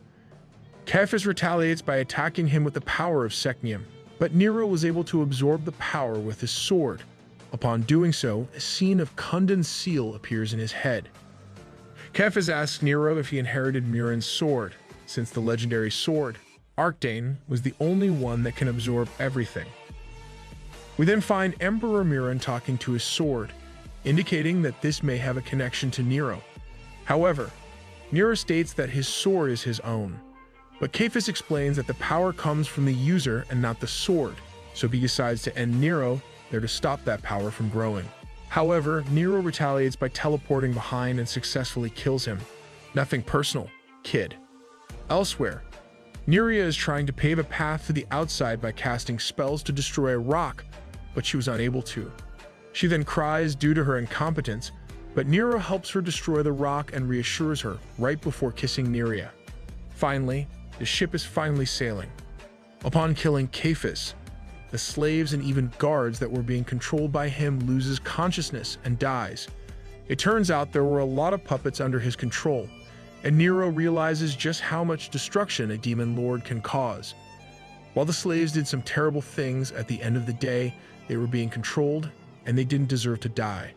Caiaphas retaliates by attacking him with the power of Secnium, but Nero was able to absorb the power with his sword. Upon doing so, a scene of Kundan's seal appears in his head. Caiaphas asks Nero if he inherited Miran's sword, since the legendary sword, Arcdane, was the only one that can absorb everything. We then find Emperor Miran talking to his sword, indicating that this may have a connection to Nero. However, Nero states that his sword is his own. But Caiaphas explains that the power comes from the user and not the sword, so he decides to end Nero there to stop that power from growing. However, Nero retaliates by teleporting behind and successfully kills him. Nothing personal, kid. Elsewhere, Neria is trying to pave a path to the outside by casting spells to destroy a rock, but she was unable to. She then cries due to her incompetence, but Nero helps her destroy the rock and reassures her right before kissing Neria. Finally, the ship is finally sailing. Upon killing Caiaphas, the slaves and even guards that were being controlled by him loses consciousness and dies. It turns out there were a lot of puppets under his control, and Nero realizes just how much destruction a demon lord can cause. While the slaves did some terrible things, at the end of the day, they were being controlled, and they didn't deserve to die.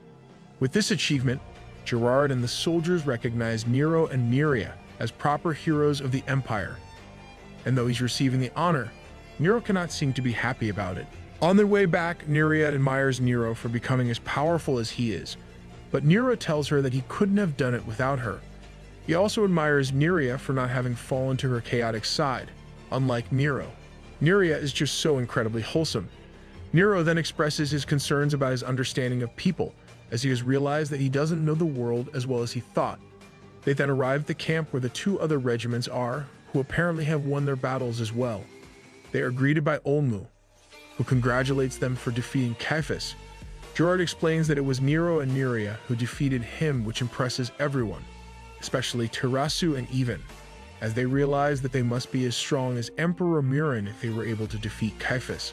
With this achievement, Gerard and the soldiers recognize Nero and Neria as proper heroes of the Empire. And though he's receiving the honor, Nero cannot seem to be happy about it. On their way back, Neria admires Nero for becoming as powerful as he is, but Nero tells her that he couldn't have done it without her. He also admires Neria for not having fallen to her chaotic side, unlike Nero. Neria is just so incredibly wholesome. Nero then expresses his concerns about his understanding of people, as he has realized that he doesn't know the world as well as he thought. They then arrive at the camp where the 2 other regiments are, who apparently have won their battles as well. They are greeted by Olmu, who congratulates them for defeating Caiaphas. Gerard explains that it was Nero and Neria who defeated him, which impresses everyone, especially Terasu and Even, as they realize that they must be as strong as Emperor Miran if they were able to defeat Caiaphas.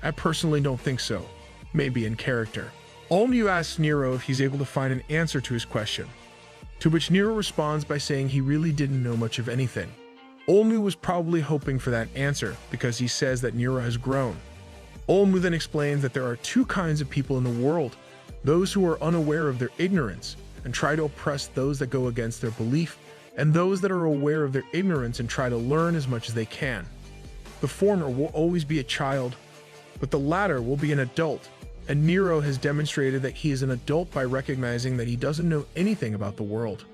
I personally don't think so, maybe in character. Olmu asks Nero if he's able to find an answer to his question, to which Nero responds by saying he really didn't know much of anything. Olmu was probably hoping for that answer because he says that Nero has grown. Olmu then explains that there are 2 kinds of people in the world, those who are unaware of their ignorance and try to oppress those that go against their belief, and those that are aware of their ignorance and try to learn as much as they can. The former will always be a child, but the latter will be an adult, and Nero has demonstrated that he is an adult by recognizing that he doesn't know anything about the world.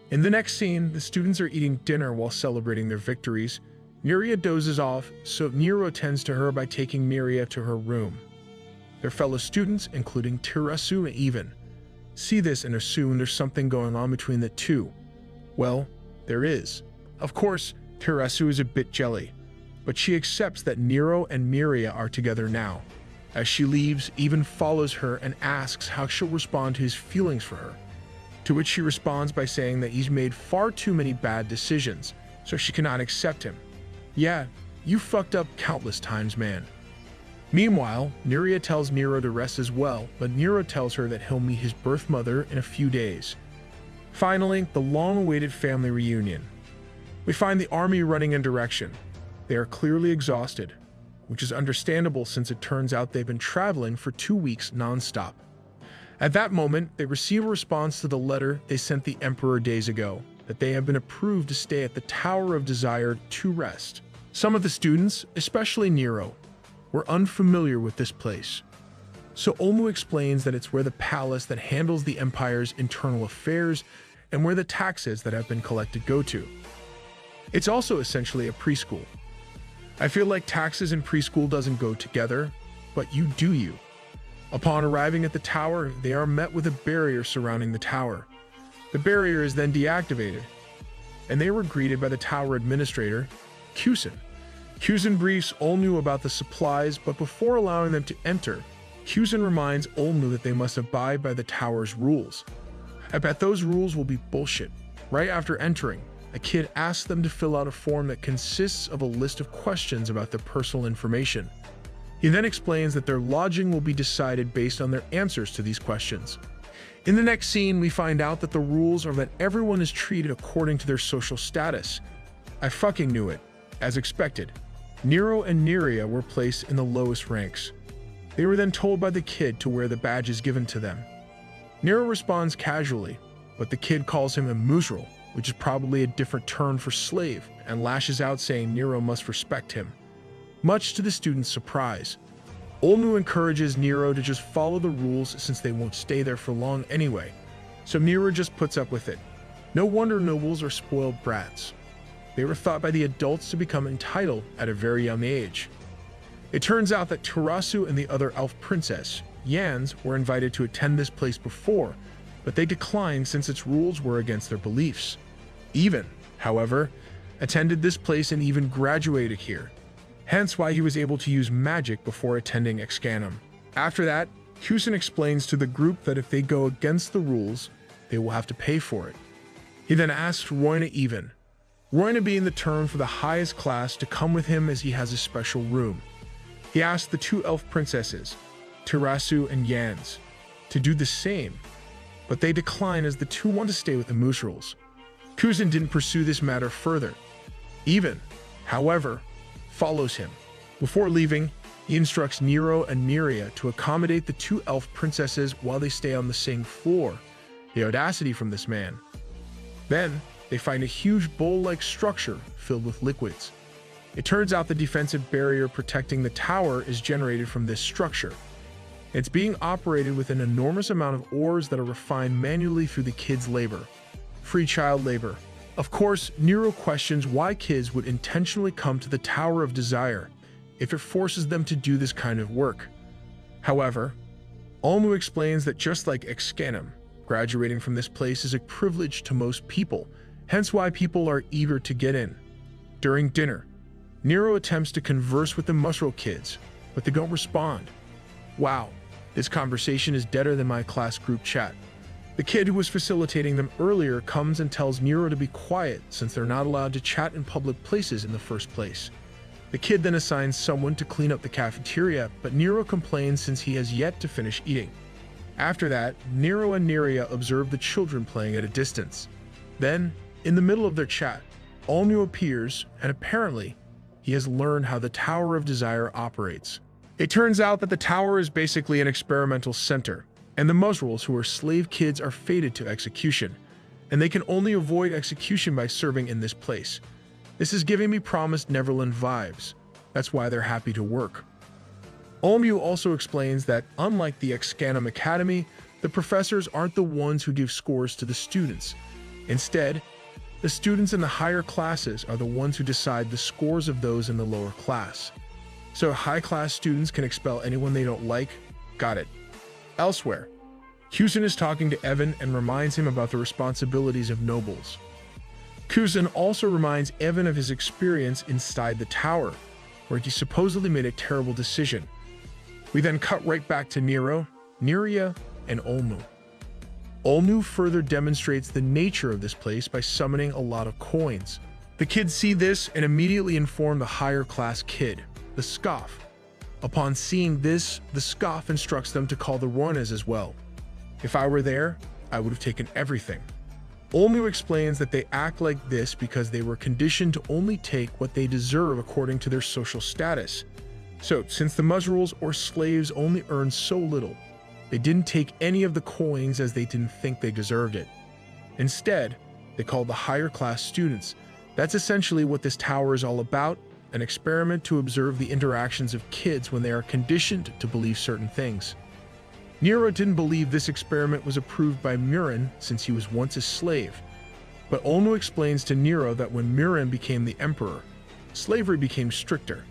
In the next scene, the students are eating dinner while celebrating their victories. Neria dozes off, so Nero attends to her by taking Neria to her room. Their fellow students, including Terasu and Even, see this and assume there's something going on between the 2. Well, there is. Of course, Terasu is a bit jelly, but she accepts that Nero and Miria are together now. As she leaves, Even follows her and asks how she'll respond to his feelings for her, to which she responds by saying that he's made far too many bad decisions, so she cannot accept him. Yeah, you fucked up countless times, man. Meanwhile, Miria tells Nero to rest as well, but Nero tells her that he'll meet his birth mother in a few days. Finally, the long-awaited family reunion. We find the army running in direction. They are clearly exhausted, which is understandable since it turns out they've been traveling for 2 weeks non-stop. At that moment, they receive a response to the letter they sent the Emperor days ago, that they have been approved to stay at the Tower of Desire to rest. Some of the students, especially Nero, were unfamiliar with this place. So Olmu explains that it's where the palace that handles the Empire's internal affairs and where the taxes that have been collected go to. It's also essentially a preschool. I feel like taxes and preschool doesn't go together, but you do you. Upon arriving at the tower, they are met with a barrier surrounding the tower. The barrier is then deactivated, and they were greeted by the tower administrator, Kusin. Kusin briefs Olmu about the supplies, but before allowing them to enter, Kusin reminds Olmu that they must abide by the tower's rules. I bet those rules will be bullshit. Right after entering, a kid asks them to fill out a form that consists of a list of questions about their personal information. He then explains that their lodging will be decided based on their answers to these questions. In the next scene, we find out that the rules are that everyone is treated according to their social status. I fucking knew it. As expected, Nero and Miria were placed in the lowest ranks. They were then told by the kid to wear the badges given to them. Nero responds casually, but the kid calls him a muzral, which is probably a different term for slave, and lashes out saying Nero must respect him. Much to the students' surprise, Olmu encourages Nero to just follow the rules since they won't stay there for long anyway, so Nero just puts up with it. No wonder nobles are spoiled brats. They were thought by the adults to become entitled at a very young age. It turns out that Tarasu and the other elf princess, Yans, were invited to attend this place before, but they declined since its rules were against their beliefs. Even, however, attended this place and even graduated here, hence why he was able to use magic before attending Excanum. After that, Kusin explains to the group that if they go against the rules, they will have to pay for it. He then asks Roina Even, Roina being the term for the highest class, to come with him as he has a special room. He asked the 2 elf princesses, Tarasu and Yans, to do the same, but they decline as the 2 want to stay with the Mushrals. Kusin didn't pursue this matter further. Even, however, follows him. Before leaving, he instructs Nero and Miria to accommodate the 2 elf princesses while they stay on the same floor. The audacity from this man. Then, they find a huge bowl-like structure filled with liquids. It turns out the defensive barrier protecting the tower is generated from this structure. It's being operated with an enormous amount of ores that are refined manually through the kids' labor. Free child labor. Of course, Nero questions why kids would intentionally come to the Tower of Desire if it forces them to do this kind of work. However, Olmu explains that just like Excanum, graduating from this place is a privilege to most people, hence why people are eager to get in. During dinner, Nero attempts to converse with the Mushroom kids, but they don't respond. Wow, this conversation is deader than my class group chat. The kid who was facilitating them earlier comes and tells Nero to be quiet since they're not allowed to chat in public places in the first place. The kid then assigns someone to clean up the cafeteria, but Nero complains since he has yet to finish eating. After that, Nero and Miria observe the children playing at a distance. Then, in the middle of their chat, Olmu appears, and apparently, he has learned how the Tower of Desire operates. It turns out that the tower is basically an experimental center, and the Musrals, who are slave kids, are fated to execution, and they can only avoid execution by serving in this place. This is giving me Promised Neverland vibes. That's why they're happy to work. Olmu also explains that, unlike the Excanum Academy, the professors aren't the ones who give scores to the students. Instead, the students in the higher classes are the ones who decide the scores of those in the lower class. So high-class students can expel anyone they don't like? Got it. Elsewhere, Kusin is talking to Evan and reminds him about the responsibilities of nobles. Kusin also reminds Evan of his experience inside the tower, where he supposedly made a terrible decision. We then cut right back to Nero, Neria, and Olmu. Olmu further demonstrates the nature of this place by summoning a lot of coins. The kids see this and immediately inform the higher class kid, the Scoff. Upon seeing this, the Scoff instructs them to call the Roinas as well. If I were there, I would have taken everything. Olmu explains that they act like this because they were conditioned to only take what they deserve according to their social status. So, since the Musrals or slaves only earned so little, they didn't take any of the coins as they didn't think they deserved it. Instead, they called the higher class students. That's essentially what this tower is all about, an experiment to observe the interactions of kids when they are conditioned to believe certain things. Nero didn't believe this experiment was approved by Murin since he was once a slave, but Olmu explains to Nero that when Murin became the emperor, slavery became stricter.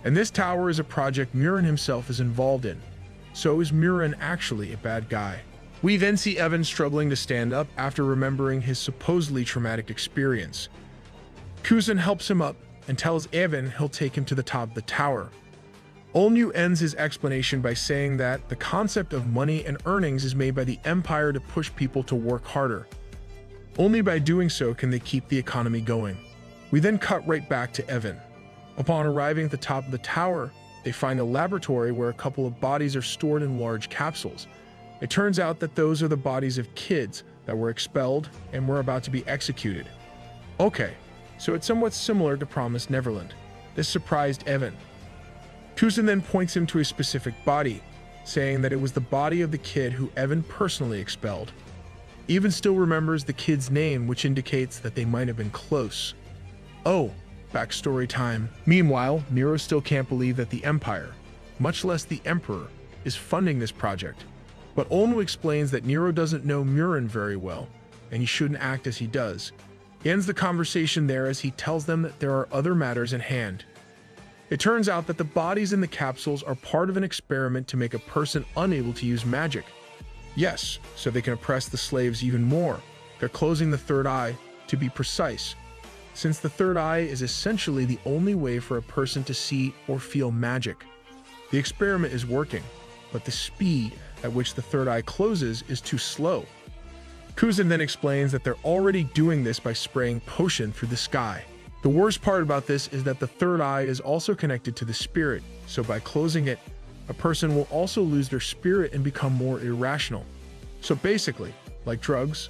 And this tower is a project Murin himself is involved in. So is Murin actually a bad guy? We then see Evan struggling to stand up after remembering his supposedly traumatic experience. Kusin helps him up and tells Evan he'll take him to the top of the tower. Olmu ends his explanation by saying that the concept of money and earnings is made by the Empire to push people to work harder. Only by doing so can they keep the economy going. We then cut right back to Evan. Upon arriving at the top of the tower, they find a laboratory where a couple of bodies are stored in large capsules. It turns out that those are the bodies of kids that were expelled and were about to be executed. Okay, so it's somewhat similar to Promised Neverland. This surprised Evan. Kusin then points him to a specific body, saying that it was the body of the kid who Evan personally expelled. Evan still remembers the kid's name, which indicates that they might have been close. Oh, backstory time. Meanwhile, Nero still can't believe that the Empire, much less the Emperor, is funding this project. But Olmu explains that Nero doesn't know Murin very well, and he shouldn't act as he does. He ends the conversation there as he tells them that there are other matters in hand. It turns out that the bodies in the capsules are part of an experiment to make a person unable to use magic. Yes, so they can oppress the slaves even more. They're closing the third eye, to be precise, since the third eye is essentially the only way for a person to see or feel magic. The experiment is working, but the speed at which the third eye closes is too slow. Kusin then explains that they're already doing this by spraying potion through the sky. The worst part about this is that the third eye is also connected to the spirit, so by closing it, a person will also lose their spirit and become more irrational. So basically, like drugs.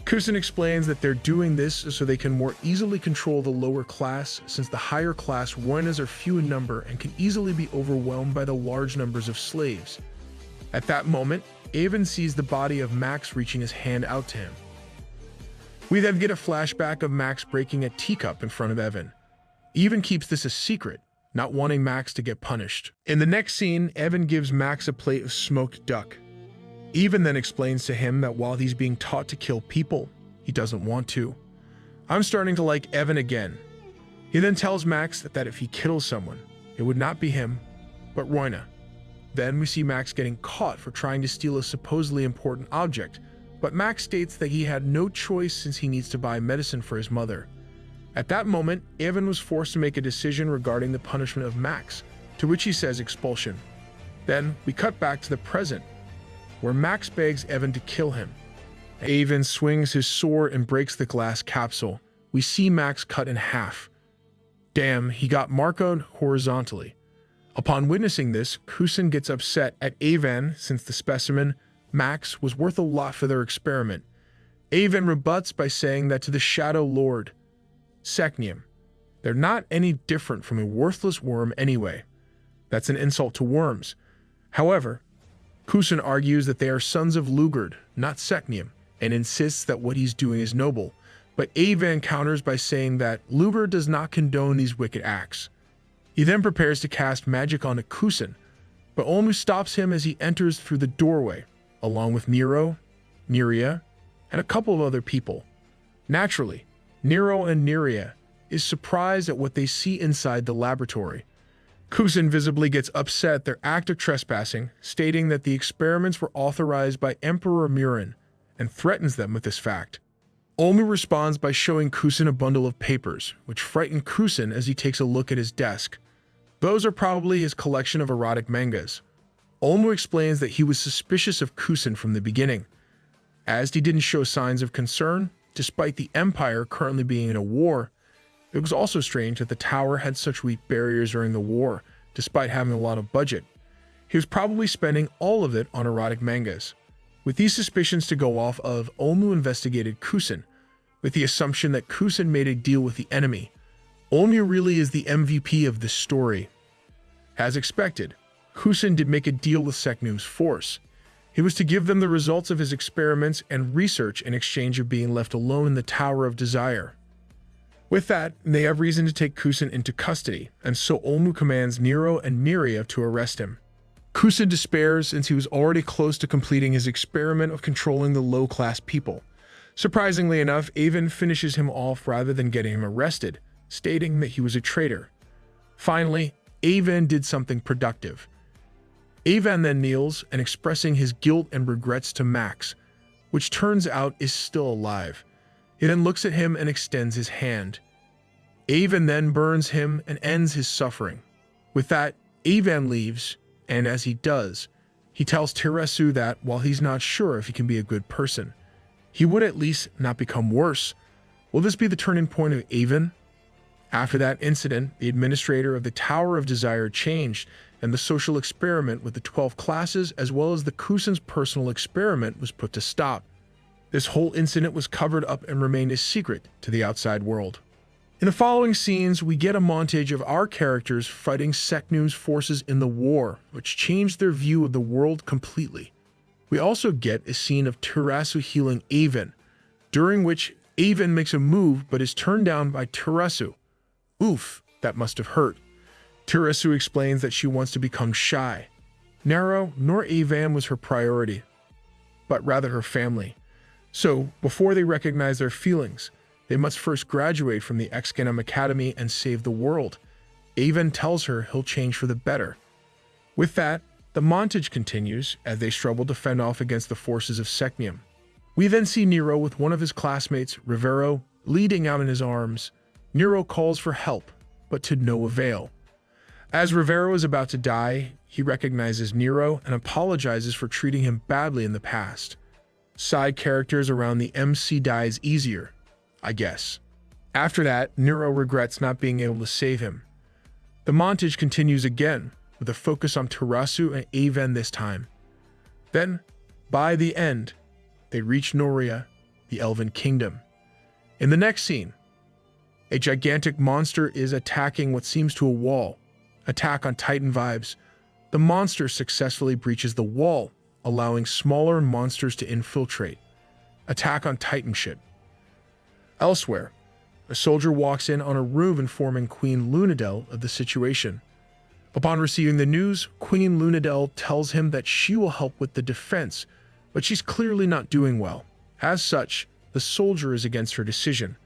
Kusin explains that they're doing this so they can more easily control the lower class, since the higher class Roinas are few in number and can easily be overwhelmed by the large numbers of slaves. At that moment, Evan sees the body of Max reaching his hand out to him. We then get a flashback of Max breaking a teacup in front of Evan. Evan keeps this a secret, not wanting Max to get punished. In the next scene, Evan gives Max a plate of smoked duck. Evan then explains to him that while he's being taught to kill people, he doesn't want to. I'm starting to like Evan again. He then tells Max that if he kills someone, it would not be him, but Roina. Then we see Max getting caught for trying to steal a supposedly important object, but Max states that he had no choice since he needs to buy medicine for his mother. At that moment, Evan was forced to make a decision regarding the punishment of Max, to which he says expulsion. Then we cut back to the present, where Max begs Evan to kill him. Evan swings his sword and breaks the glass capsule. We see Max cut in half. Damn, he got marcoed horizontally. Upon witnessing this, Kusin gets upset at Evan since the specimen, Max, was worth a lot for their experiment. Evan rebuts by saying that to the Shadow Lord, Secnium, they're not any different from a worthless worm anyway. That's an insult to worms. However, Kusin argues that they are sons of Lugard, not Secnium, and insists that what he's doing is noble. But Evan counters by saying that Lugard does not condone these wicked acts. He then prepares to cast magic onto Kusin, but Olmu stops him as he enters through the doorway, along with Nero, Neria, and a couple of other people. Naturally, Nero and Neria is surprised at what they see inside the laboratory. Kusin visibly gets upset at their act of trespassing, stating that the experiments were authorized by Emperor Murin, and threatens them with this fact. Olmu responds by showing Kusin a bundle of papers, which frighten Kusin as he takes a look at his desk. Those are probably his collection of erotic mangas. Olmu explains that he was suspicious of Kusin from the beginning, as he didn't show signs of concern, despite the Empire currently being in a war. It was also strange that the tower had such weak barriers during the war, despite having a lot of budget. He was probably spending all of it on erotic mangas. With these suspicions to go off of, Olmu investigated Kusin, with the assumption that Kusin made a deal with the enemy. Olmu really is the MVP of this story. As expected, Kusin did make a deal with Seknum's force. He was to give them the results of his experiments and research in exchange of being left alone in the Tower of Desire. With that, they have reason to take Kusin into custody, and so Olmu commands Nero and Miria to arrest him. Kusin despairs since he was already close to completing his experiment of controlling the low-class people. Surprisingly enough, Avon finishes him off rather than getting him arrested, stating that he was a traitor. Finally, Avon did something productive. Avon then kneels and expressing his guilt and regrets to Max, which turns out is still alive. He then looks at him and extends his hand. Avon then burns him and ends his suffering. With that, Avon leaves, and as he does, he tells Teresu that while he's not sure if he can be a good person, he would at least not become worse. Will this be the turning point of Avon? After that incident, the administrator of the Tower of Desire changed, and the social experiment with the 12 classes as well as the Kusin's personal experiment was put to stop. This whole incident was covered up and remained a secret to the outside world. In the following scenes, we get a montage of our characters fighting Seknum's forces in the war, which changed their view of the world completely. We also get a scene of Teresu healing Avon, during which Avon makes a move but is turned down by Teresu. Oof, that must have hurt. Teresu explains that she wants to become shy. Nero nor Avon was her priority, but rather her family. So, before they recognize their feelings, they must first graduate from the Excanum Academy and save the world. Avon tells her he'll change for the better. With that, the montage continues as they struggle to fend off against the forces of Seknium. We then see Nero with one of his classmates, Rivero, bleeding out in his arms. Nero calls for help, but to no avail. As Rivero is about to die, he recognizes Nero and apologizes for treating him badly in the past. Side characters around the MC dies easier, I guess. After that, Nero regrets not being able to save him. The montage continues again, with a focus on Teresu and Avon this time. Then, by the end, they reach Noria, the Elven Kingdom. In the next scene, a gigantic monster is attacking what seems to a wall. Attack on Titan vibes. The monster successfully breaches the wall, allowing smaller monsters to infiltrate. Attack on Titan ship. Elsewhere, a soldier walks in on a room informing Queen Lunadel of the situation. Upon receiving the news, Queen Lunadel tells him that she will help with the defense, but she's clearly not doing well. As such, the soldier is against her decision,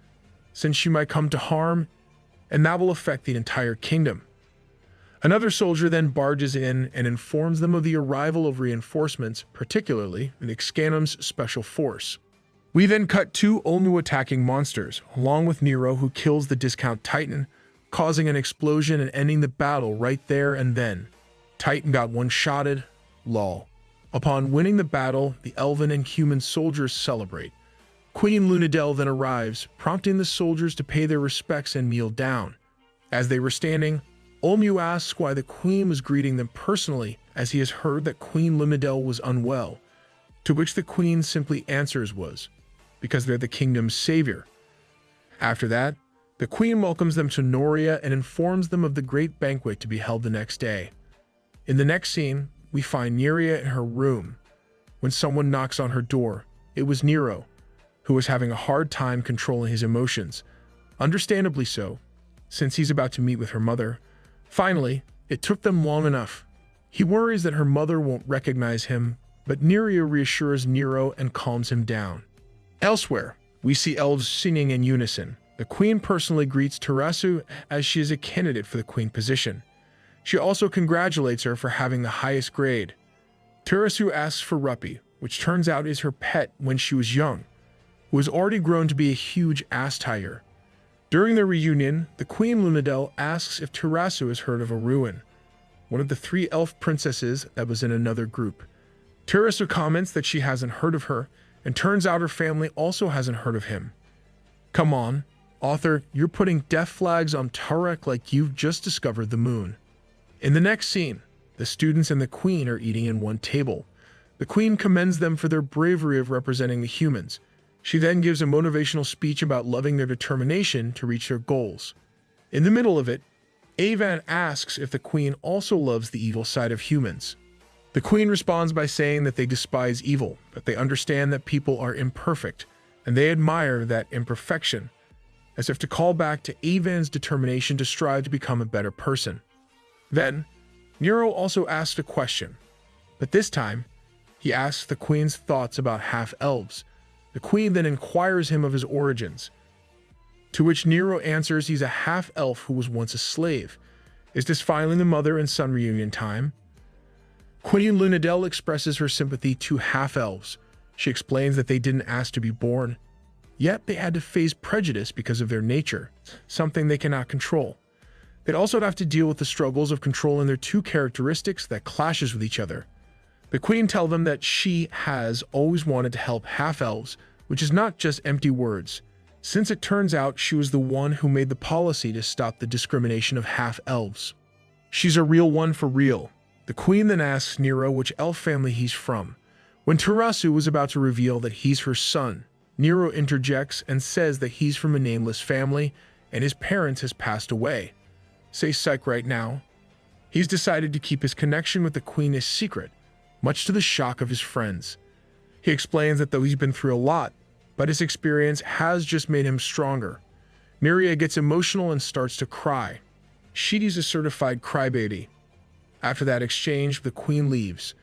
since she might come to harm, and that will affect the entire kingdom. Another soldier then barges in and informs them of the arrival of reinforcements, particularly the Excanum's special force. We then cut two Olmu attacking monsters, along with Nero who kills the Discount Titan, causing an explosion and ending the battle right there and then. Titan got one-shotted, lol. Upon winning the battle, the elven and human soldiers celebrate. Queen Lunadel then arrives, prompting the soldiers to pay their respects and kneel down. As they were standing, Olmu asks why the queen was greeting them personally, as he has heard that Queen Lunadel was unwell, to which the queen simply answers was, because they're the kingdom's savior. After that, the queen welcomes them to Noria and informs them of the great banquet to be held the next day. In the next scene, we find Neria in her room. When someone knocks on her door, it was Nero, who was having a hard time controlling his emotions. Understandably so, since he's about to meet with her mother. Finally, it took them long enough. He worries that her mother won't recognize him, but Neria reassures Nero and calms him down. Elsewhere, we see elves singing in unison. The queen personally greets Teresu as she is a candidate for the queen position. She also congratulates her for having the highest grade. Teresu asks for Ruppy, which turns out is her pet when she was young, who has already grown to be a huge ass tiger. During their reunion, the Queen Lunadel asks if Tarasu has heard of Aruin, one of the 3 elf princesses that was in another group. Tarasu comments that she hasn't heard of her, and turns out her family also hasn't heard of him. Come on, author, you're putting death flags on Tarek like you've just discovered the moon. In the next scene, the students and the Queen are eating in one table. The Queen commends them for their bravery of representing the humans. She then gives a motivational speech about loving their determination to reach their goals. In the middle of it, Avan asks if the Queen also loves the evil side of humans. The Queen responds by saying that they despise evil, but they understand that people are imperfect, and they admire that imperfection, as if to call back to Avan's determination to strive to become a better person. Then, Nero also asked a question, but this time, he asks the Queen's thoughts about half-elves. The Queen then inquires him of his origins, to which Nero answers he's a half-elf who was once a slave. Is this finally the mother and son reunion time? Queen Lunadel expresses her sympathy to half-elves. She explains that they didn't ask to be born, yet they had to face prejudice because of their nature, something they cannot control. They'd also have to deal with the struggles of controlling their 2 characteristics that clashes with each other. The Queen tells them that she has always wanted to help half-elves, which is not just empty words, since it turns out she was the one who made the policy to stop the discrimination of half-elves. She's a real one for real. The Queen then asks Nero which elf family he's from. When Tarasu was about to reveal that he's her son, Nero interjects and says that he's from a nameless family and his parents has passed away. Say psych right now. He's decided to keep his connection with the Queen a secret, much to the shock of his friends. He explains that though he's been through a lot, but his experience has just made him stronger. Miria gets emotional and starts to cry. Shidi's a certified crybaby. After that exchange, the Queen leaves.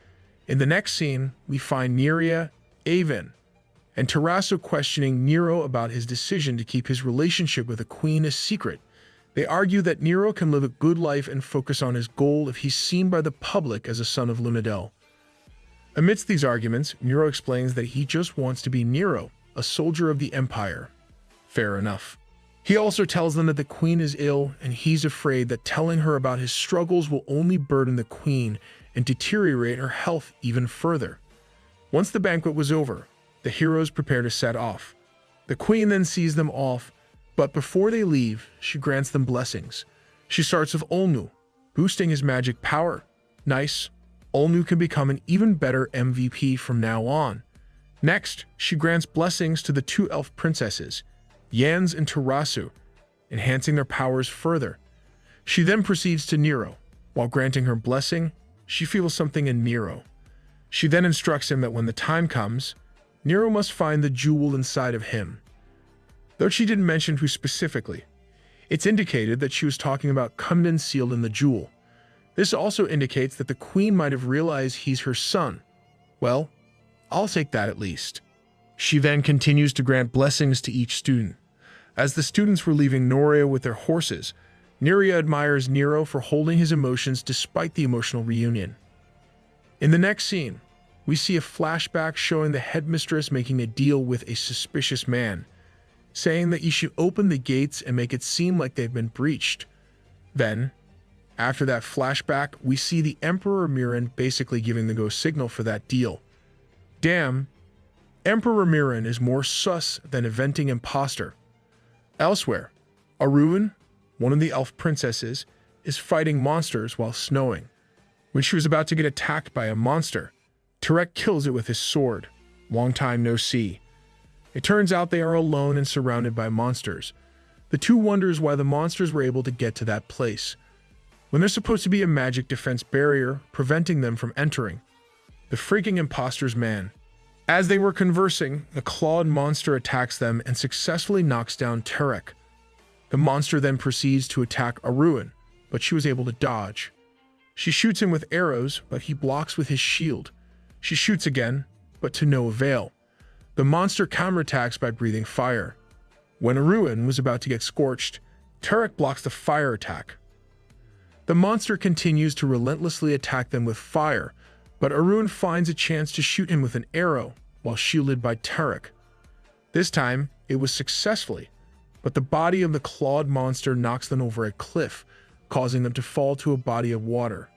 In the next scene, we find Miria, Avan, and Tarasu questioning Nero about his decision to keep his relationship with the Queen a secret. They argue that Nero can live a good life and focus on his goal if he's seen by the public as a son of Lunadel. Amidst these arguments, Nero explains that he just wants to be Nero, a soldier of the Empire. Fair enough. He also tells them that the Queen is ill and he's afraid that telling her about his struggles will only burden the Queen and deteriorate her health even further. Once the banquet was over, the heroes prepare to set off. The Queen then sees them off, but before they leave, she grants them blessings. She starts with Olnu, boosting his magic power. Nice. Olnu can become an even better MVP from now on. Next, she grants blessings to the 2 elf princesses, Yans and Tarasu, enhancing their powers further. She then proceeds to Nero. While granting her blessing, she feels something in Nero. She then instructs him that when the time comes, Nero must find the jewel inside of him. Though she didn't mention who specifically, it's indicated that she was talking about Cumden sealed in the jewel. This also indicates that the Queen might have realized he's her son. Well, I'll take that at least. She then continues to grant blessings to each student. As the students were leaving Noria with their horses, Neria admires Nero for holding his emotions despite the emotional reunion. In the next scene, we see a flashback showing the headmistress making a deal with a suspicious man, saying that you should open the gates and make it seem like they've been breached. Then, after that flashback, we see the Emperor Miran basically giving the go signal for that deal. Damn, Emperor Miran is more sus than a venting imposter. Elsewhere, Aruin, one of the elf princesses, is fighting monsters while snowing. When she was about to get attacked by a monster, Tarek kills it with his sword. Long time no see. It turns out they are alone and surrounded by monsters. The 2 wonders why the monsters were able to get to that place, when there's supposed to be a magic defense barrier preventing them from entering. The freaking imposters, man. As they were conversing, the clawed monster attacks them and successfully knocks down Tarek. The monster then proceeds to attack Aruin, but she was able to dodge. She shoots him with arrows, but he blocks with his shield. She shoots again, but to no avail. The monster counterattacks by breathing fire. When Aruin was about to get scorched, Tarek blocks the fire attack. The monster continues to relentlessly attack them with fire, but Aruin finds a chance to shoot him with an arrow while shielded by Tarek. This time, it was successfully, but the body of the clawed monster knocks them over a cliff, causing them to fall to a body of water.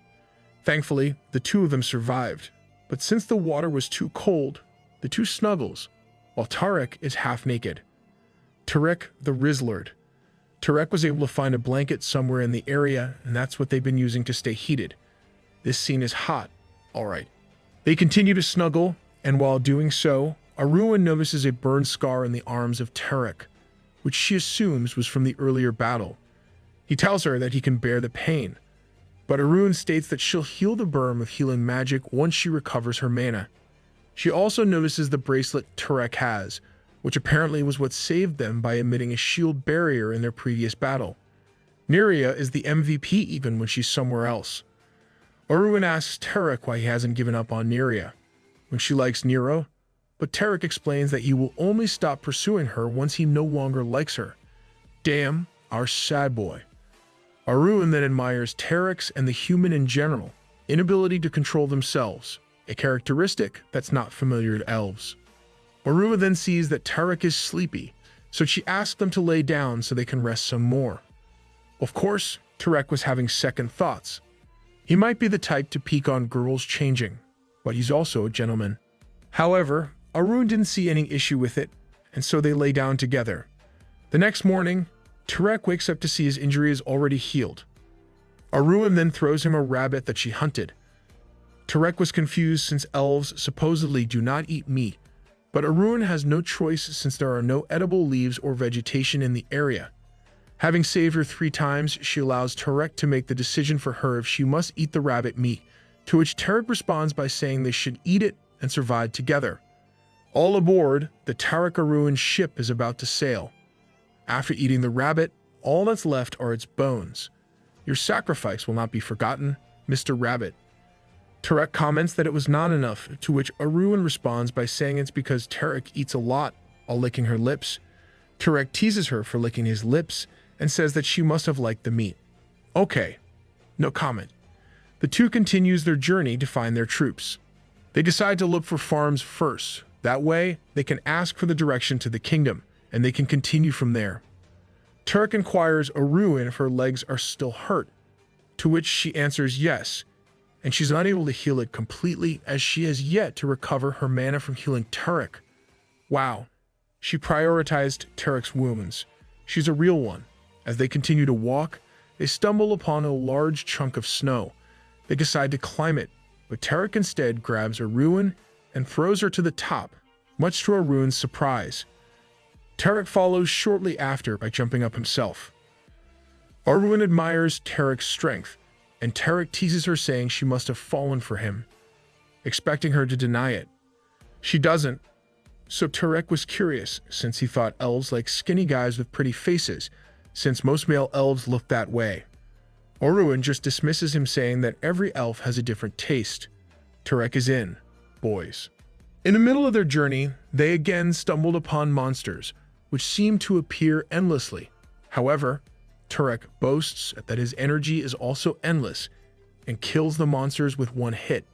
Thankfully, the two of them survived, but since the water was too cold, the two snuggles, while Tarek is half naked. Tarek the Rizzlord. Tarek was able to find a blanket somewhere in the area, and that's what they've been using to stay heated. This scene is hot, all right. They continue to snuggle, and while doing so, Arun notices a burn scar in the arms of Tarek, which she assumes was from the earlier battle. He tells her that he can bear the pain, but Arun states that she'll heal the burn with healing magic once she recovers her mana. She also notices the bracelet Tarek has, which apparently was what saved them by emitting a shield barrier in their previous battle. Neria is the MVP even when she's somewhere else. Arun asks Tarek why he hasn't given up on Neria, when she likes Nero, but Tarek explains that he will only stop pursuing her once he no longer likes her. Damn, our sad boy. Arun then admires Tarek's and the human in general inability to control themselves, a characteristic that's not familiar to elves. Arun then sees that Tarek is sleepy, so she asks them to lay down so they can rest some more. Of course, Tarek was having second thoughts. He might be the type to peek on girls changing, but he's also a gentleman. However, Arun didn't see any issue with it, and so they lay down together. The next morning, Tarek wakes up to see his injury is already healed. Arun then throws him a rabbit that she hunted. Tarek was confused since elves supposedly do not eat meat, but Arun has no choice since there are no edible leaves or vegetation in the area. Having saved her 3 times, she allows Tarek to make the decision for her if she must eat the rabbit meat, to which Tarek responds by saying they should eat it and survive together. All aboard, the Tarek Arun ship is about to sail. After eating the rabbit, all that's left are its bones. Your sacrifice will not be forgotten, Mr. Rabbit. Tarek comments that it was not enough, to which Arun responds by saying it's because Tarek eats a lot while licking her lips. Tarek teases her for licking his lips and says that she must have liked the meat. Okay, no comment. The two continues their journey to find their troops. They decide to look for farms first. That way, they can ask for the direction to the kingdom, and they can continue from there. Tarek inquires Arun if her legs are still hurt, to which she answers yes, and she's unable to heal it completely as she has yet to recover her mana from healing Tarek. Wow, she prioritized Tarek's wounds. She's a real one. As they continue to walk, they stumble upon a large chunk of snow. They decide to climb it, but Tarek instead grabs Arun and throws her to the top, much to Arun's surprise. Tarek follows shortly after by jumping up himself. Arun admires Tarek's strength, and Tarek teases her saying she must have fallen for him, expecting her to deny it. She doesn't, so Tarek was curious since he thought elves like skinny guys with pretty faces, since most male elves look that way. Arun just dismisses him saying that every elf has a different taste. Tarek is in, boys. In the middle of their journey, they again stumbled upon monsters, which seemed to appear endlessly. However, Tarek boasts that his energy is also endless and kills the monsters with one hit.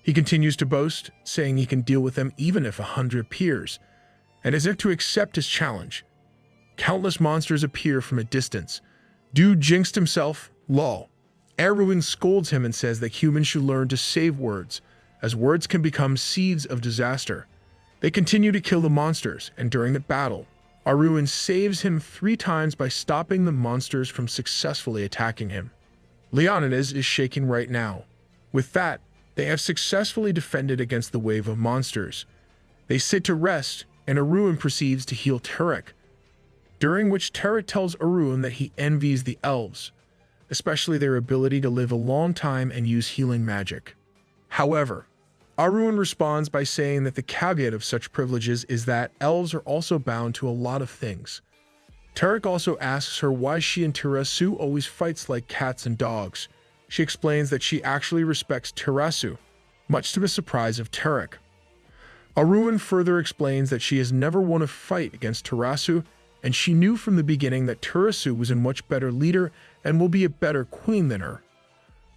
He continues to boast, saying he can deal with them even if 100 appears, and as if to accept his challenge, countless monsters appear from a distance. Dude jinxed himself, lol. Arun scolds him and says that humans should learn to save words, as words can become seeds of disaster. They continue to kill the monsters, and during the battle, Arun saves him 3 times by stopping the monsters from successfully attacking him. Leonidas is shaking right now. With that, they have successfully defended against the wave of monsters. They sit to rest, and Arun proceeds to heal Tarek, during which Tarek tells Arun that he envies the elves, especially their ability to live a long time and use healing magic. However, Arun responds by saying that the caveat of such privileges is that elves are also bound to a lot of things. Tarek also asks her why she and Terasu always fights like cats and dogs. She explains that she actually respects Terasu, much to the surprise of Tarek. Arun further explains that she has never won a fight against Terasu, and she knew from the beginning that Terasu was a much better leader and will be a better queen than her.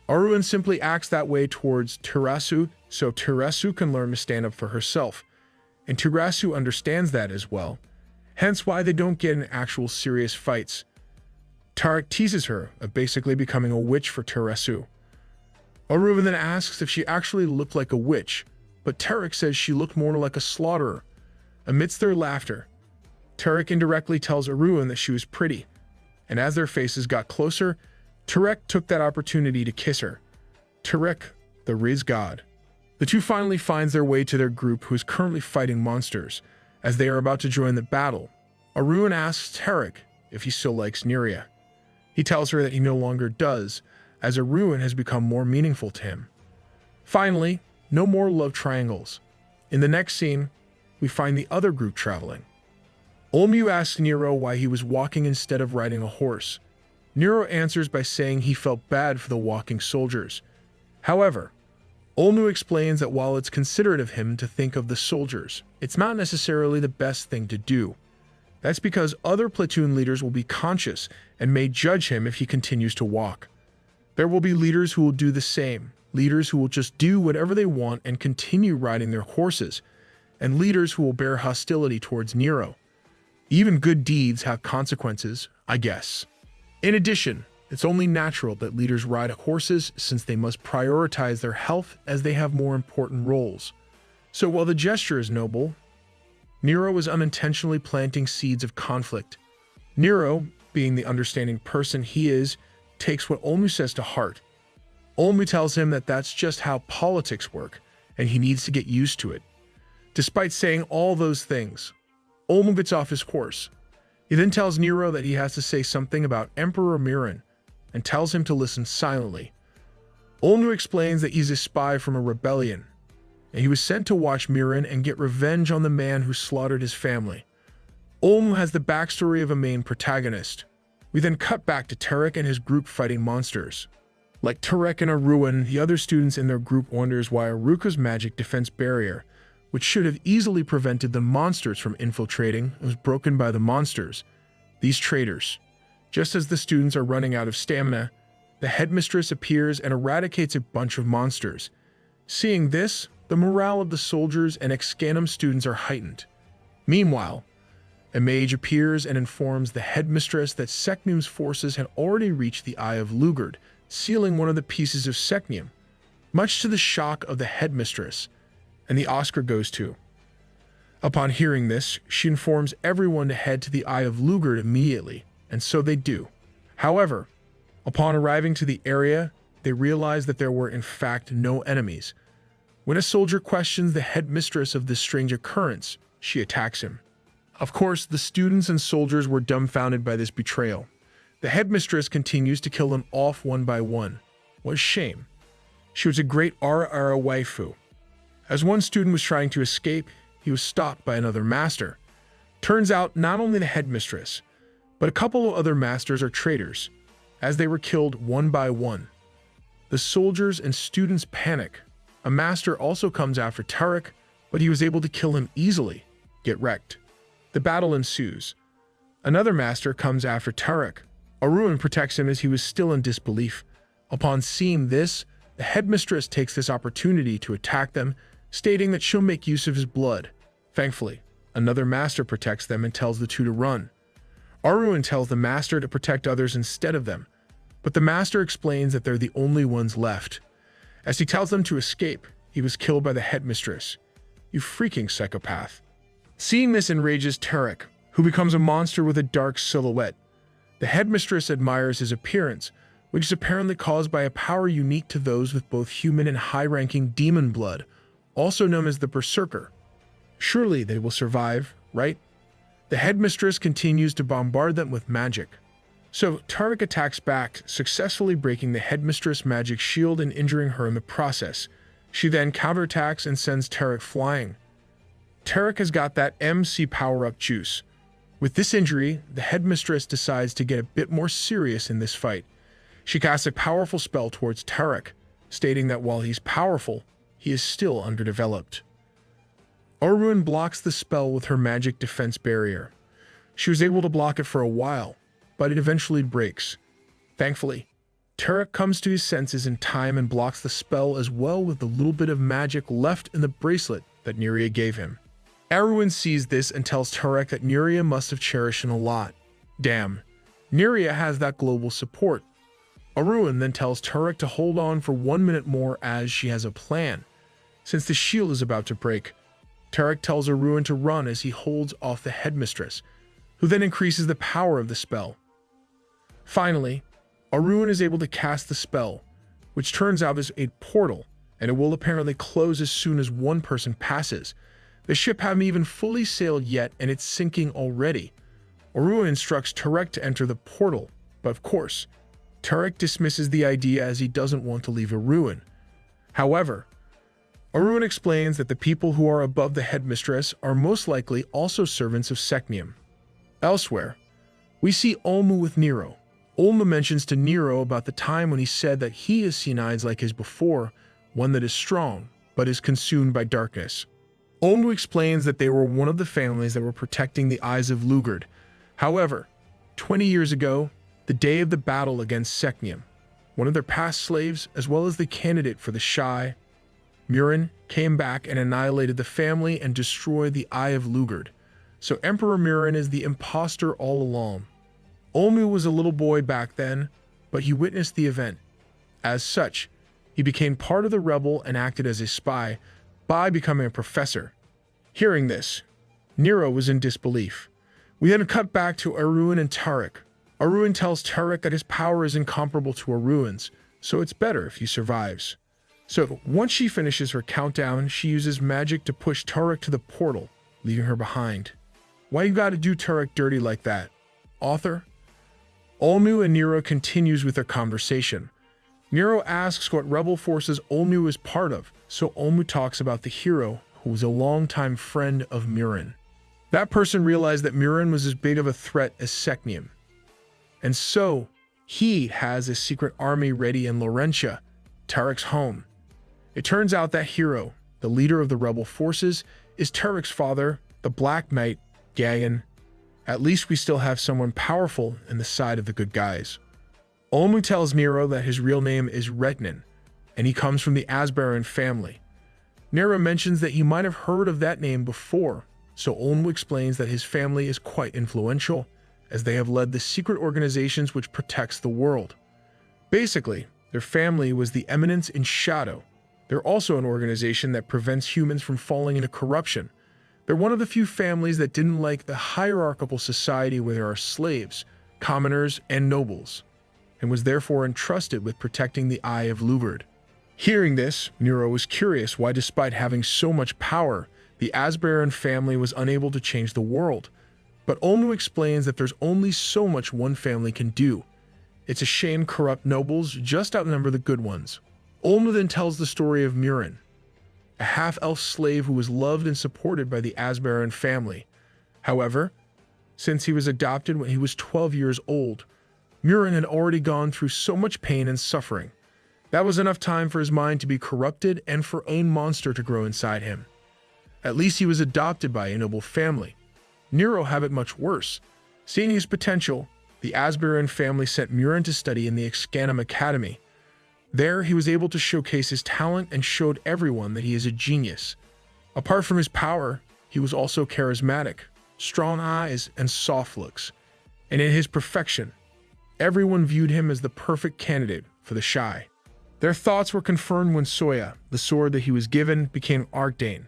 Arun simply acts that way towards Terasu so Terasu can learn to stand up for herself, and Terasu understands that as well. hence why they don't get in actual serious fights. Tarek teases her of basically becoming a witch for Teresu. Aru then asks if she actually looked like a witch, but Tarek says she looked more like a slaughterer. Amidst their laughter, Tarek indirectly tells Aruin that she was pretty, and as their faces got closer, Tarek took that opportunity to kiss her. Tarek, the Riz god. The two finally finds their way to their group, who is currently fighting monsters. As they are about to join the battle, Aruin asks Tarek if he still likes Neria. He tells her that he no longer does, as Aruin has become more meaningful to him. Finally, no more love triangles. In the next scene, we find the other group traveling. Olmu asks Nero why he was walking instead of riding a horse. Nero answers by saying he felt bad for the walking soldiers. However, Olmu explains that while it's considerate of him to think of the soldiers, it's not necessarily the best thing to do. That's because other platoon leaders will be conscious and may judge him if he continues to walk. There will be leaders who will do the same, leaders who will just do whatever they want and continue riding their horses, and leaders who will bear hostility towards Nero. Even good deeds have consequences, I guess. In addition, it's only natural that leaders ride horses since they must prioritize their health as they have more important roles. So while the gesture is noble, Nero is unintentionally planting seeds of conflict. Nero, being the understanding person he is, takes what Olmu says to heart. Olmu tells him that that's just how politics work, and he needs to get used to it. Despite saying all those things, Olmu gets off his horse. He then tells Nero that he has to say something about Emperor Miran, and tells him to listen silently. Olmu explains that he's a spy from a rebellion, and he was sent to watch Miran and get revenge on the man who slaughtered his family. Olmu has the backstory of a main protagonist. We then cut back to Tarek and his group fighting monsters. Like Tarek and Aruin, the other students in their group wonders why Aruka's magic defense barrier, which should have easily prevented the monsters from infiltrating, was broken by the monsters, these traitors. Just as the students are running out of stamina, the headmistress appears and eradicates a bunch of monsters. Seeing this, the morale of the soldiers and ex-scanum students are heightened. Meanwhile, a mage appears and informs the headmistress that Seknium's forces had already reached the Eye of Lugard, sealing one of the pieces of Seknium, much to the shock of the headmistress, and the Oscar goes to. Upon hearing this, she informs everyone to head to the Eye of Lugard immediately, and so they do. However, upon arriving to the area, they realize that there were in fact no enemies. When a soldier questions the headmistress of this strange occurrence, she attacks him. Of course, the students and soldiers were dumbfounded by this betrayal. The headmistress continues to kill them off one by one. What a shame. She was a great Ara waifu. As one student was trying to escape, he was stopped by another master. Turns out not only the headmistress, but a couple of other masters are traitors, as they were killed one by one. The soldiers and students panic. A master also comes after Tarek, but he was able to kill him easily. Get wrecked. The battle ensues. Another master comes after Tarek. Aruin protects him as he was still in disbelief. Upon seeing this, the headmistress takes this opportunity to attack them, stating that she'll make use of his blood. Thankfully, another master protects them and tells the two to run. Aruin tells the master to protect others instead of them, but the master explains that they're the only ones left. As he tells them to escape, he was killed by the headmistress. You freaking psychopath. Seeing this enrages Tarek, who becomes a monster with a dark silhouette. The headmistress admires his appearance, which is apparently caused by a power unique to those with both human and high-ranking demon blood, also known as the Berserker. Surely they will survive, right? The headmistress continues to bombard them with magic. So Tarek attacks back, successfully breaking the headmistress' magic shield and injuring her in the process. She then counterattacks and sends Tarek flying. Tarek has got that MC power-up juice. With this injury, the headmistress decides to get a bit more serious in this fight. She casts a powerful spell towards Tarek, stating that while he's powerful, he is still underdeveloped. Aruin blocks the spell with her magic defense barrier. She was able to block it for a while, but it eventually breaks. Thankfully, Tarek comes to his senses in time and blocks the spell as well with the little bit of magic left in the bracelet that Neria gave him. Erwin sees this and tells Turek that Neria must have cherished him a lot. Damn, Neria has that global support. Erwin then tells Turek to hold on for 1 minute more as she has a plan. Since the shield is about to break, Turek tells Erwin to run as he holds off the headmistress, who then increases the power of the spell. Finally, Erwin is able to cast the spell, which turns out is a portal, and it will apparently close as soon as one person passes. The ship hasn't even fully sailed yet, and it's sinking already. Erwin instructs Turek to enter the portal, but of course, Turek dismisses the idea as he doesn't want to leave Erwin. However, Erwin explains that the people who are above the headmistress are most likely also servants of Seknium. Elsewhere, we see Olmu with Nero. Olmu mentions to Nero about the time when he said that he has seen eyes like his before, one that is strong, but is consumed by darkness. Olmu explains that they were one of the families that were protecting the eyes of Lugard. However, 20 years ago, the day of the battle against Seknium, one of their past slaves, as well as the candidate for the Shy, Murin, came back and annihilated the family and destroyed the Eye of Lugard. So Emperor Murin is the imposter all along. Olmu was a little boy back then, but he witnessed the event. As such, he became part of the rebel and acted as a spy by becoming a professor. Hearing this, Nero was in disbelief. We then cut back to Erwin and Turek. Erwin tells Turek that his power is incomparable to Erwin's, so it's better if he survives. So once she finishes her countdown, she uses magic to push Turek to the portal, leaving her behind. Why you gotta do Turek dirty like that? Author? Olmu and Nero continues with their conversation. Nero asks what rebel forces Olmu is part of, so Olmu talks about the hero who was a longtime friend of Murin. That person realized that Murin was as big of a threat as Seknium. And so, he has a secret army ready in Laurentia, Turek's home. It turns out that hero, the leader of the rebel forces, is Turek's father, the Black Knight, Gagan. At least we still have someone powerful in the side of the good guys. Olmu tells Nero that his real name is Retnin, and he comes from the Asbaran family. Nero mentions that he might have heard of that name before, so Olmu explains that his family is quite influential, as they have led the secret organizations which protects the world. Basically, their family was the Eminence in Shadow. They're also an organization that prevents humans from falling into corruption. They're one of the few families that didn't like the hierarchical society where there are slaves, commoners, and nobles, and was therefore entrusted with protecting the Eye of Lugard. Hearing this, Nero was curious why, despite having so much power, the Asbaran family was unable to change the world. But Olmu explains that there's only so much one family can do. It's a shame corrupt nobles just outnumber the good ones. Olmu then tells the story of Murin, a half-elf slave who was loved and supported by the Asbaran family. However, since he was adopted when he was 12 years old, Murin had already gone through so much pain and suffering. That was enough time for his mind to be corrupted and for a monster to grow inside him. At least he was adopted by a noble family. Nero had it much worse. Seeing his potential, the Asbaran family sent Murin to study in the Excanum Academy. There, he was able to showcase his talent and showed everyone that he is a genius. Apart from his power, he was also charismatic, strong eyes, and soft looks. And in his perfection, everyone viewed him as the perfect candidate for the Shy. Their thoughts were confirmed when Soya, the sword that he was given, became Archdane.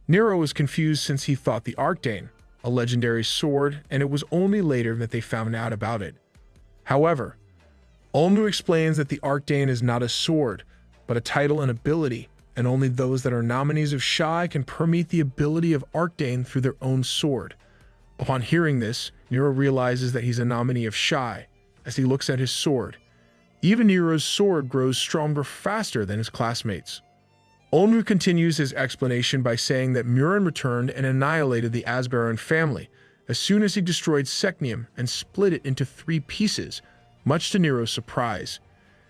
Nero was confused since he thought the Archdane, a legendary sword, and it was only later that they found out about it. However, Olmu explains that the Archdane is not a sword, but a title and ability, and only those that are nominees of Shy can permit the ability of Archdane through their own sword. Upon hearing this, Nero realizes that he's a nominee of Shy, as he looks at his sword. Even Nero's sword grows stronger faster than his classmates. Olmu continues his explanation by saying that Murin returned and annihilated the Asbaran family as soon as he destroyed Seknium and split it into 3 pieces, much to Nero's surprise.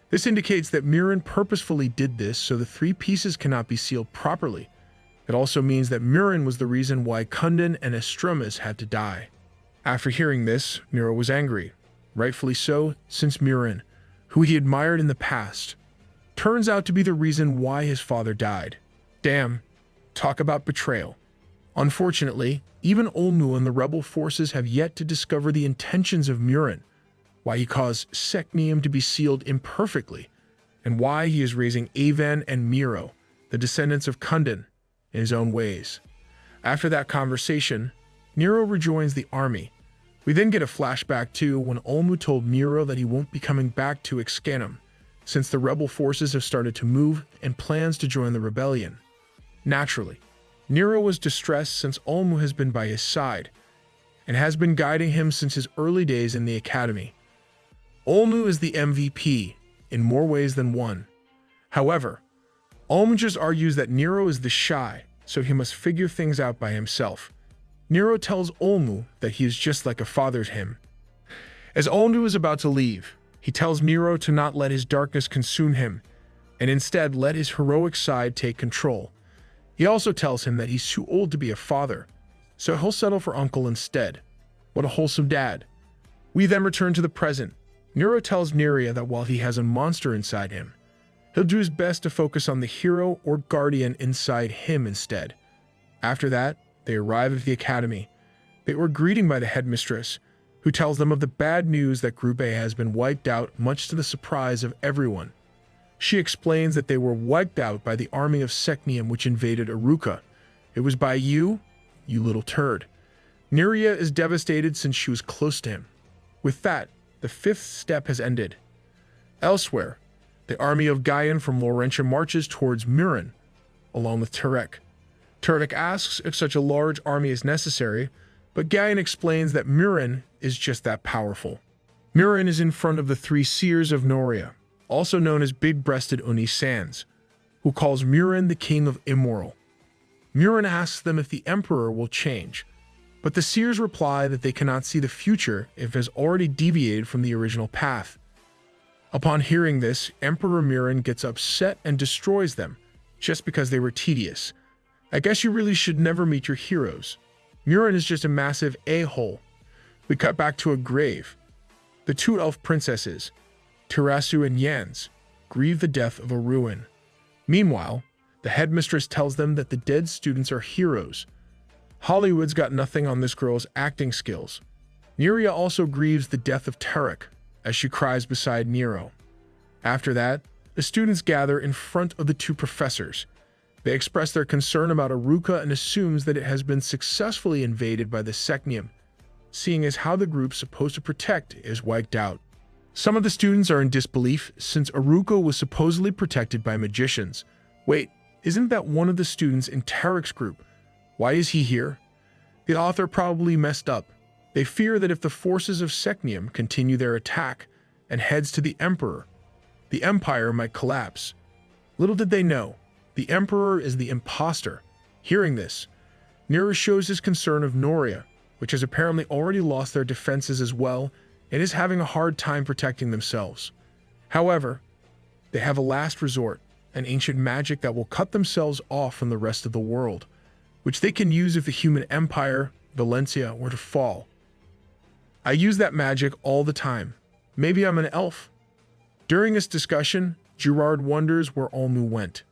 This indicates that Murin purposefully did this so the 3 pieces cannot be sealed properly. It also means that Murin was the reason why Kundin and Estromis had to die. After hearing this, Nero was angry, rightfully so, since Murin, who he admired in the past, turns out to be the reason why his father died. Damn, talk about betrayal. Unfortunately, even Olmu and the rebel forces have yet to discover the intentions of Murin, why he caused Seknium to be sealed imperfectly, and why he is raising Avan and Miro, the descendants of Kundin, in his own ways. After that conversation, Nero rejoins the army. We then get a flashback to when Olmu told Miro that he won't be coming back to Ixcanum, since the rebel forces have started to move and plans to join the rebellion. Naturally, Nero was distressed since Olmu has been by his side, and has been guiding him since his early days in the academy. Olmu is the MVP in more ways than one. However, Olmu just argues that Nero is the shy, so he must figure things out by himself. Nero tells Olmu that he is just like a father to him. As Olmu is about to leave, he tells Nero to not let his darkness consume him, and instead let his heroic side take control. He also tells him that he's too old to be a father, so he'll settle for uncle instead. What a wholesome dad. We then return to the present. Nero tells Neria that while he has a monster inside him, he'll do his best to focus on the hero or guardian inside him instead. After that, they arrive at the academy. They were greeted by the headmistress, who tells them of the bad news that Group A has been wiped out, much to the surprise of everyone. She explains that they were wiped out by the army of Seknium which invaded Aruka. It was by you, you little turd. Neria is devastated since she was close to him. With that, the fifth step has ended. Elsewhere, the army of Gaian from Laurentia marches towards Murin, along with Turek. Turek asks if such a large army is necessary, but Gaian explains that Murin is just that powerful. Murin is in front of the three seers of Noria, also known as big-breasted Uni Sans, who calls Murin the king of immoral. Murin asks them if the emperor will change, but the seers reply that they cannot see the future if it has already deviated from the original path. Upon hearing this, Emperor Murin gets upset and destroys them, just because they were tedious. I guess you really should never meet your heroes. Murin is just a massive a-hole. We cut back to a grave. The two elf princesses, Terasu and Yans, grieve the death of a ruin. Meanwhile, the headmistress tells them that the dead students are heroes. Hollywood's got nothing on this girl's acting skills. Neria also grieves the death of Tarek, as she cries beside Nero. After that, the students gather in front of the two professors. They express their concern about Aruka and assumes that it has been successfully invaded by the Seknium, seeing as how the group supposed to protect is wiped out. Some of the students are in disbelief since Aruka was supposedly protected by magicians. Wait, isn't that one of the students in Tarek's group? Why is he here? The author probably messed up. They fear that if the forces of Seknium continue their attack and heads to the Emperor, the Empire might collapse. Little did they know, the Emperor is the imposter. Hearing this, Nero shows his concern of Noria, which has apparently already lost their defenses as well and is having a hard time protecting themselves. However, they have a last resort, an ancient magic that will cut themselves off from the rest of the world, which they can use if the human empire, Valencia, were to fall. I use that magic all the time. Maybe I'm an elf. During this discussion, Gerard wonders where Olmu went.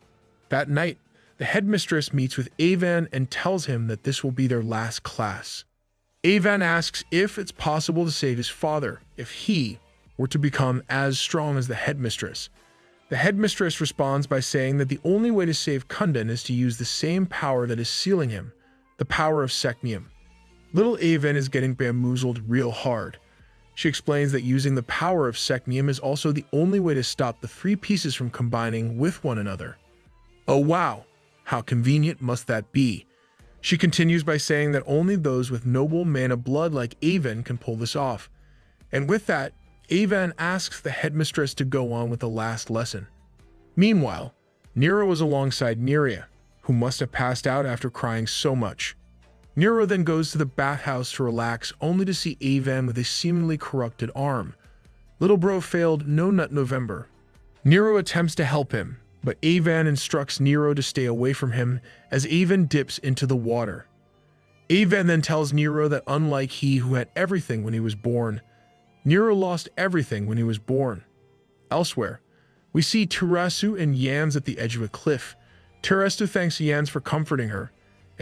That night, the headmistress meets with Avan and tells him that this will be their last class. Avan asks if it's possible to save his father if he were to become as strong as the headmistress. The headmistress responds by saying that the only way to save Kundin is to use the same power that is sealing him, the power of Seknium. Little Avan is getting bamboozled real hard. She explains that using the power of Seknium is also the only way to stop the three pieces from combining with one another. Oh wow, how convenient must that be? She continues by saying that only those with noble mana blood like Avan can pull this off. And with that, Avan asks the headmistress to go on with the last lesson. Meanwhile, Nero is alongside Neria, who must have passed out after crying so much. Nero then goes to the bathhouse to relax, only to see Avan with a seemingly corrupted arm. Little bro failed No Nut November. Nero attempts to help him, but Avan instructs Nero to stay away from him as Avan dips into the water. Avan then tells Nero that unlike he who had everything when he was born, Nero lost everything when he was born. Elsewhere, we see Terasu and Yans at the edge of a cliff. Terasu thanks Yans for comforting her,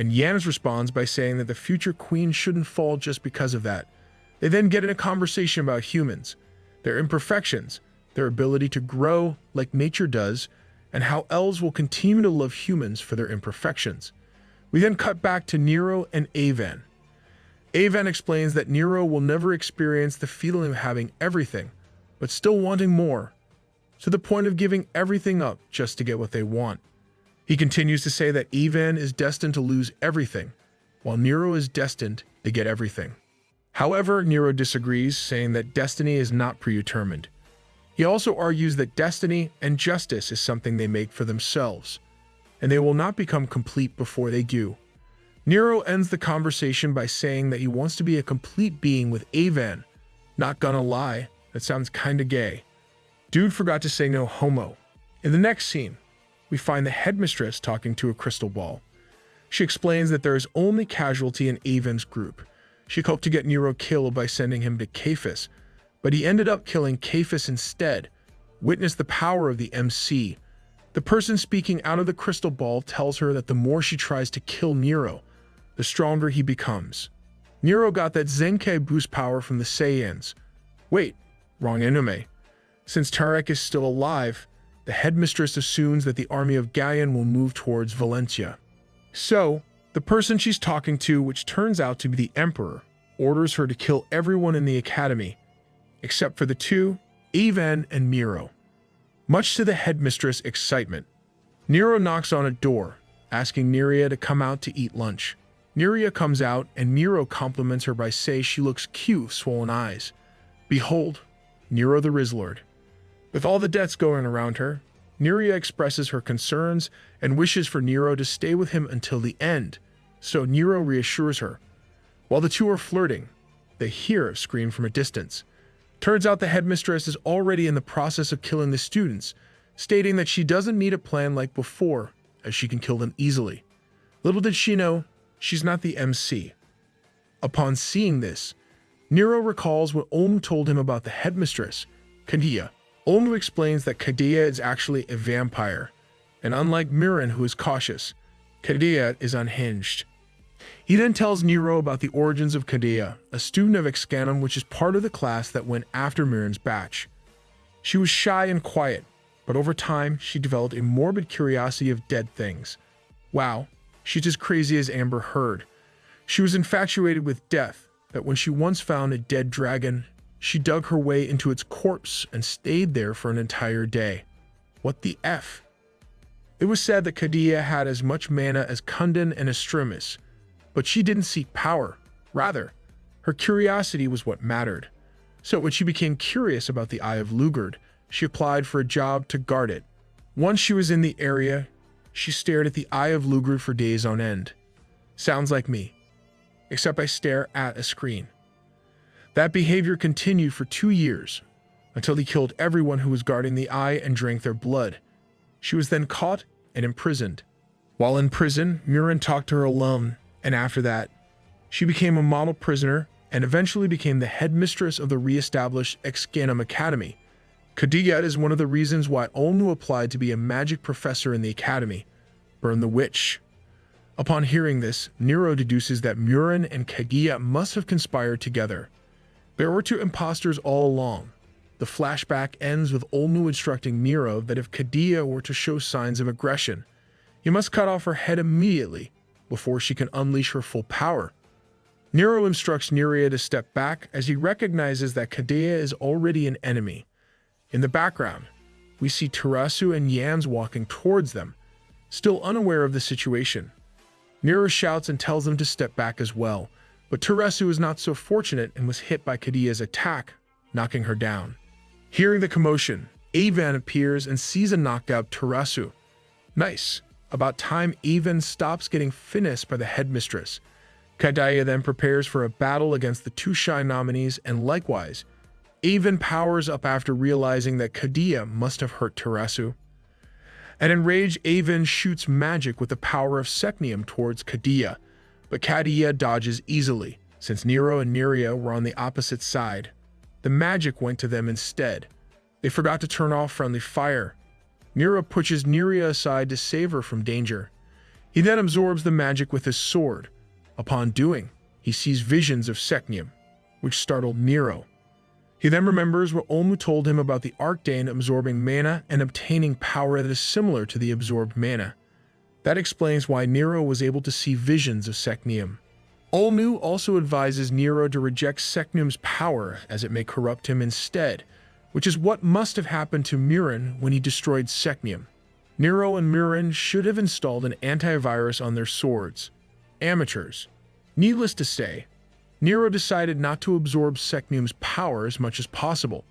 and Yams responds by saying that the future queen shouldn't fall just because of that. They then get in a conversation about humans, their imperfections, their ability to grow like nature does, and how elves will continue to love humans for their imperfections. We then cut back to Nero and Avan. Avan explains that Nero will never experience the feeling of having everything, but still wanting more, to the point of giving everything up just to get what they want. He continues to say that Avan is destined to lose everything, while Nero is destined to get everything. However, Nero disagrees, saying that destiny is not predetermined. He also argues that destiny and justice is something they make for themselves, and they will not become complete before they do. Nero ends the conversation by saying that he wants to be a complete being with Avan. Not gonna lie, that sounds kinda gay. Dude forgot to say no homo. In the next scene, we find the headmistress talking to a crystal ball. She explains that there is only casualty in Avan's group. She hoped to get Nero killed by sending him to Cephas, but he ended up killing Cephas instead. Witness the power of the MC. The person speaking out of the crystal ball tells her that the more she tries to kill Nero, the stronger he becomes. Nero got that Zenkai boost power from the Saiyans. Wait, wrong anime. Since Tarek is still alive, the headmistress assumes that the army of Galleon will move towards Valencia. So, the person she's talking to, which turns out to be the Emperor, orders her to kill everyone in the academy, except for the two, Avan and Nero. Much to the headmistress' excitement, Nero knocks on a door, asking Neria to come out to eat lunch. Neria comes out, and Nero compliments her by saying she looks cute with swollen eyes. Behold, Nero the Rizlord. With all the deaths going around her, Neria expresses her concerns and wishes for Nero to stay with him until the end, so Nero reassures her. While the two are flirting, they hear a scream from a distance. Turns out the headmistress is already in the process of killing the students, stating that she doesn't need a plan like before, as she can kill them easily. Little did she know, she's not the MC. Upon seeing this, Nero recalls what Olm told him about the headmistress, Kadia. Olm explains that Kadia is actually a vampire, and unlike Miran, who is cautious, Kadia is unhinged. He then tells Nero about the origins of Kadia, a student of Excanum, which is part of the class that went after Miran's batch. She was shy and quiet, but over time, she developed a morbid curiosity of dead things. Wow, she's as crazy as Amber Heard. She was infatuated with death, that when she once found a dead dragon, she dug her way into its corpse and stayed there for an entire day. What the F? It was said that Kadia had as much mana as Kundan and Estrumus, but she didn't seek power. Rather, her curiosity was what mattered. So when she became curious about the Eye of Lugard, she applied for a job to guard it. Once she was in the area, she stared at the Eye of Lugard for days on end. Sounds like me, except I stare at a screen. That behavior continued for 2 years, until he killed everyone who was guarding the eye and drank their blood. She was then caught and imprisoned. While in prison, Miran talked to her alone, and after that, she became a model prisoner and eventually became the headmistress of the re-established Excanum Academy. Kadia is one of the reasons why Olnu applied to be a magic professor in the academy. Burn the witch. Upon hearing this, Nero deduces that Miran and Kagia must have conspired together. There were 2 imposters all along. The flashback ends with Olnu instructing Nero that if Kadia were to show signs of aggression, he must cut off her head immediately before she can unleash her full power. Nero instructs Neria to step back as he recognizes that Kadia is already an enemy. In the background, we see Tarasu and Yams walking towards them, still unaware of the situation. Nero shouts and tells them to step back as well, but Tarasu is not so fortunate and was hit by Kadia's attack, knocking her down. Hearing the commotion, Avan appears and sees a knocked out Tarasu. Nice. About time Avan stops getting finished by the headmistress. Kadia then prepares for a battle against the 2 shy nominees, and likewise, Avan powers up after realizing that Kadia must have hurt Tarasu. An enraged Avan shoots magic with the power of Secnium towards Kadia, but Kadia dodges easily, since Nero and Neria were on the opposite side. The magic went to them instead. They forgot to turn off friendly fire. Nero pushes Neria aside to save her from danger. He then absorbs the magic with his sword. Upon doing, he sees visions of Seknium, which startled Nero. He then remembers what Olmu told him about the Archdane absorbing mana and obtaining power that is similar to the absorbed mana. That explains why Nero was able to see visions of Seknium. Olmu also advises Nero to reject Seknium's power as it may corrupt him instead, which is what must have happened to Murin when he destroyed Seknium. Nero and Murin should have installed an antivirus on their swords. Amateurs. Needless to say, Nero decided not to absorb Seknium's power as much as possible.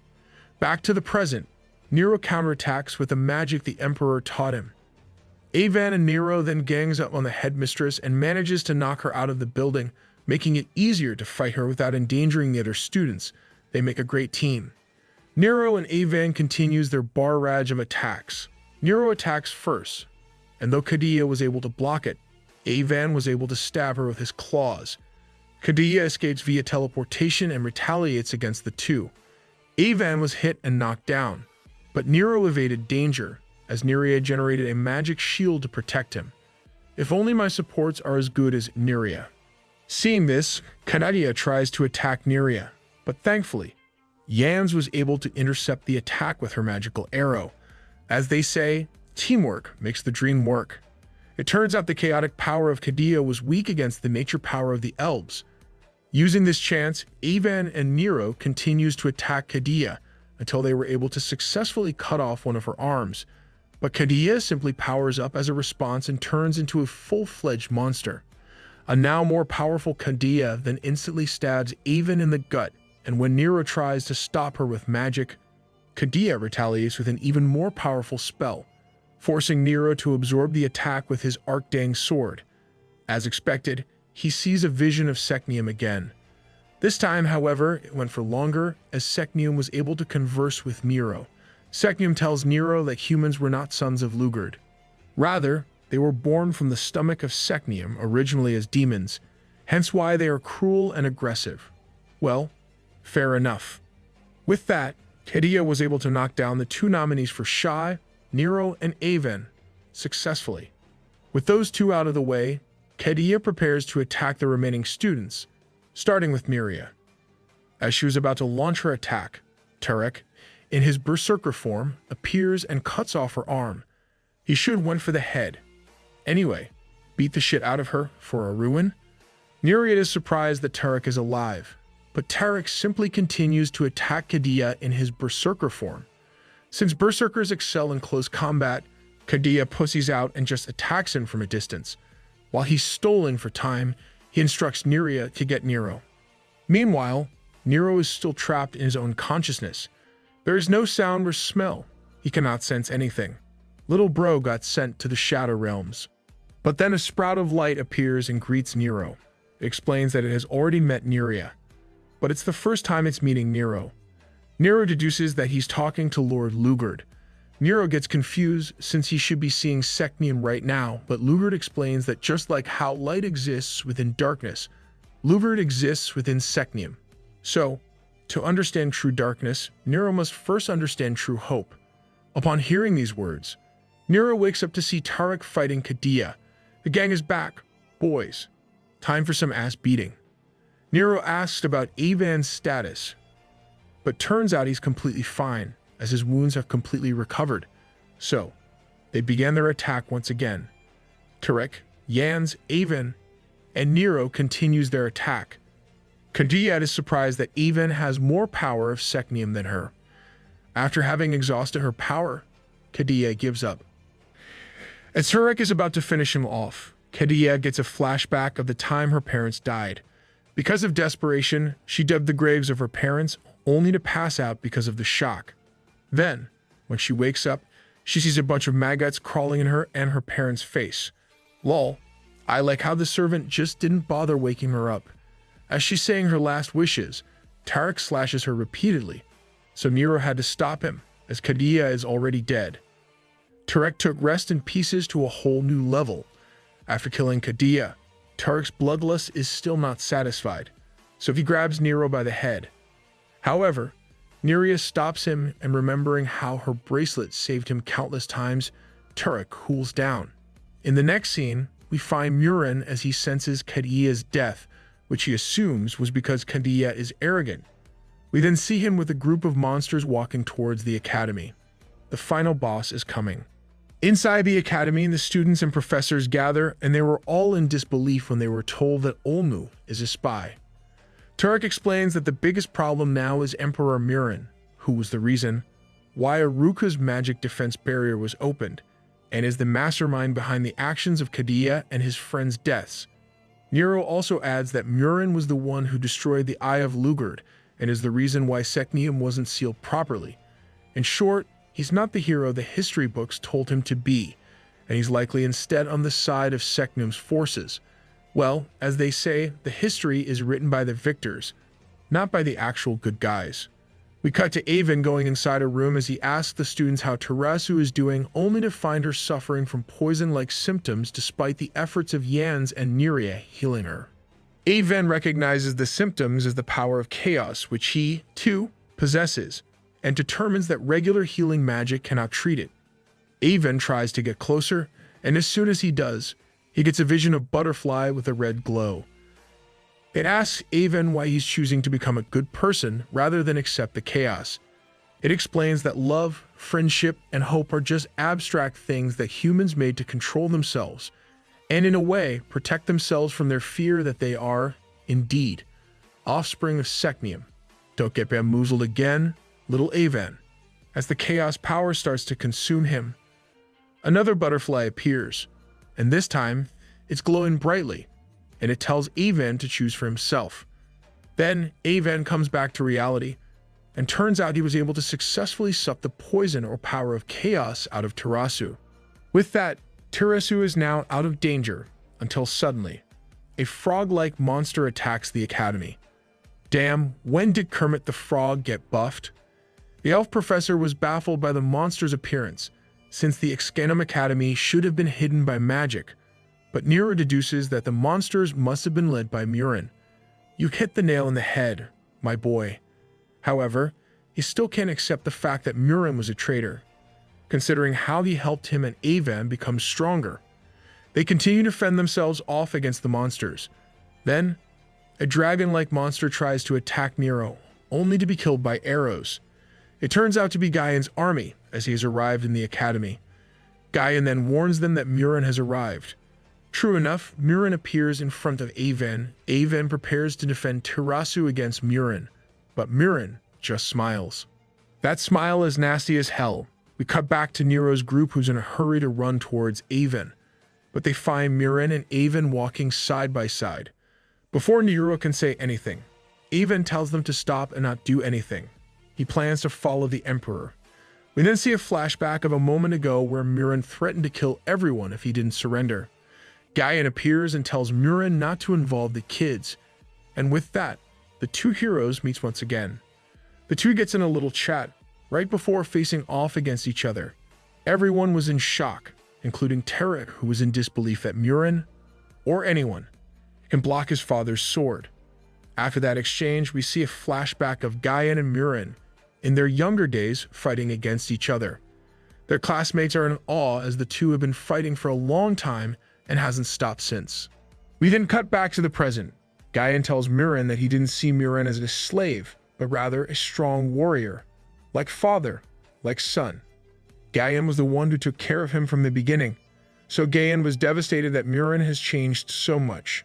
Back to the present, Nero counterattacks with the magic the Emperor taught him. Avan and Nero then gangs up on the headmistress and manages to knock her out of the building, making it easier to fight her without endangering the other students. They make a great team. Nero and Avan continues their barrage of attacks. Nero attacks first, and though Kadia was able to block it, Avan was able to stab her with his claws. Kadia escapes via teleportation and retaliates against the two. Avan was hit and knocked down, but Nero evaded danger, as Neria generated a magic shield to protect him. If only my supports are as good as Neria. Seeing this, Kadia tries to attack Neria, but thankfully, Yans was able to intercept the attack with her magical arrow. As they say, teamwork makes the dream work. It turns out the chaotic power of Kadia was weak against the nature power of the elves. Using this chance, Avan and Nero continues to attack Kadia until they were able to successfully cut off one of her arms. But Kadia simply powers up as a response and turns into a full-fledged monster. A now more powerful Kadia then instantly stabs Avan in the gut, and when Nero tries to stop her with magic, Kadia retaliates with an even more powerful spell, forcing Nero to absorb the attack with his Archdane sword. As expected, he sees a vision of Seknium again. This time, however, it went for longer, as Seknium was able to converse with Nero. Seknium tells Nero that humans were not sons of Lugard. Rather, they were born from the stomach of Seknium, originally as demons, hence why they are cruel and aggressive. Well, fair enough. With that, Kadia was able to knock down the two nominees for Shai, Nero, and Avan successfully. With those two out of the way, Kadia prepares to attack the remaining students, starting with Miria. As she was about to launch her attack, Turek, in his berserker form, appears and cuts off her arm. He should went for the head. Anyway, beat the shit out of her for a ruin. Nereid is surprised that Turek is alive, but Turek simply continues to attack Kadia in his berserker form. Since berserkers excel in close combat, Kadia pussies out and just attacks him from a distance. While he's stalling for time, he instructs Neria to get Nero. Meanwhile, Nero is still trapped in his own consciousness. There is no sound or smell. He cannot sense anything. Little bro got sent to the Shadow Realms. But then a sprout of light appears and greets Nero. It explains that it has already met Neria, but it's the first time it's meeting Nero. Nero deduces that he's talking to Lord Lugard. Nero gets confused since he should be seeing Seknium right now, but Lugard explains that just like how light exists within darkness, Lugard exists within Seknium. So, to understand true darkness, Nero must first understand true hope. Upon hearing these words, Nero wakes up to see Tarek fighting Kadia. The gang is back. Boys, time for some ass beating. Nero asks about Avan's status, but turns out he's completely fine, as his wounds have completely recovered. So, they began their attack once again. Tarek, Yans, Avan, and Nero continues their attack. Kadia is surprised that Avan has more power of Seknium than her. After having exhausted her power, Kadia gives up. As Tarek is about to finish him off, Kadia gets a flashback of the time her parents died. Because of desperation, she dug the graves of her parents, only to pass out because of the shock. Then, when she wakes up, she sees a bunch of maggots crawling in her and her parents' face. Lol, I like how the servant just didn't bother waking her up. As she's saying her last wishes, Tarek slashes her repeatedly, so Nero had to stop him, as Kadia is already dead. Tarek took rest in pieces to a whole new level. After killing Kadia, Tarek's bloodlust is still not satisfied, so he grabs Nero by the head. However, Neria stops him, and remembering how her bracelet saved him countless times, Tarek cools down. In the next scene, we find Murin as he senses Kadia's death, which he assumes was because Kadia is arrogant. We then see him with a group of monsters walking towards the academy. The final boss is coming. Inside the academy, the students and professors gather, and they were all in disbelief when they were told that Olmu is a spy. Turek explains that the biggest problem now is Emperor Murin, who was the reason why Aruka's magic defense barrier was opened, and is the mastermind behind the actions of Kadia and his friends' deaths. Nero also adds that Murin was the one who destroyed the Eye of Lugard, and is the reason why Secnium wasn't sealed properly. In short, he's not the hero the history books told him to be, and he's likely instead on the side of Secnium's forces. Well, as they say, the history is written by the victors, not by the actual good guys. We cut to Avon going inside a room as he asks the students how Terasu is doing, only to find her suffering from poison-like symptoms despite the efforts of Yans and Neria healing her. Avon recognizes the symptoms as the power of chaos, which he, too, possesses, and determines that regular healing magic cannot treat it. Avon tries to get closer, and as soon as he does, he gets a vision of Butterfly with a red glow. It asks Avon why he's choosing to become a good person rather than accept the chaos. It explains that love, friendship, and hope are just abstract things that humans made to control themselves, and in a way, protect themselves from their fear that they are, indeed, offspring of Secnium. Don't get bamboozled again, little Avon. As the chaos power starts to consume him, another butterfly appears, and this time, it's glowing brightly, and it tells Avon to choose for himself. Then, Avon comes back to reality, and turns out he was able to successfully suck the poison or power of chaos out of Terasu. With that, Terasu is now out of danger, until suddenly, a frog-like monster attacks the academy. Damn, when did Kermit the Frog get buffed? The elf professor was baffled by the monster's appearance, since the Excanum Academy should have been hidden by magic, but Nero deduces that the monsters must have been led by Murin. You hit the nail on the head, my boy. However, he still can't accept the fact that Murin was a traitor, considering how he helped him and Avon become stronger. They continue to fend themselves off against the monsters. Then, a dragon-like monster tries to attack Nero, only to be killed by arrows. It turns out to be Gaian's army, as he has arrived in the academy. Gaian then warns them that Murin has arrived. True enough, Murin appears in front of Avon. Avon prepares to defend Terasu against Murin, but Murin just smiles. That smile is nasty as hell. We cut back to Nero's group, who's in a hurry to run towards Avon, but they find Murin and Avon walking side by side. Before Nero can say anything, Avon tells them to stop and not do anything. He plans to follow the Emperor. We then see a flashback of a moment ago where Murin threatened to kill everyone if he didn't surrender. Gaian appears and tells Murin not to involve the kids, and with that, the two heroes meet once again. The two gets in a little chat, right before facing off against each other. Everyone was in shock, including Tarek, who was in disbelief that Murin, or anyone, can block his father's sword. After that exchange, we see a flashback of Gaian and Murin in their younger days fighting against each other. Their classmates are in awe as the two have been fighting for a long time and hasn't stopped since. We then cut back to the present. Gaian tells Murin that he didn't see Murin as a slave, but rather a strong warrior. Like father, like son. Gaian was the one who took care of him from the beginning, so Gaian was devastated that Murin has changed so much.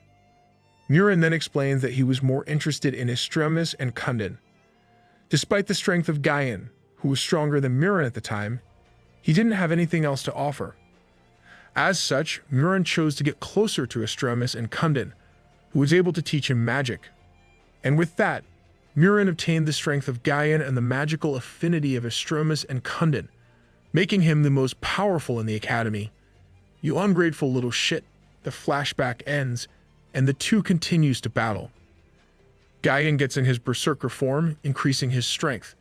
Murin then explains that he was more interested in Estremis and Kundin. Despite the strength of Gaian, who was stronger than Murin at the time, he didn't have anything else to offer. As such, Murin chose to get closer to Estremis and Kundin, who was able to teach him magic. And with that, Murin obtained the strength of Gaian and the magical affinity of Estremis and Kundin, making him the most powerful in the academy. You ungrateful little shit. The flashback ends, and the two continues to battle. Gaian gets in his berserker form, increasing his strength.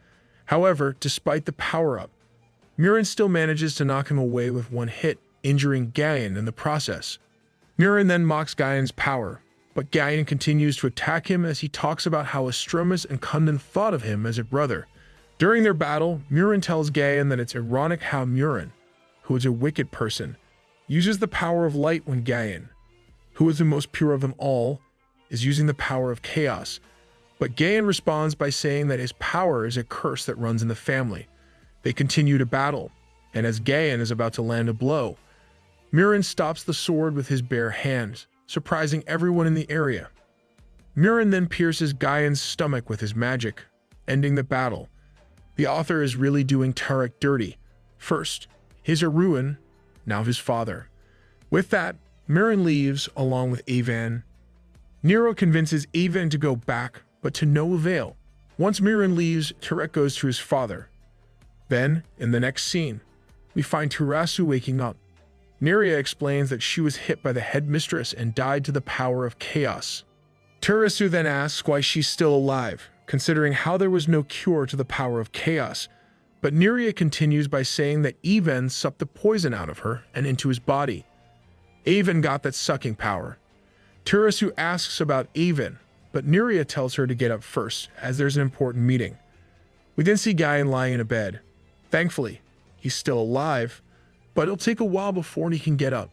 However, despite the power-up, Murin still manages to knock him away with one hit, injuring Gaian in the process. Murin then mocks Gaian's power, but Gaian continues to attack him as he talks about how Estremis and Kundin thought of him as a brother. During their battle, Murin tells Gaian that it's ironic how Murin, who is a wicked person, uses the power of light when Gaian, who is the most pure of them all, is using the power of chaos. But Gayan responds by saying that his power is a curse that runs in the family. They continue to battle, and as Gayan is about to land a blow, Murin stops the sword with his bare hands, surprising everyone in the area. Murin then pierces Gayan's stomach with his magic, ending the battle. The author is really doing Tarek dirty. First, his ruin, now his father. With that, Murin leaves along with Avan. Nero convinces Avan to go back, but to no avail. Once Murin leaves, Tarek goes to his father. Then, in the next scene, we find Turasu waking up. Neria explains that she was hit by the headmistress and died to the power of chaos. Turasu then asks why she's still alive, considering how there was no cure to the power of chaos. But Neria continues by saying that Avan sucked the poison out of her and into his body. Avan got that sucking power. Turasu asks about Avan, but Neria tells her to get up first, as there's an important meeting. We then see Gayan lying in a bed. Thankfully, he's still alive, but it'll take a while before he can get up.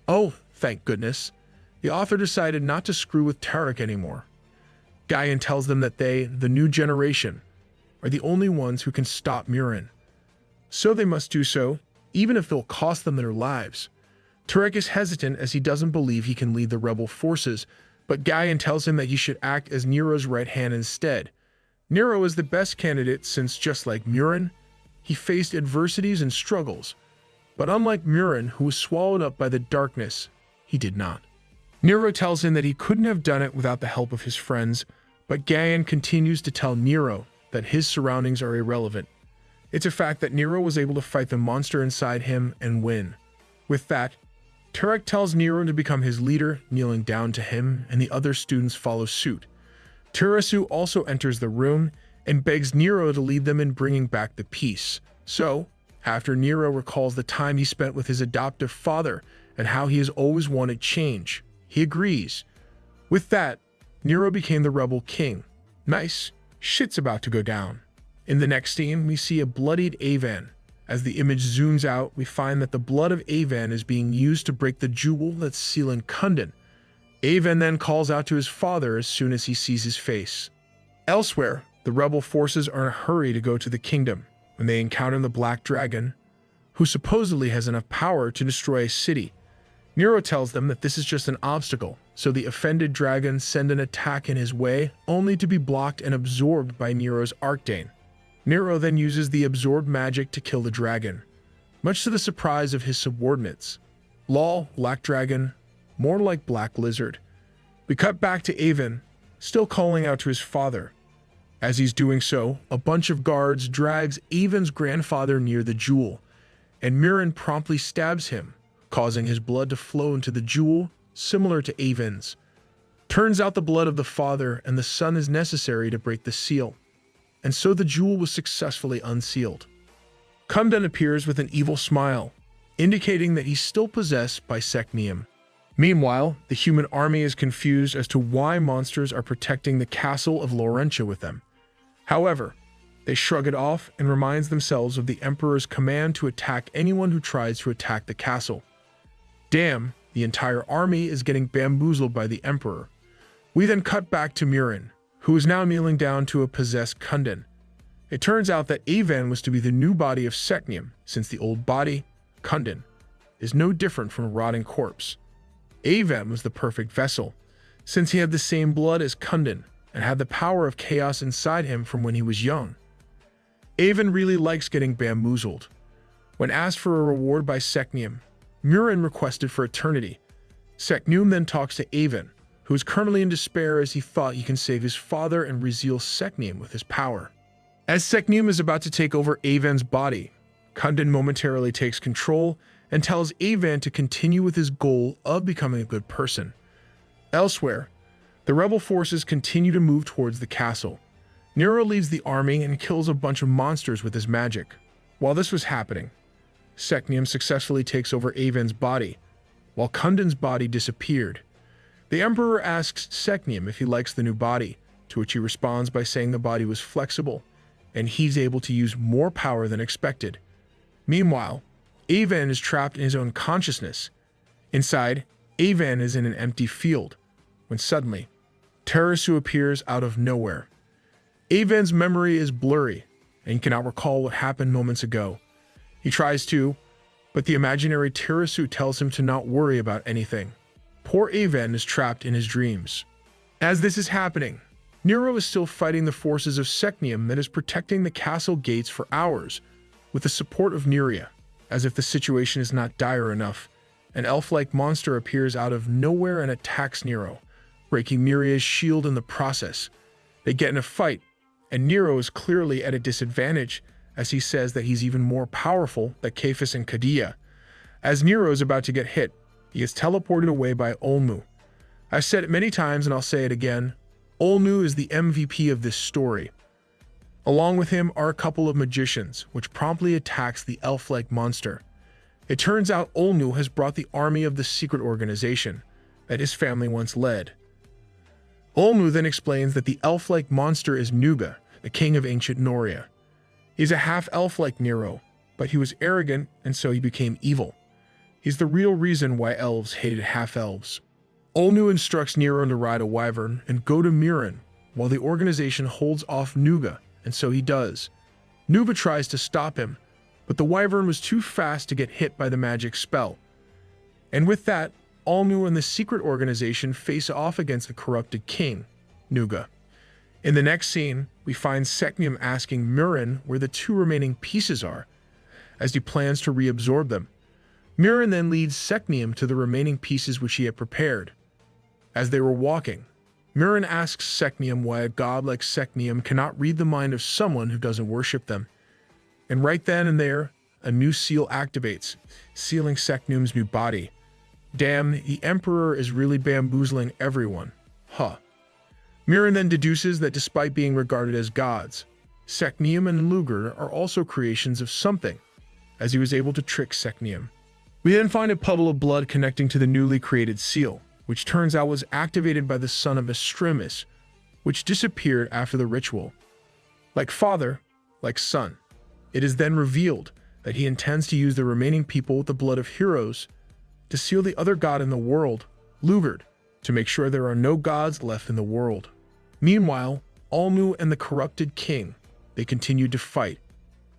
Oh, thank goodness. The author decided not to screw with Tarek anymore. Gayan tells them that they, the new generation, are the only ones who can stop Murin. So they must do so, even if it'll cost them their lives. Tarek is hesitant as he doesn't believe he can lead the rebel forces, but Gayan tells him that he should act as Nero's right hand instead. Nero is the best candidate since, just like Murin, he faced adversities and struggles. But unlike Murin, who was swallowed up by the darkness, he did not. Nero tells him that he couldn't have done it without the help of his friends, but Gayan continues to tell Nero that his surroundings are irrelevant. It's a fact that Nero was able to fight the monster inside him and win. With that, Tarek tells Nero to become his leader, kneeling down to him, and the other students follow suit. Turasu also enters the room and begs Nero to lead them in bringing back the peace. So, after Nero recalls the time he spent with his adoptive father and how he has always wanted change, he agrees. With that, Nero became the rebel king. Nice. Shit's about to go down. In the next scene, we see a bloodied Avan. As the image zooms out, we find that the blood of Avan is being used to break the jewel that's sealing Kundan. Avan then calls out to his father as soon as he sees his face. Elsewhere, the rebel forces are in a hurry to go to the kingdom when they encounter the Black Dragon, who supposedly has enough power to destroy a city. Nero tells them that this is just an obstacle, so the offended dragons send an attack in his way, only to be blocked and absorbed by Nero's Archdane. Nero then uses the absorbed magic to kill the dragon, much to the surprise of his subordinates. Lol, Black Dragon, more like Black Lizard. We cut back to Avan, still calling out to his father. As he's doing so, a bunch of guards drags Avan's grandfather near the jewel, and Murin promptly stabs him, causing his blood to flow into the jewel, similar to Avan's. Turns out the blood of the father and the son is necessary to break the seal, and so the jewel was successfully unsealed. Kundan appears with an evil smile, indicating that he's still possessed by Secnium. Meanwhile, the human army is confused as to why monsters are protecting the castle of Laurentia with them. However, they shrug it off and remind themselves of the Emperor's command to attack anyone who tries to attack the castle. Damn, the entire army is getting bamboozled by the Emperor. We then cut back to Murin, who is now kneeling down to a possessed Kundan. It turns out that Avan was to be the new body of Secnium, since the old body, Kundan, is no different from a rotting corpse. Avan was the perfect vessel, since he had the same blood as Kundan and had the power of chaos inside him from when he was young. Avan really likes getting bamboozled. When asked for a reward by Secnium, Murin requested for eternity. Secnium then talks to Avan, who is currently in despair as he thought he can save his father and reseal Secnium with his power. As Secnium is about to take over Avan's body, Kundan momentarily takes control and tells Avan to continue with his goal of becoming a good person. Elsewhere, the rebel forces continue to move towards the castle. Nero leads the army and kills a bunch of monsters with his magic. While this was happening, Secnium successfully takes over Avan's body, while Kundan's body disappeared. The Emperor asks Secnium if he likes the new body, to which he responds by saying the body was flexible, and he's able to use more power than expected. Meanwhile, Avan is trapped in his own consciousness. Inside, Avan is in an empty field, when suddenly, Terasu appears out of nowhere. Avan's memory is blurry, and he cannot recall what happened moments ago. He tries to, but the imaginary Terasu tells him to not worry about anything. Poor Avan is trapped in his dreams. As this is happening, Nero is still fighting the forces of Secnium that is protecting the castle gates for hours, with the support of Neria. As if the situation is not dire enough, an elf-like monster appears out of nowhere and attacks Nero, breaking Neria's shield in the process. They get in a fight, and Nero is clearly at a disadvantage, as he says that he's even more powerful than Cephas and Kadia. As Nero is about to get hit, he is teleported away by Olmu. I've said it many times and I'll say it again, Olmu is the MVP of this story. Along with him are a couple of magicians, which promptly attacks the elf-like monster. It turns out Olmu has brought the army of the secret organization that his family once led. Olmu then explains that the elf-like monster is Nuga, the king of ancient Noria. He's a half-elf like Nero, but he was arrogant and so he became evil. He's the real reason why elves hated half-elves. Olmu instructs Nero to ride a wyvern and go to Miran, while the organization holds off Nuga, and so he does. Nuga tries to stop him, but the wyvern was too fast to get hit by the magic spell. And with that, Olmu and the secret organization face off against the corrupted king, Nuga. In the next scene, we find Secnium asking Miran where the 2 remaining pieces are, as he plans to reabsorb them. Miran then leads Secnium to the remaining pieces which he had prepared. As they were walking, Miran asks Secnium why a god like Secnium cannot read the mind of someone who doesn't worship them. And right then and there, a new seal activates, sealing Secnium's new body. Damn, the Emperor is really bamboozling everyone. Huh. Miran then deduces that despite being regarded as gods, Secnium and Lugr are also creations of something, as he was able to trick Secnium. We then find a puddle of blood connecting to the newly created seal, which turns out was activated by the son of Estremis, which disappeared after the ritual. Like father, like son, it is then revealed that he intends to use the remaining people with the blood of heroes to seal the other god in the world, Lugr, to make sure there are no gods left in the world. Meanwhile, Olmu and the corrupted king, they continued to fight.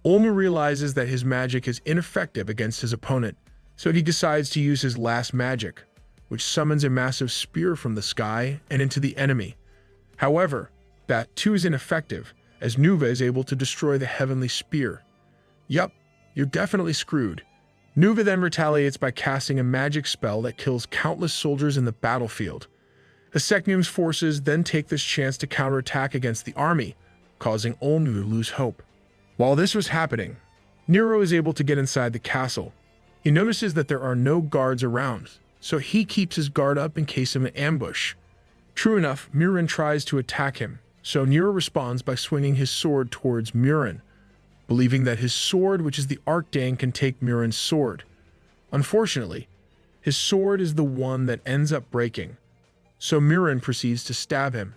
Olmu realizes that his magic is ineffective against his opponent, so he decides to use his last magic, which summons a massive spear from the sky and into the enemy. However, that too is ineffective, as Nuva is able to destroy the heavenly spear. Yup, you're definitely screwed. Nuva then retaliates by casting a magic spell that kills countless soldiers in the battlefield. The Secnium's forces then take this chance to counterattack against the army, causing Olmu to lose hope. While this was happening, Nero is able to get inside the castle. He notices that there are no guards around, so he keeps his guard up in case of an ambush. True enough, Miran tries to attack him, so Nero responds by swinging his sword towards Miran, believing that his sword, which is the Archdane, can take Miran's sword. Unfortunately, his sword is the one that ends up breaking, so Miran proceeds to stab him.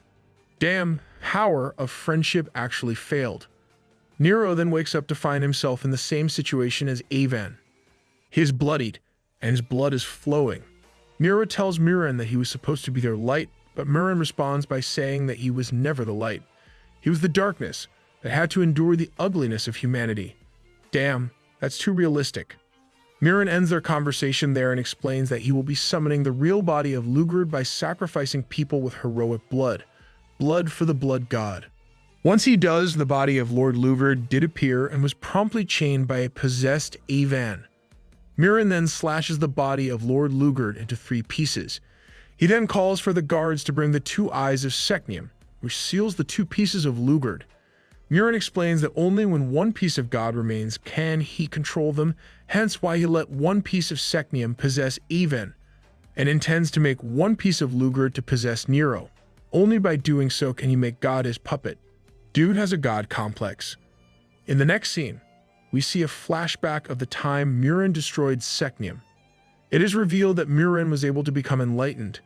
Damn, power of friendship actually failed. Nero then wakes up to find himself in the same situation as Avan. He is bloodied, and his blood is flowing. Nero tells Miran that he was supposed to be their light, but Miran responds by saying that he was never the light. He was the darkness that had to endure the ugliness of humanity. Damn, that's too realistic. Miran ends their conversation there and explains that he will be summoning the real body of Lugr by sacrificing people with heroic blood. Blood for the blood god. Once he does, the body of Lord Lugr did appear and was promptly chained by a possessed Avan. Miran then slashes the body of Lord Lugr into 3 pieces. He then calls for the guards to bring the 2 eyes of Secnium, which seals the 2 pieces of Lugr. Miran explains that only when 1 piece of God remains can he control them, hence why he let 1 piece of Secnium possess Avan, and intends to make 1 piece of Lugr to possess Nero. Only by doing so can he make God his puppet. Dude has a god complex. In the next scene, we see a flashback of the time Miran destroyed Secnium. It is revealed that Miran was able to become enlightened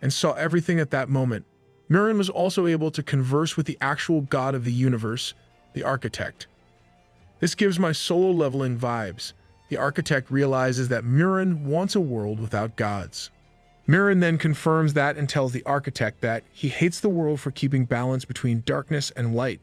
and saw everything at that moment. Miran was also able to converse with the actual god of the universe, the Architect. This gives my solo leveling vibes. The Architect realizes that Miran wants a world without gods. Miran then confirms that and tells the architect that he hates the world for keeping balance between darkness and light.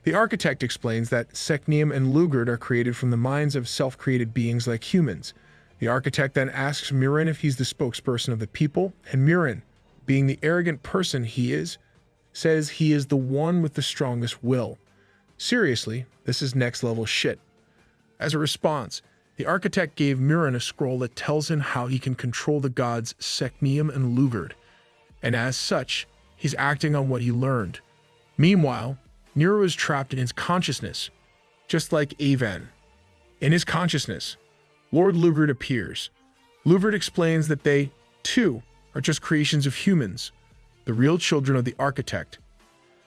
The architect explains that Seknium and Lugard are created from the minds of self-created beings like humans. The architect then asks Miran if he's the spokesperson of the people, and Miran, being the arrogant person he is, says he is the one with the strongest will. Seriously, this is next-level shit. As a response, the architect gave Miran a scroll that tells him how he can control the gods Seknium and Lugard, and as such, he's acting on what he learned. Meanwhile, Nero is trapped in his consciousness, just like Avan. In his consciousness, Lord Lugard appears. Lugard explains that they, too, are just creations of humans, the real children of the architect.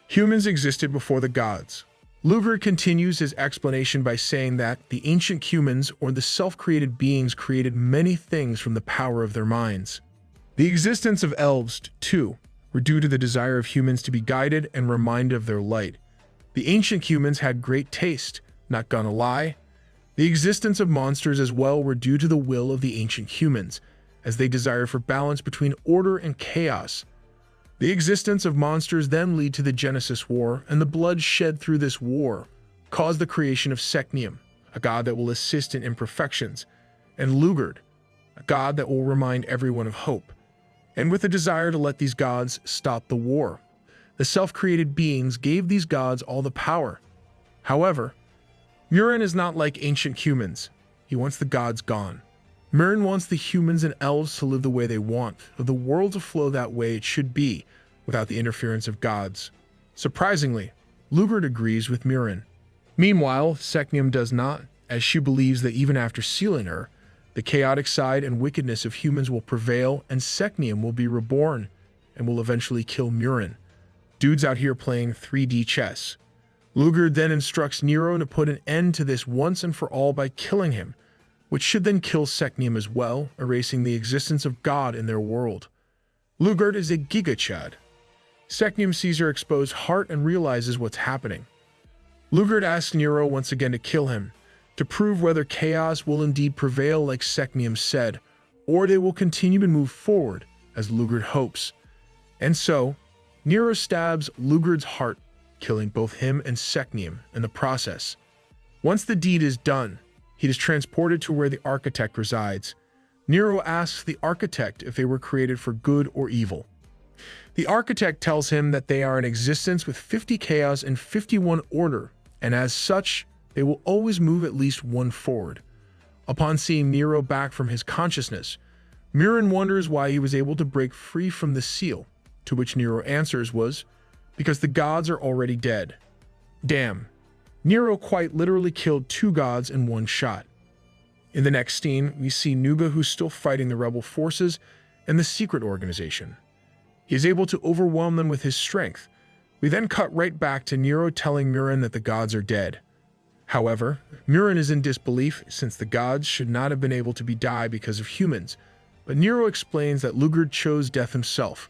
Humans existed before the gods. Lugard continues his explanation by saying that the ancient humans, or the self-created beings, created many things from the power of their minds. The existence of elves, too, were due to the desire of humans to be guided and reminded of their light. The ancient humans had great taste, not gonna lie. The existence of monsters as well were due to the will of the ancient humans, as they desired for balance between order and chaos. The existence of monsters then lead to the Genesis War, and the blood shed through this war caused the creation of Seknium, a god that will assist in imperfections, and Lugard, a god that will remind everyone of hope. And with a desire to let these gods stop the war, the self-created beings gave these gods all the power. However, Miran is not like ancient humans. He wants the gods gone. Miran wants the humans and elves to live the way they want, for the world to flow that way it should be, without the interference of gods. Surprisingly, Lugard agrees with Miran. Meanwhile, Seknium does not, as she believes that even after sealing her, the chaotic side and wickedness of humans will prevail and Seknium will be reborn and will eventually kill Miran. Dude's out here playing 3D chess. Lugard then instructs Nero to put an end to this once and for all by killing him, which should then kill Seknium as well, erasing the existence of God in their world. Lugard is a gigachad. Seknium sees her exposed heart and realizes what's happening. Lugard asks Nero once again to kill him, to prove whether chaos will indeed prevail like Seknium said, or they will continue to move forward as Lugard hopes. And so, Nero stabs Lugard's heart, killing both him and Seknium in the process. Once the deed is done, he is transported to where the architect resides. Nero asks the architect if they were created for good or evil. The architect tells him that they are in existence with 50 chaos and 51 order, and as such, they will always move at least one forward. Upon seeing Nero back from his consciousness, Miran wonders why he was able to break free from the seal, to which Nero answers was, because the gods are already dead. Damn. Nero quite literally killed 2 gods in one shot. In the next scene, we see Nuga, who's still fighting the rebel forces and the secret organization. He is able to overwhelm them with his strength. We then cut right back to Nero telling Miran that the gods are dead. However, Miran is in disbelief since the gods should not have been able to die because of humans, but Nero explains that Lugard chose death himself.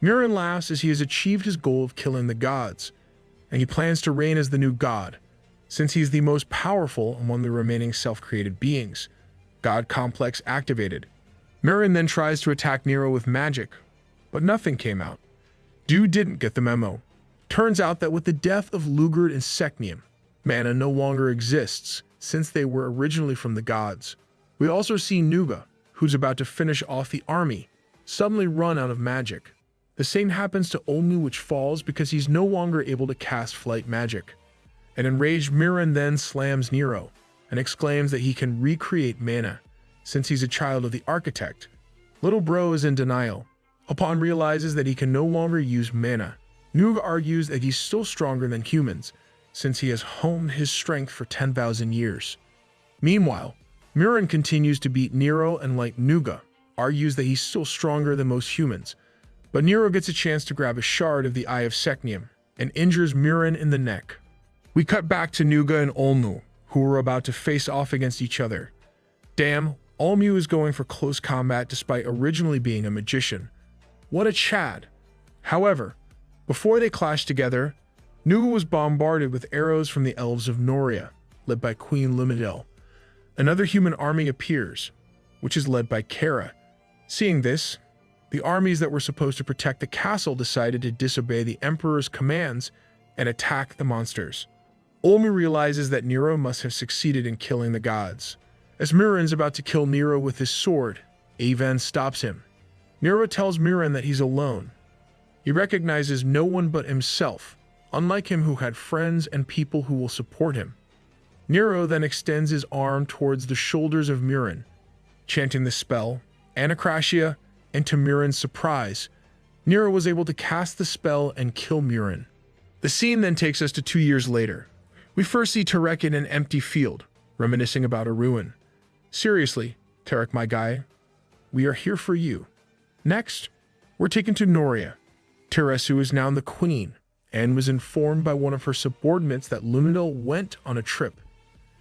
Miran laughs as he has achieved his goal of killing the gods, and he plans to reign as the new god, since he is the most powerful among the remaining self-created beings. God Complex activated. Miran then tries to attack Nero with magic, but nothing came out. Dude didn't get the memo. Turns out that with the death of Lugard and Seknium, mana no longer exists, since they were originally from the gods. We also see Nuga, who's about to finish off the army, suddenly run out of magic. The same happens to Olmu, which falls because he's no longer able to cast flight magic. An enraged Miran then slams Nero and exclaims that he can recreate mana, since he's a child of the architect. Little bro is in denial. Upon realizes that he can no longer use mana, Nuga argues that he's still stronger than humans, since he has honed his strength for 10,000 years. Meanwhile, Miran continues to beat Nero and, like Nuga, argues that he's still stronger than most humans, but Nero gets a chance to grab a shard of the Eye of Seknium and injures Miran in the neck. We cut back to Nuga and Olmu, who were about to face off against each other. Damn, Olmu is going for close combat despite originally being a magician. What a chad. However, before they clashed together, Nuga was bombarded with arrows from the elves of Noria, led by Queen Lumidel. Another human army appears, which is led by Kara. Seeing this, The armies that were supposed to protect the castle decided to disobey the emperor's commands and attack the monsters. Olmi realizes that Nero must have succeeded in killing the gods. As Miran's about to kill Nero with his sword, Avan stops him. Nero tells Miran that he's alone. He recognizes no one but himself, unlike him who had friends and people who will support him. Nero then extends his arm towards the shoulders of Miran, chanting the spell, Anacratia, and to Miran's surprise, Nero was able to cast the spell and kill Miran. The scene then takes us to 2 years later. We first see Tarek in an empty field, reminiscing about a ruin. Seriously, Tarek, my guy, we are here for you. Next, we're taken to Noria. Teresu is now the queen, and was informed by one of her subordinates that Lunadil went on a trip.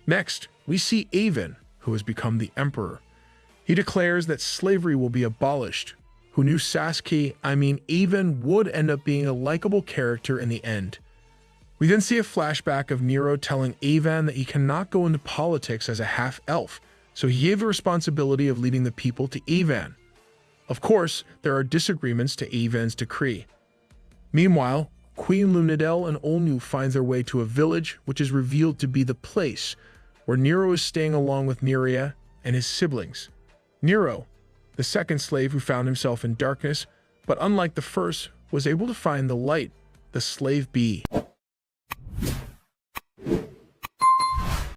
Next, we see Avan, who has become the emperor. He declares that slavery will be abolished. Who knew Avan would end up being a likable character in the end. We then see a flashback of Nero telling Avan that he cannot go into politics as a half-elf, so he gave the responsibility of leading the people to Avan. Of course, there are disagreements to Avan's decree. Meanwhile, Queen Lunadil and Olnu find their way to a village which is revealed to be the place where Nero is staying along with Neria and his siblings. Nero, the second slave who found himself in darkness, but unlike the first, was able to find the light, the slave bee.